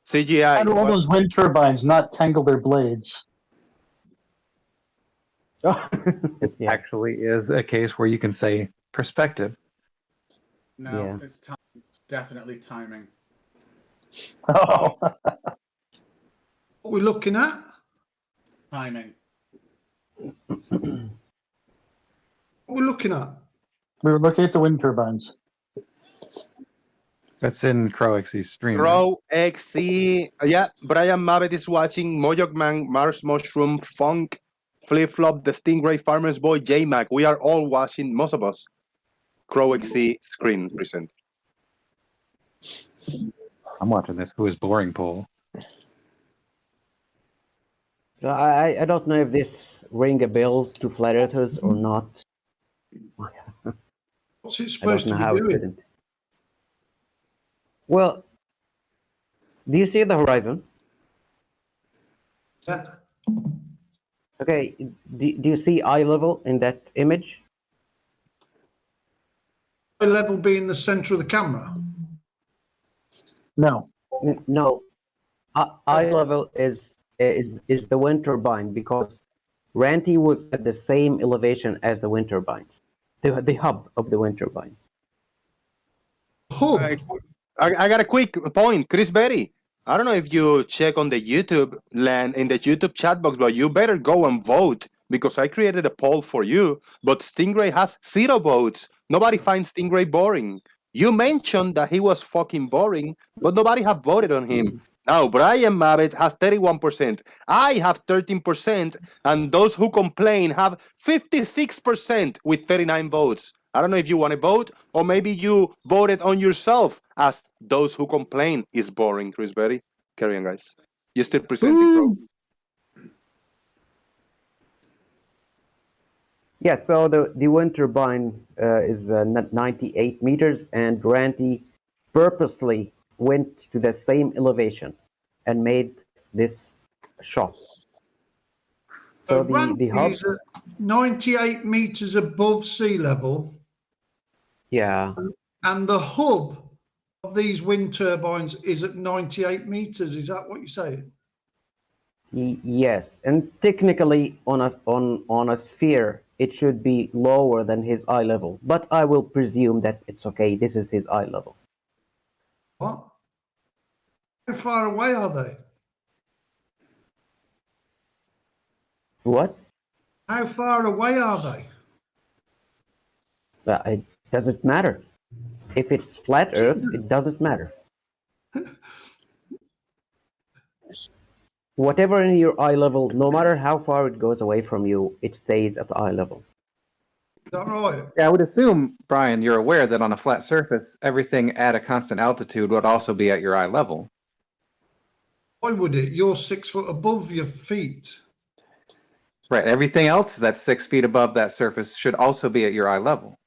CGI. How do all those wind turbines not tangle their blades? It actually is a case where you can say perspective. No, it's time. It's definitely timing. Oh. What we're looking at? Timing. What we're looking at? We were looking at the wind turbines. That's in Croxy's stream. Crow XC. Yeah, Brian Mabbett is watching Mojok Man, Mars Mushroom, Funk, Flip Flop, the Stingray, Farmer's Boy, J Mac. We are all watching, most of us. Crow XC screen present. I'm watching this Who is Boring poll. I don't know if this ring a bell to flat earthers or not. What's it supposed to be doing? Well, do you see the horizon? Yeah. Okay, do you see eye level in that image? Eye level being the center of the camera? No. No. Eye level is the wind turbine, because Ranty was at the same elevation as the wind turbines, the hub of the wind turbine. I got a quick point, Chris Berry. I don't know if you check on the YouTube land in the YouTube chat box, but you better go and vote, because I created a poll for you. But Stingray has 0 votes. Nobody finds Stingray boring. You mentioned that he was fucking boring, but nobody have voted on him. Now, Brian Mabbett has 31%. I have 13%. And those who complain have 56% with 39 votes. I don't know if you want to vote, or maybe you voted on yourself as those who complain is boring, Chris Berry. Carry on, guys. You're still presenting, bro. Yeah, so the wind turbine is 98 meters, and Ranty purposely went to the same elevation and made this shot. So the hub is at 98 meters above sea level. Yeah. And the hub of these wind turbines is at 98 meters. Is that what you're saying? Yes, and technically on a sphere, it should be lower than his eye level. But I will presume that it's okay. This is his eye level. What? How far away are they? What? How far away are they? It doesn't matter. If it's flat Earth, it doesn't matter. Whatever in your eye level, no matter how far it goes away from you, it stays at the eye level. Is that right? Yeah, I would assume, Brian, you're aware that on a flat surface, everything at a constant altitude would also be at your eye level. Why would it? You're 6 foot above your feet. Right. Everything else that's 6 feet above that surface should also be at your eye level.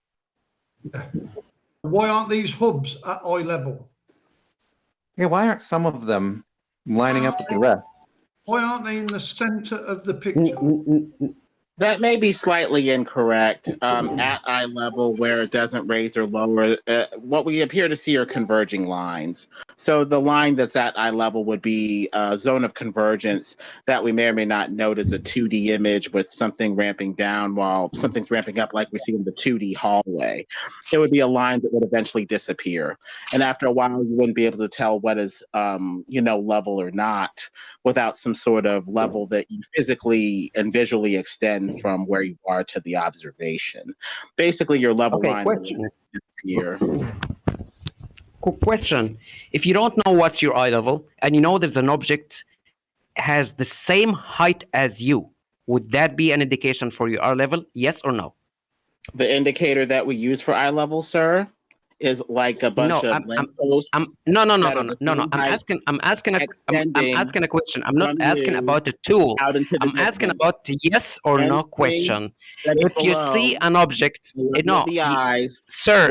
Why aren't these hubs at eye level? Yeah, why aren't some of them lining up with the rest? Why aren't they in the center of the picture? That may be slightly incorrect. At eye level, where it doesn't raise or lower, what we appear to see are converging lines. So the line that's at eye level would be a zone of convergence that we may or may not note as a 2D image with something ramping down while something's ramping up, like we see in the 2D hallway. It would be a line that would eventually disappear. And after a while, you wouldn't be able to tell what is, level or not without some sort of level that you physically and visually extend from where you are to the observation. Basically, your level line question. Here. Quick question. If you don't know what's your eye level, and you know there's an object has the same height as you, would that be an indication for your eye level? Yes or no? The indicator that we use for eye level, sir, is like a bunch of lampposts. No. I'm asking a question. I'm not asking about the tool. I'm asking about the yes or no question. If you see an object, sir,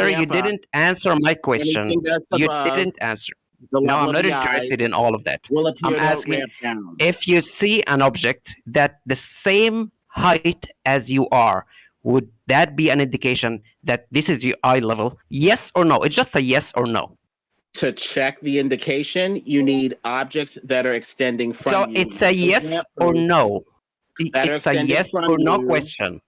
you didn't answer my question. You didn't answer. No, I'm not interested in all of that. I'm asking if you see an object that the same height as you are, would that be an indication that this is your eye level? Yes or no? It's just a yes or no. To check the indication, you need objects that are extending from you. So it's a yes or no. It's a yes or no question.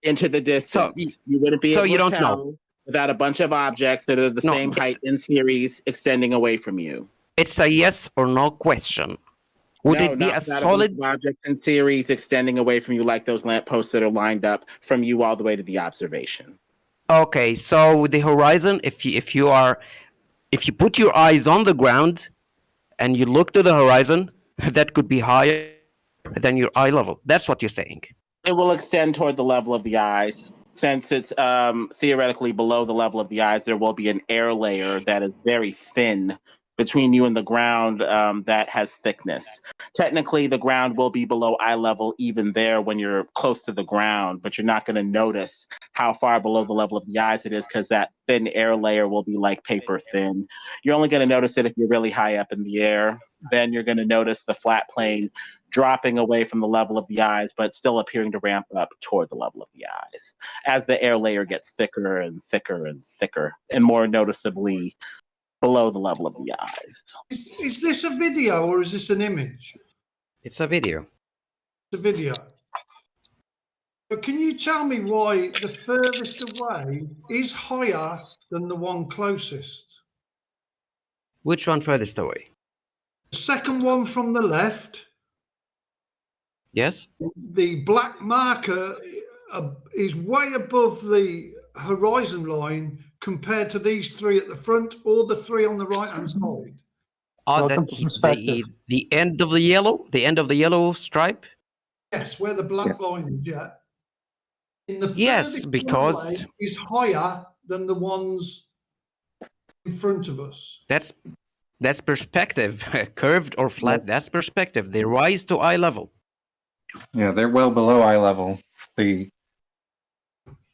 Into the distance. You wouldn't be able to tell without a bunch of objects that are the same height in series extending away from you. It's a yes or no question. Would it be a solid object in series extending away from you, like those lampposts that are lined up from you all the way to the observation? Okay, so the horizon, if you put your eyes on the ground and you look to the horizon, that could be higher than your eye level. That's what you're saying. It will extend toward the level of the eyes. Since it's theoretically below the level of the eyes, there will be an air layer that is very thin between you and the ground that has thickness. Technically, the ground will be below eye level even there when you're close to the ground, but you're not going to notice how far below the level of the eyes it is because that thin air layer will be like paper thin. You're only going to notice it if you're really high up in the air. Then you're going to notice the flat plane dropping away from the level of the eyes, but still appearing to ramp up toward the level of the eyes as the air layer gets thicker and thicker and thicker, and more noticeably below the level of the eyes. Is this a video or is this an image? It's a video. It's a video. But can you tell me why the furthest away is higher than the one closest? Which one furthest away? The second one from the left. Yes. The black marker is way above the horizon line compared to these three at the front or the three on the right hand side. Oh, the end of the yellow stripe? Yes, where the black line is, yeah. In the yes, because away is higher than the ones in front of us. That's perspective. Curved or flat, that's perspective. They rise to eye level. Yeah, they're well below eye level. The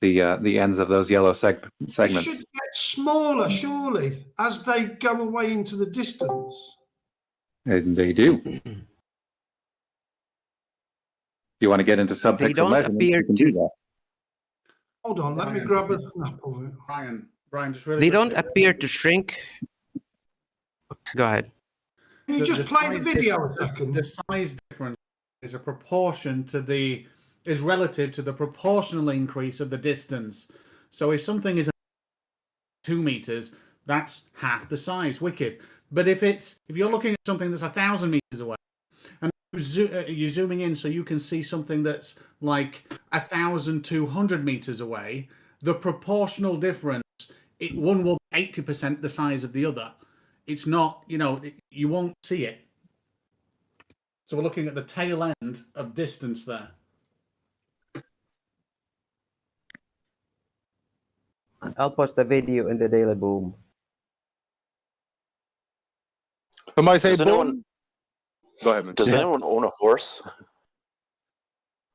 ends of those yellow segments. They should get smaller, surely, as they go away into the distance. And they do. If you want to get into subpixel measurements, you can do that. Hold on, let me grab a snap of it. Brian, just really they don't appear to shrink. Go ahead. Can you just play the video a second? The size difference is a proportion to the is relative to the proportional increase of the distance. So if something is 2 meters, that's half the size. Wicked. But if you're looking at something that's 1,000 meters away, and you're zooming in so you can see something that's like 1,200 meters away, the proportional difference, one will be 80% the size of the other. It's not, you won't see it. So we're looking at the tail end of distance there. I'll post the video in the Daily Boom. Somebody say Does boom. anyone- Go ahead, man. Does anyone own a horse?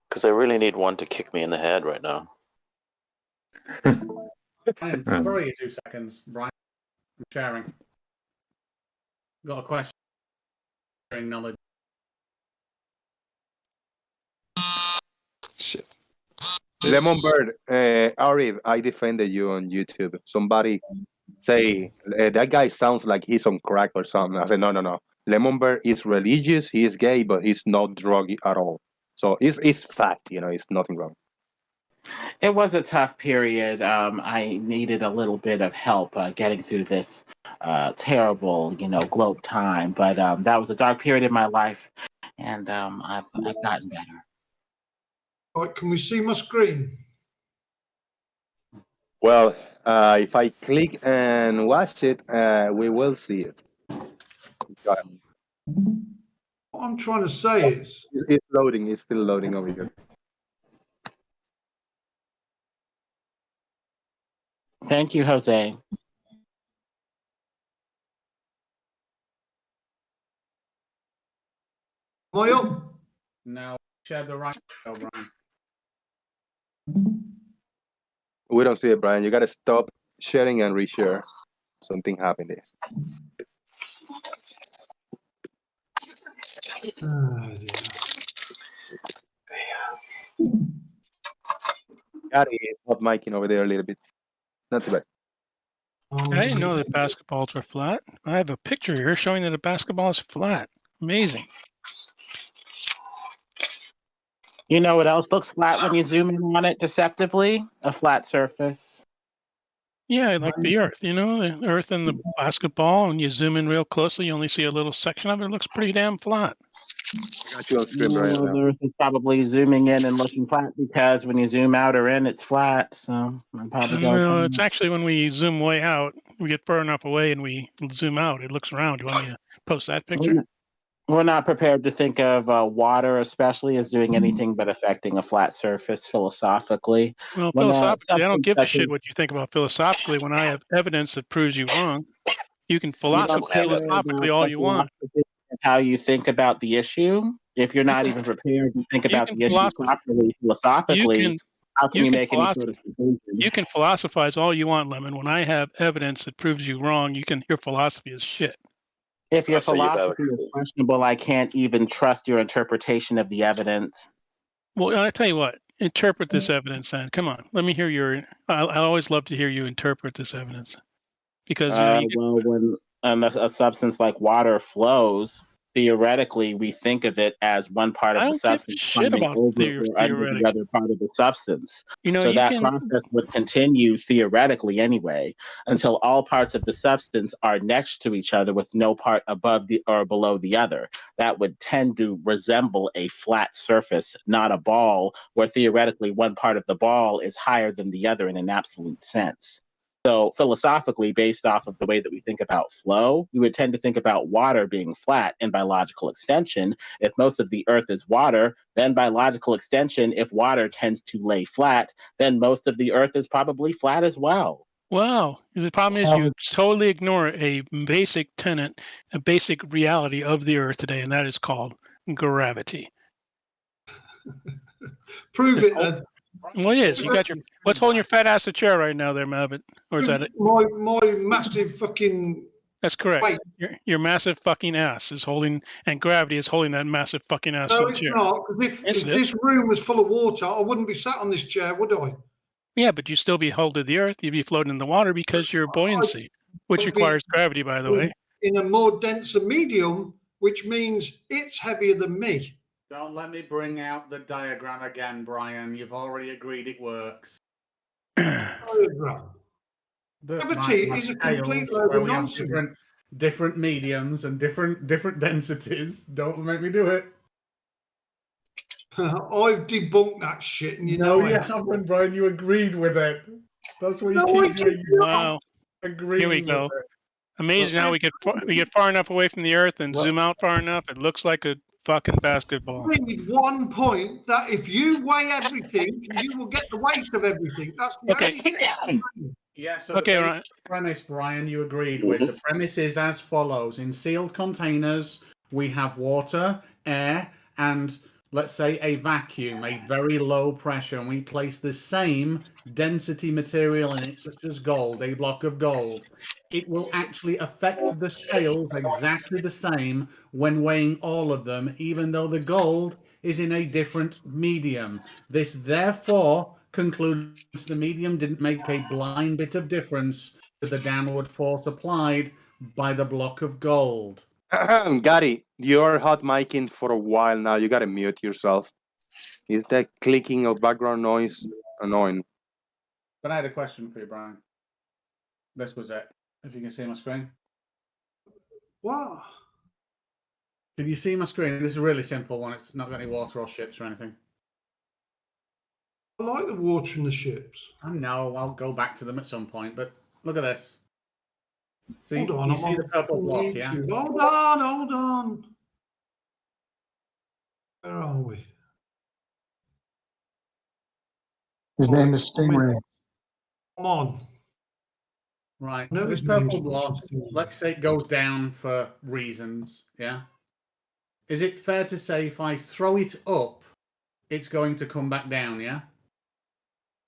Because I really need one to kick me in the head right now. Brian, where are you 2 seconds? Brian, I'm sharing. Got a question. Sharing knowledge. Shit. Lemon Bird, Arif, I defended you on YouTube. Somebody say that guy sounds like he's on crack or something. I said, no. Lemon Bird is religious, he is gay, but he's not druggy at all. So it's fact, it's nothing wrong. It was a tough period. I needed a little bit of help getting through this terrible, globe time. But that was a dark period in my life, and I've gotten better. Right, can we see my screen? Well, if I click and watch it, we will see it. What I'm trying to say is... It's loading. It's still loading over here. Thank you, Jose. Am I up? No, share the right, Brian. We don't see it, Brian. You got to stop sharing and reshare. Something happened there. Gary is not miking over there a little bit. Not too bad. I didn't know that basketballs were flat. I have a picture here showing that a basketball is flat. Amazing. You know what else looks flat when you zoom in on it deceptively? A flat surface. Yeah, like the Earth, the Earth and the basketball, and you zoom in real closely, you only see a little section of it. It looks pretty damn flat. Got you on stream, Brian. Well, the Earth is probably zooming in and looking flat because when you zoom out or in, it's flat. So I'm probably going. No, it's actually when we zoom way out, we get far enough away and we zoom out, it looks round. You want me to post that picture? We're not prepared to think of water, especially, as doing anything but affecting a flat surface philosophically. Well, When, philosophically, I don't substance give a such shit as- what you think about philosophically when I have evidence that proves you wrong. You can You don't care philosophically about all the you want. philosophy of how you think about the issue. If you're not even prepared to think about the issue properly philosophically, how can you make any sort of conclusion? You can philosophize all you want, Lemon. When I have evidence that proves you wrong, your philosophy is shit. If your philosophy is questionable, I can't even trust your interpretation of the evidence. Well, I tell you what, interpret this evidence then. Come on, let me hear I always love to hear you interpret this evidence. Because Well, when a substance like water flows, theoretically, we think of it as one part of I the don't give a substance shit climbing about over or under theoretic. the other part of the substance. You So that can- process would continue theoretically anyway, until all parts of the substance are next to each other with no part above or below the other. That would tend to resemble a flat surface, not a ball, where theoretically one part of the ball is higher than the other in an absolute sense. So philosophically, based off of the way that we think about flow, we would tend to think about water being flat. And by logical extension, if most of the earth is water, then by logical extension, if water tends to lay flat, then most of the earth is probably flat as well. Wow. The problem is you totally ignore a basic tenet, a basic reality of the Earth today, and that is called gravity. Prove it then. Well, it is. You got what's holding your fat ass a chair right now there, Mavitt? Or is that it? My massive fucking... That's correct. Wait. Your massive fucking ass is holding, and gravity is holding that massive fucking ass No, to the it's chair. not. Because if this room was full of water, I wouldn't be sat on this chair, would I? Yeah, but you'd still be held to the earth. You'd be floating in the water because your buoyancy, which requires gravity, by the way. In a more denser medium, which means it's heavier than me. Don't let me bring out the diagram again, Brian. You've already agreed it works. Diagram. Gravity is a complete load where of we have nonsense. different mediums and different densities. Don't make me do it. I've debunked that shit, and you No, know you it. haven't, Brian. You agreed with it. That's what you No, I keep doing. did You Wow. agreeing Here we with go. it. Amazing how we get far enough away from the Earth and zoom out far enough. It looks like a fucking basketball. Read one point that if you weigh everything, you will get the weight of everything. That's the Okay. only thing. Yeah, so Okay, the Ryan. premise, Brian, you agreed with. The premise is as follows. In sealed containers, we have water, air, and let's say a vacuum, a very low pressure, and we place the same density material in it, such as gold, a block of gold. It will actually affect the scales exactly the same when weighing all of them, even though the gold is in a different medium. This therefore concludes the medium didn't make a blind bit of difference to the downward force applied by the block of gold. Gary, you're hot micing for a while now. You gotta mute yourself. Is that clicking or background noise annoying? But I had a question for you, Brian. This was it. If you can see my screen. What? Can you see my screen? This is a really simple one. It's not got any water or ships or anything. I like the water and the ships. I know. I'll go back to them at some point. But look at this. So Hold on, you I'm see on the purple block, yeah? YouTube. Hold on. Where are we? His name is Stingray. Come on. Right. No, So this his name's purple block, not Stingray. let's say it goes down for reasons, yeah? Is it fair to say if I throw it up, it's going to come back down, yeah?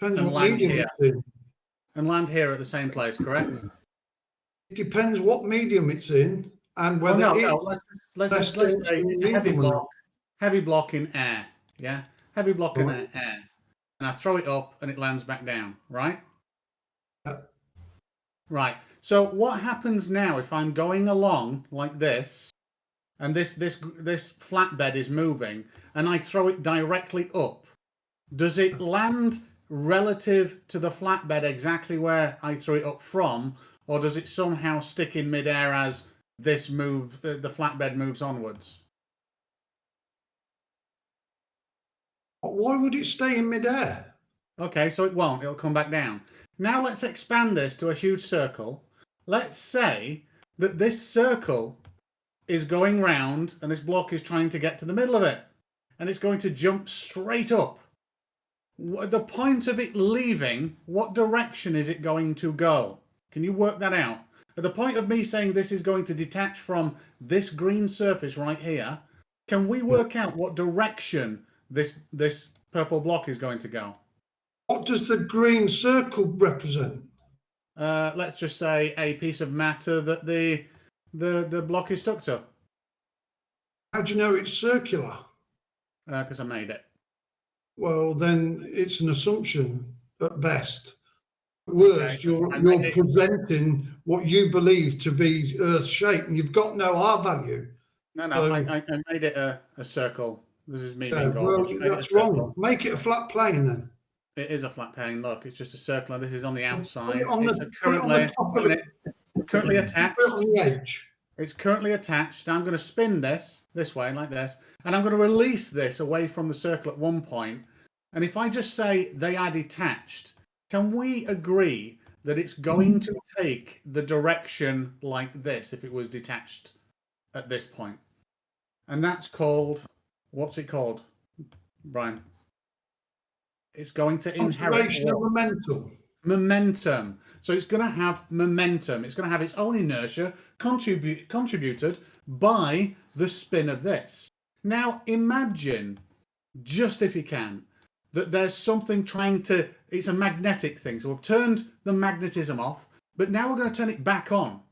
Depends And what land medium here. it's in. And land here at the same place, correct? It depends what medium it's in and Well, whether no. it's Let's less say dense than it's a heavy medium or not. block. Heavy block in air, yeah? Heavy block in Right. air. And I throw it up and it lands back down, right? Yep. Right. So what happens now if I'm going along like this, and this flatbed is moving, and I throw it directly up? Does it land relative to the flatbed exactly where I threw it up from, or does it somehow stick in midair as this move, the flatbed moves onwards? Why would it stay in midair? Okay, so it won't. It'll come back down. Now let's expand this to a huge circle. Let's say that this circle is going round and this block is trying to get to the middle of it. And it's going to jump straight up. At the point of it leaving, what direction is it going to go? Can you work that out? At the point of me saying this is going to detach from this green surface right here, can we work out what direction this purple block is going to go? What does the green circle represent? Let's just say a piece of matter that the block is stuck to. How do you know it's circular? Because I made it. Well, then it's an assumption at best. At worst, Okay. you're presenting what you believe to be Earth's shape, and you've got no R value. No, So- I made it a circle. This is me Yeah, being well, garbage. Made it a that's circle. wrong. Make it a flat plane then. It is a flat plane. Look, it's just a circle, and this is on the outside. on the- It's put it on the top of it. currently attached. Put it on the edge. It's currently attached. Now I'm going to spin this way, like this, and I'm going to release this away from the circle at one point. And if I just say they are detached, can we agree that it's going to take the direction like this if it was detached at this point? And that's called, what's it called, Brian? It's going to inherit Conservation of momentum. Momentum. So it's going to have momentum. It's going to have its own inertia contributed by the spin of this. Now imagine, just if you can, that there's something trying to, it's a magnetic thing. So we've turned the magnetism off, but now we're going to turn it back on.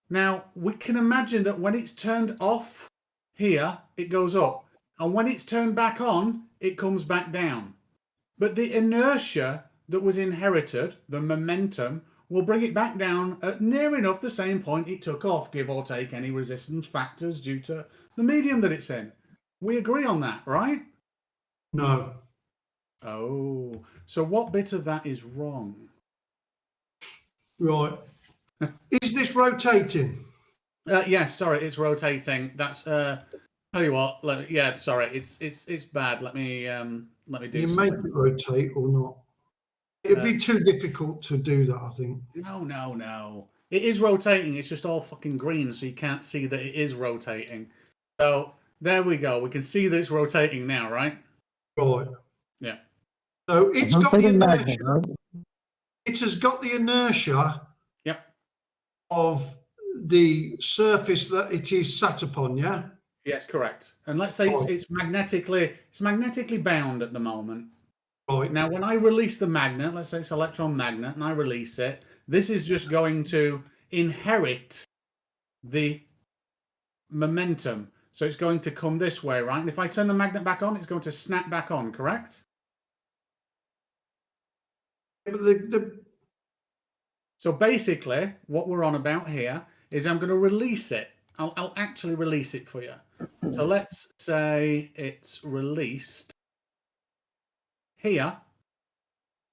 Now we can imagine that when it's turned off here, it goes up. And when it's turned back on, it comes back down. But the inertia that was inherited, the momentum, will bring it back down at near enough the same point it took off, give or take any resistance factors due to the medium that it's in. We agree on that, right? No. Oh, so what bit of that is wrong? Right. Is this rotating? Yes, sorry, it's rotating. That's tell you what. Yeah, sorry, it's bad. Let me do You make something. it rotate or not? It'd be Uh, too difficult to do that, I think. No. It is rotating. It's just all fucking green, so you can't see that it is rotating. So there we go. We can see that it's rotating now, right? Right. Yeah. So it's got the magnet, inertia. right? It has got the inertia Yep. of the surface that it is sat upon, yeah? Yes, correct. And let's say it's magnetically bound at the moment. Right. Now, when I release the magnet, let's say it's electron magnet, and I release it, this is just going to inherit the momentum. So it's going to come this way, right? And if I turn the magnet back on, it's going to snap back on, correct? So basically, what we're on about here is I'm going to release it. I'll actually release it for you. So let's say it's released here,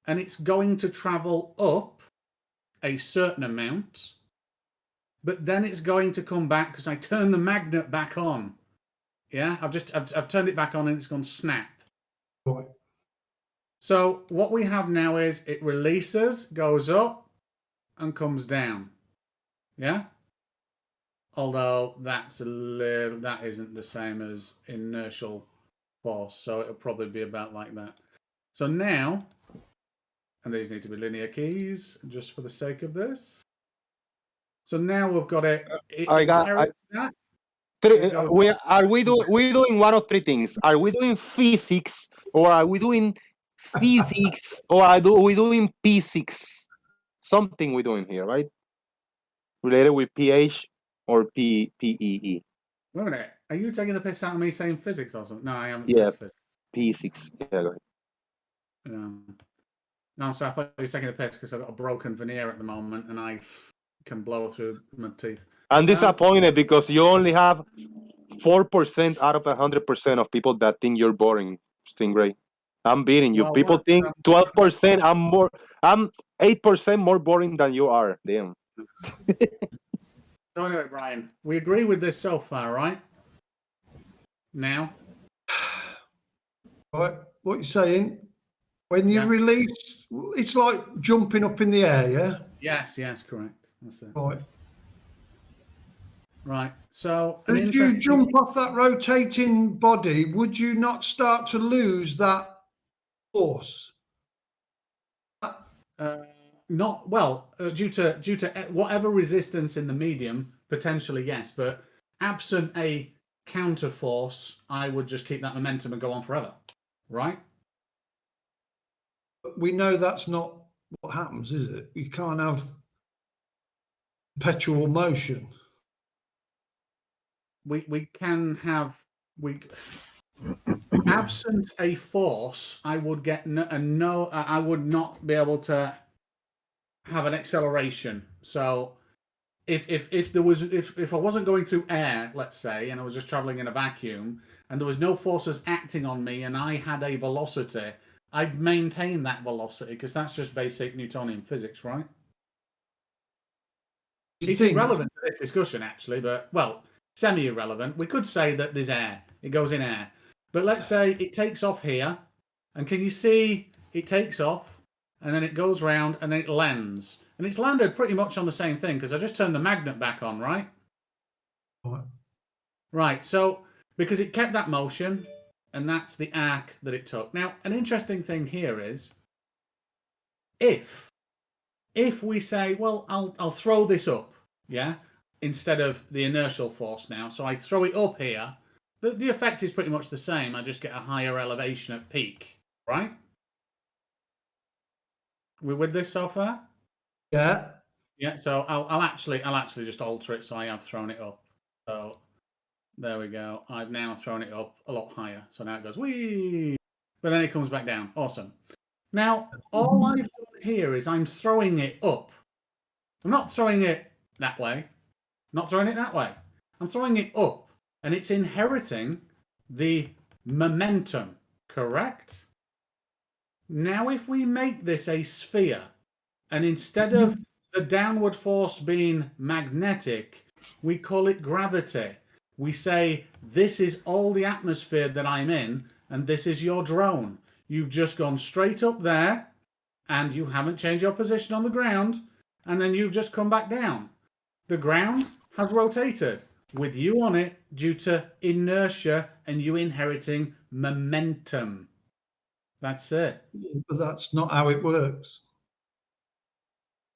and it's going to travel up a certain amount, but then it's going to come back because I turned the magnet back on. Yeah, I've turned it back on and it's gone snap. Right. So what we have now is it releases, goes up, and comes down. Yeah. Although that isn't the same as inertial force, so it'll probably be about like that. So now, and these need to be linear keys just for the sake of this. So now we've got it. I got. We doing one of three things? Are we doing physics, or are we doing physics, or we doing physics? Something we're doing here, right? Related with pH or PEE. Wait a minute. Are you taking the piss out of me saying physics or something? No, I haven't Yeah, said P6. physics. Yeah, go ahead. No, so I thought you were taking a piss because I've got a broken veneer at the moment and I can blow through my teeth. I'm disappointed because you only have 4% out of 100% of people that think you're boring, Stingray. I'm beating you. Well, People think 12%. I'm 8% more boring than you are. Damn. So anyway, Brian, we agree with this so far, right? Now? Right. What you're saying, when you release, it's like jumping up in the air, yeah? Yes, correct. That's it. Right. Right. So as you jump off that rotating body, would you not start to lose that force? Not well, due to whatever resistance in the medium, potentially yes, but absent a counter force, I would just keep that momentum and go on forever, right? But we know that's not what happens, is it? You can't have perpetual motion. We can have absent a force, I would get I would not be able to have an acceleration. So if there was if I wasn't going through air, let's say, and I was just traveling in a vacuum and there was no forces acting on me and I had a velocity, I'd maintain that velocity because that's just basic Newtonian physics, right? It's irrelevant to this discussion actually, but well, semi-irrelevant. We could say that there's air. It goes in air. But let's say it takes off here, and can you see it takes off, and then it goes round, and then it lands. And it's landed pretty much on the same thing, because I just turned the magnet back on, right? Right. Right, so, because it kept that motion, and that's the arc that it took. Now, an interesting thing here is, if we say, well, I'll throw this up, yeah, instead of the inertial force now, so I throw it up here, the effect is pretty much the same. I just get a higher elevation at peak, right? We with this so far? Yeah. Yeah. So I'll actually just alter it so I have thrown it up. So there we go. I've now thrown it up a lot higher. So now it goes whee, but then it comes back down. Awesome. Now all I've done here is I'm throwing it up. I'm not throwing it that way. I'm not throwing it that way. I'm throwing it up. And it's inheriting the momentum, correct? Now, if we make this a sphere, and instead of the downward force being magnetic, we call it gravity. We say, this is all the atmosphere that I'm in, and this is your drone. You've just gone straight up there, and you haven't changed your position on the ground, and then you've just come back down. The ground has rotated with you on it due to inertia and you inheriting momentum. That's it. But that's not how it works.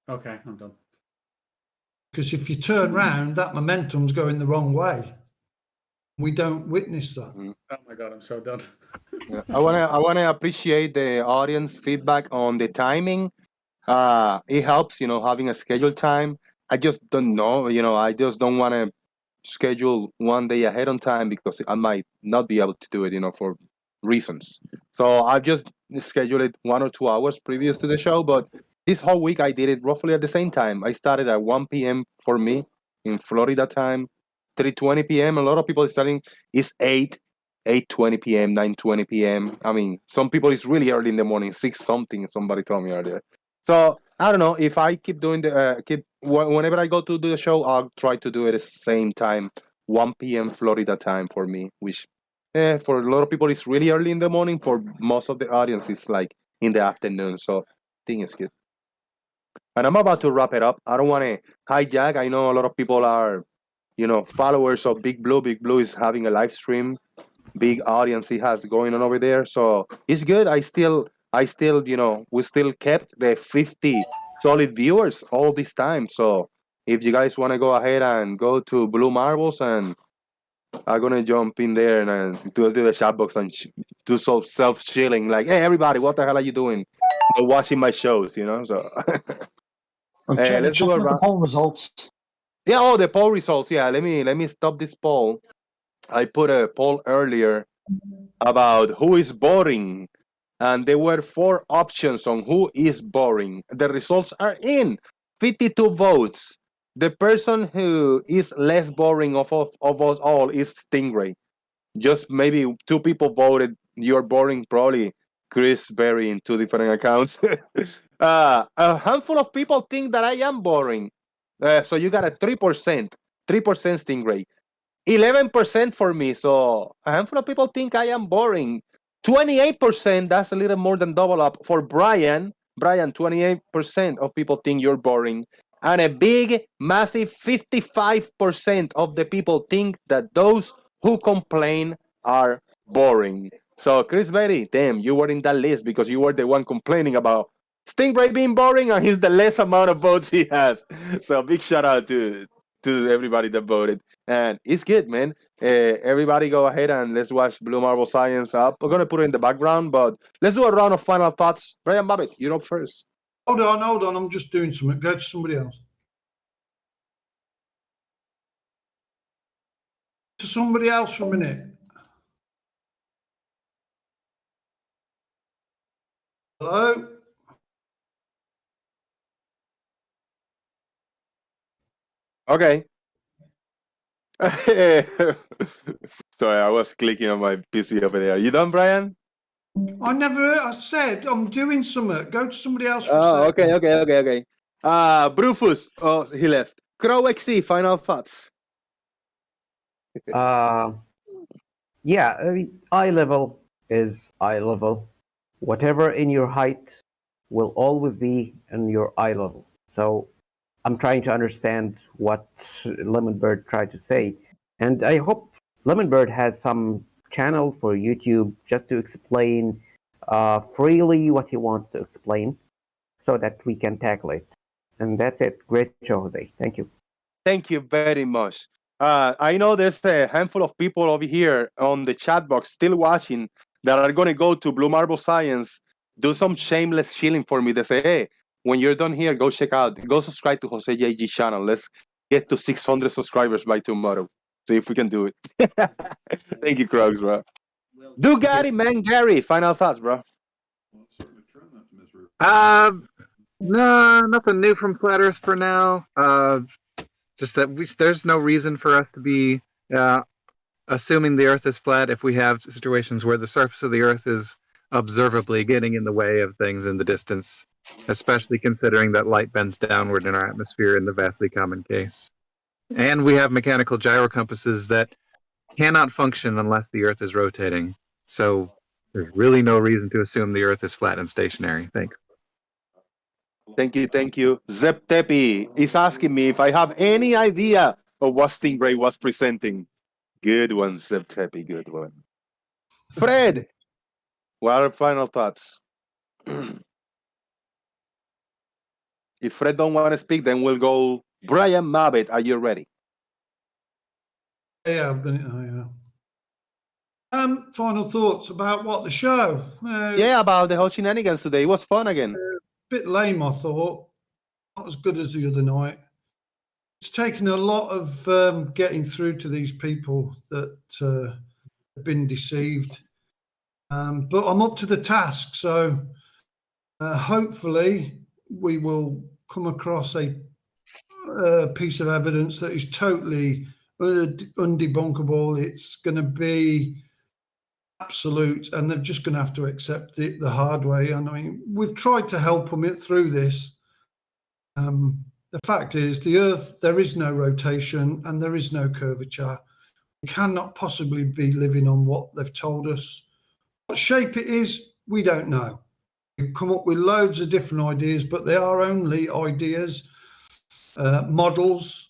Okay, I'm done. Because if you turn round, that momentum's going the wrong way. We don't witness that. Oh my God, I'm so done. Yeah, I wanna appreciate the audience feedback on the timing. It helps, having a scheduled time. I just don't know, I just don't want to schedule one day ahead on time because I might not be able to do it, for reasons. So I just scheduled it 1 or 2 hours previous to the show, but this whole week I did it roughly at the same time. I started at 1 p.m. for me in Florida time, 3:20 p.m. A lot of people are starting, it's 8:20 p.m., 9:20 p.m. I mean, some people it's really early in the morning, 6 something, somebody told me earlier. So I don't know if I keep doing whenever I go to do the show, I'll try to do it at the same time, 1 p.m. Florida time for me, which for a lot of people it's really early in the morning. For most of the audience, it's like in the afternoon. So I think it's good. And I'm about to wrap it up. I don't want to hijack. I know a lot of people are, followers of Big Blue. Big Blue is having a live stream. Big audience he has going on over there. So it's good. I still, we still kept the 50 solid viewers all this time. So if you guys want to go ahead and go to Blue Marbles, and I'm gonna jump in there and do the chat box and do some self chilling, like, hey everybody, what the hell are you doing? They're watching my shows, So let's Check do a out the round. poll results. Yeah, the poll results. Yeah, let me stop this poll. I put a poll earlier about who is boring, and there were 4 options on who is boring. The results are in. 52 votes. The person who is less boring of us all is Stingray. Just maybe 2 people voted you're boring, probably Chris Berry in 2 different accounts. A handful of people think that I am boring. So you got a 3%. 3% Stingray. 11% for me. So a handful of people think I am boring. 28%, that's a little more than double up for Brian. Brian, 28% of people think you're boring. And a big, massive 55% of the people think that those who complain are boring. So, Chris Berry, damn, you were in that list because you were the one complaining about Stingray being boring, and he's the less amount of votes he has. So, big shout out to everybody that voted. And it's good, man. Everybody go ahead and let's watch Blue Marble Science up. We're going to put it in the background, but let's do a round of final thoughts. Brian Babbitt, you're up first. Hold on. I'm just doing something. Go to somebody else. To somebody else for a minute. Hello? Okay. Sorry, I was clicking on my PC over there. You done, Brian? I said I'm doing something. Go to somebody else for a second. Okay. Brufus. Oh, he left. Crow XC, final thoughts. Eye level is eye level. Whatever in your height will always be in your eye level. So I'm trying to understand what Lemonbird tried to say. And I hope Lemonbird has some channel for YouTube just to explain freely what he wants to explain so that we can tackle it. And that's it. Great show, Jose. Thank you. Thank you very much. I know there's a handful of people over here on the chat box still watching that are going to go to Blue Marble Science, do some shameless chilling for me. They say, hey, when you're done here, go subscribe to Jose JG channel. Let's get to 600 subscribers by tomorrow. See if we can do it. Thank you, Krugs, bro. Dugatti Man Gary, final thoughts, bro. No, nothing new from Flat Earth for now. Just that there's no reason for us to be assuming the Earth is flat if we have situations where the surface of the Earth is observably getting in the way of things in the distance, especially considering that light bends downward in our atmosphere in the vastly common case. And we have mechanical gyrocompasses that cannot function unless the Earth is rotating. So there's really no reason to assume the Earth is flat and stationary. Thanks. Thank you, thank you. Zep Tepi is asking me if I have any idea of what Stingray was presenting. Good one, Zep Tepi, good one. Fred, what are final thoughts? If Fred don't want to speak, then we'll go. Brian Mabbott, are you ready? Yeah, I've done it. Oh, yeah. Final thoughts about what the show? Yeah, about the whole shenanigans today. It was fun again. Bit lame, I thought. Not as good as the other night. It's taken a lot of getting through to these people that have been deceived. But I'm up to the task, so hopefully we will come across a piece of evidence that is totally undebunkable. It's going to be absolute, and they're just going to have to accept it the hard way. And I mean, we've tried to help them through this. The fact is, the Earth, there is no rotation and there is no curvature. We cannot possibly be living on what they've told us. What shape it is, we don't know. We've come up with loads of different ideas, but they are only ideas, models,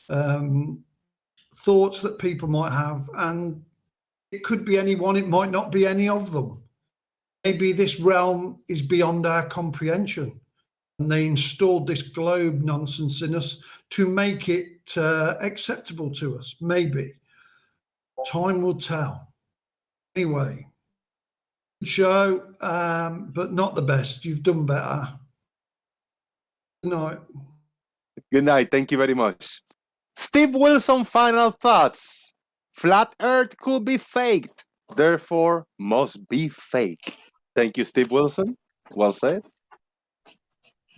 thoughts that people might have, and it could be any one, it might not be any of them. Maybe this realm is beyond our comprehension, and they installed this globe nonsense in us to make it acceptable to us. Maybe. Time will tell. Anyway, good show, but not the best. You've done better. Good night. Good night. Thank you very much. Steve Wilson, final thoughts. Flat Earth could be faked, therefore must be fake. Thank you, Steve Wilson. Well said.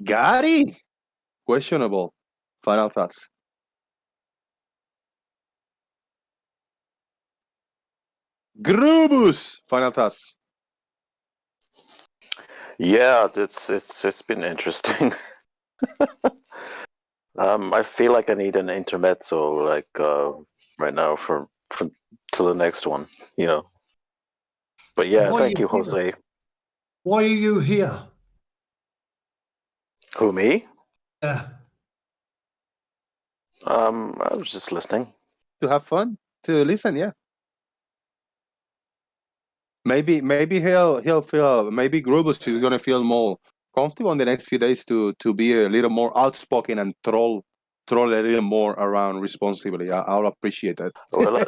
Gary, questionable. Final thoughts. Grubus, final thoughts. Yeah, it's been interesting. I feel like I need an intermezzo, like right now for till the next one, you know. But yeah, Why thank are you, here? Jose. Why are you here? Who, me? Yeah. I was just listening. To have fun, to listen, yeah. Maybe he'll feel, maybe Grubus is gonna feel more comfortable in the next few days to be a little more outspoken and troll a little more around responsibly. I'll appreciate that. Well,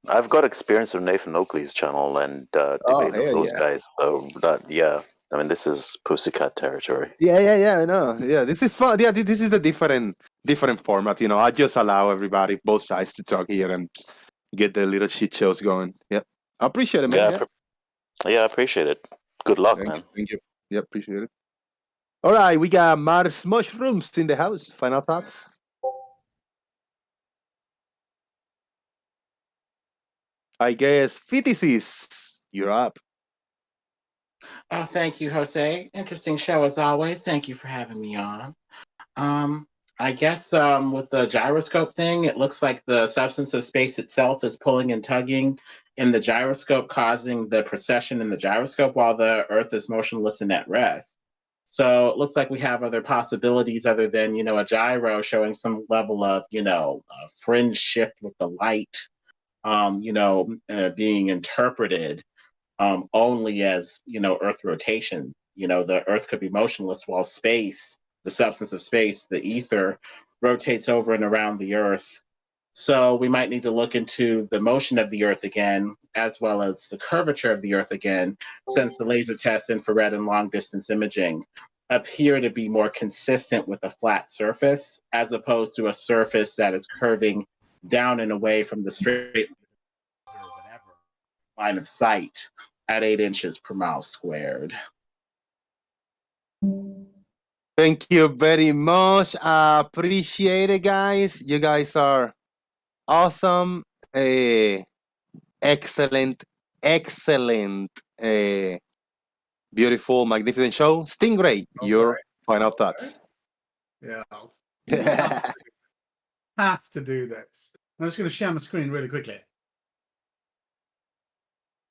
I've got experience with Nathan Oakley's channel and debating with those guys. So yeah, I mean, this is Pussycat territory. Yeah, I know. Yeah, this is fun. Yeah, this is a different format. You know, I just allow everybody, both sides, to talk here and get the little shit shows going. Yeah, I appreciate it, man. Yeah, I appreciate it. Good luck, man. Thank you. Yeah, appreciate it. All right, we got Mars Mushrooms in the house. Final thoughts? I guess Festivities, you're up. Oh, thank you, Jose. Interesting show as always. Thank you for having me on. I guess with the gyroscope thing, it looks like the substance of space itself is pulling and tugging in the gyroscope, causing the precession in the gyroscope while the Earth is motionless and at rest. So it looks like we have other possibilities other than, you know, a gyro showing some level of, you know, fringe shift with the light, being interpreted only as, you know, Earth rotation. You know, the Earth could be motionless while space, the substance of space, the ether, rotates over and around the Earth. So we might need to look into the motion of the Earth again, as well as the curvature of the Earth again, since the laser test, infrared, and long distance imaging appear to be more consistent with a flat surface, as opposed to a surface that is curving down and away from the straight line of sight at 8 inches per mile squared. Thank you very much. I appreciate it, guys. You guys are awesome. excellent, excellent, beautiful, magnificent show. Stingray, your final thoughts. Yeah. You have to do this. I'm just going to share my screen really quickly.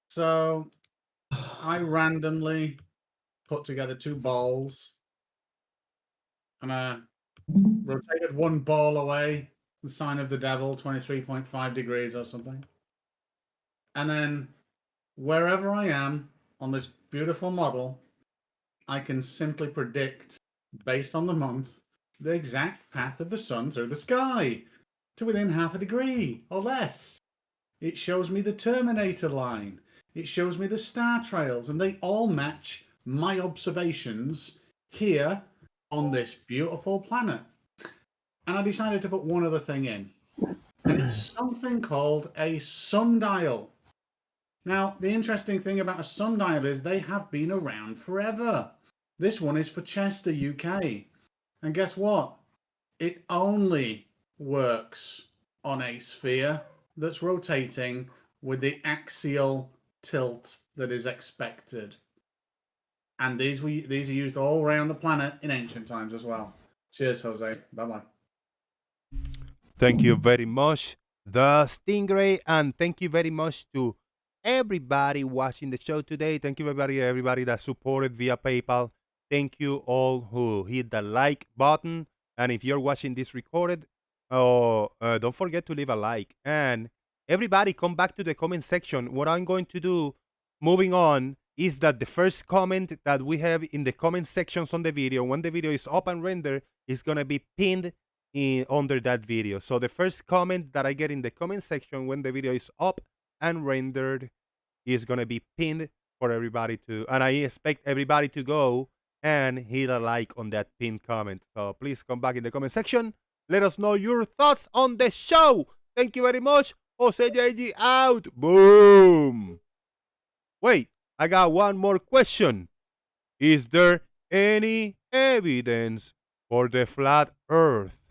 So I randomly put together 2 balls and I rotated one ball away, the sign of the devil, 23.5 degrees or something. And then wherever I am on this beautiful model, I can simply predict, based on the month, the exact path of the sun through the sky to within half a degree or less. It shows me the Terminator line. It shows me the star trails, and they all match my observations here on this beautiful planet. And I decided to put one other thing in, and it's something called a sundial. Now, the interesting thing about a sundial is they have been around forever. This one is for Chester, UK. And guess what? It only works on a sphere that's rotating with the axial tilt that is expected. And these are used all around the planet in ancient times as well. Cheers, Jose. Bye-bye. Thank you very much, the Stingray, and thank you very much to everybody watching the show today. Thank you, everybody that supported via PayPal. Thank you all who hit the like button. And if you're watching this recorded, don't forget to leave a like. And everybody come back to the comment section. What I'm going to do, moving on, is that the first comment that we have in the comment sections on the video, when the video is up and rendered, is going to be pinned under that video. So the first comment that I get in the comment section when the video is up and rendered is going to be pinned for everybody to, and I expect everybody to go and hit a like on that pinned comment. So please come back in the comment section. Let us know your thoughts on the show. Thank you very much. Jose JG out. Boom. Wait, I got one more question. Is there any evidence for the flat earth?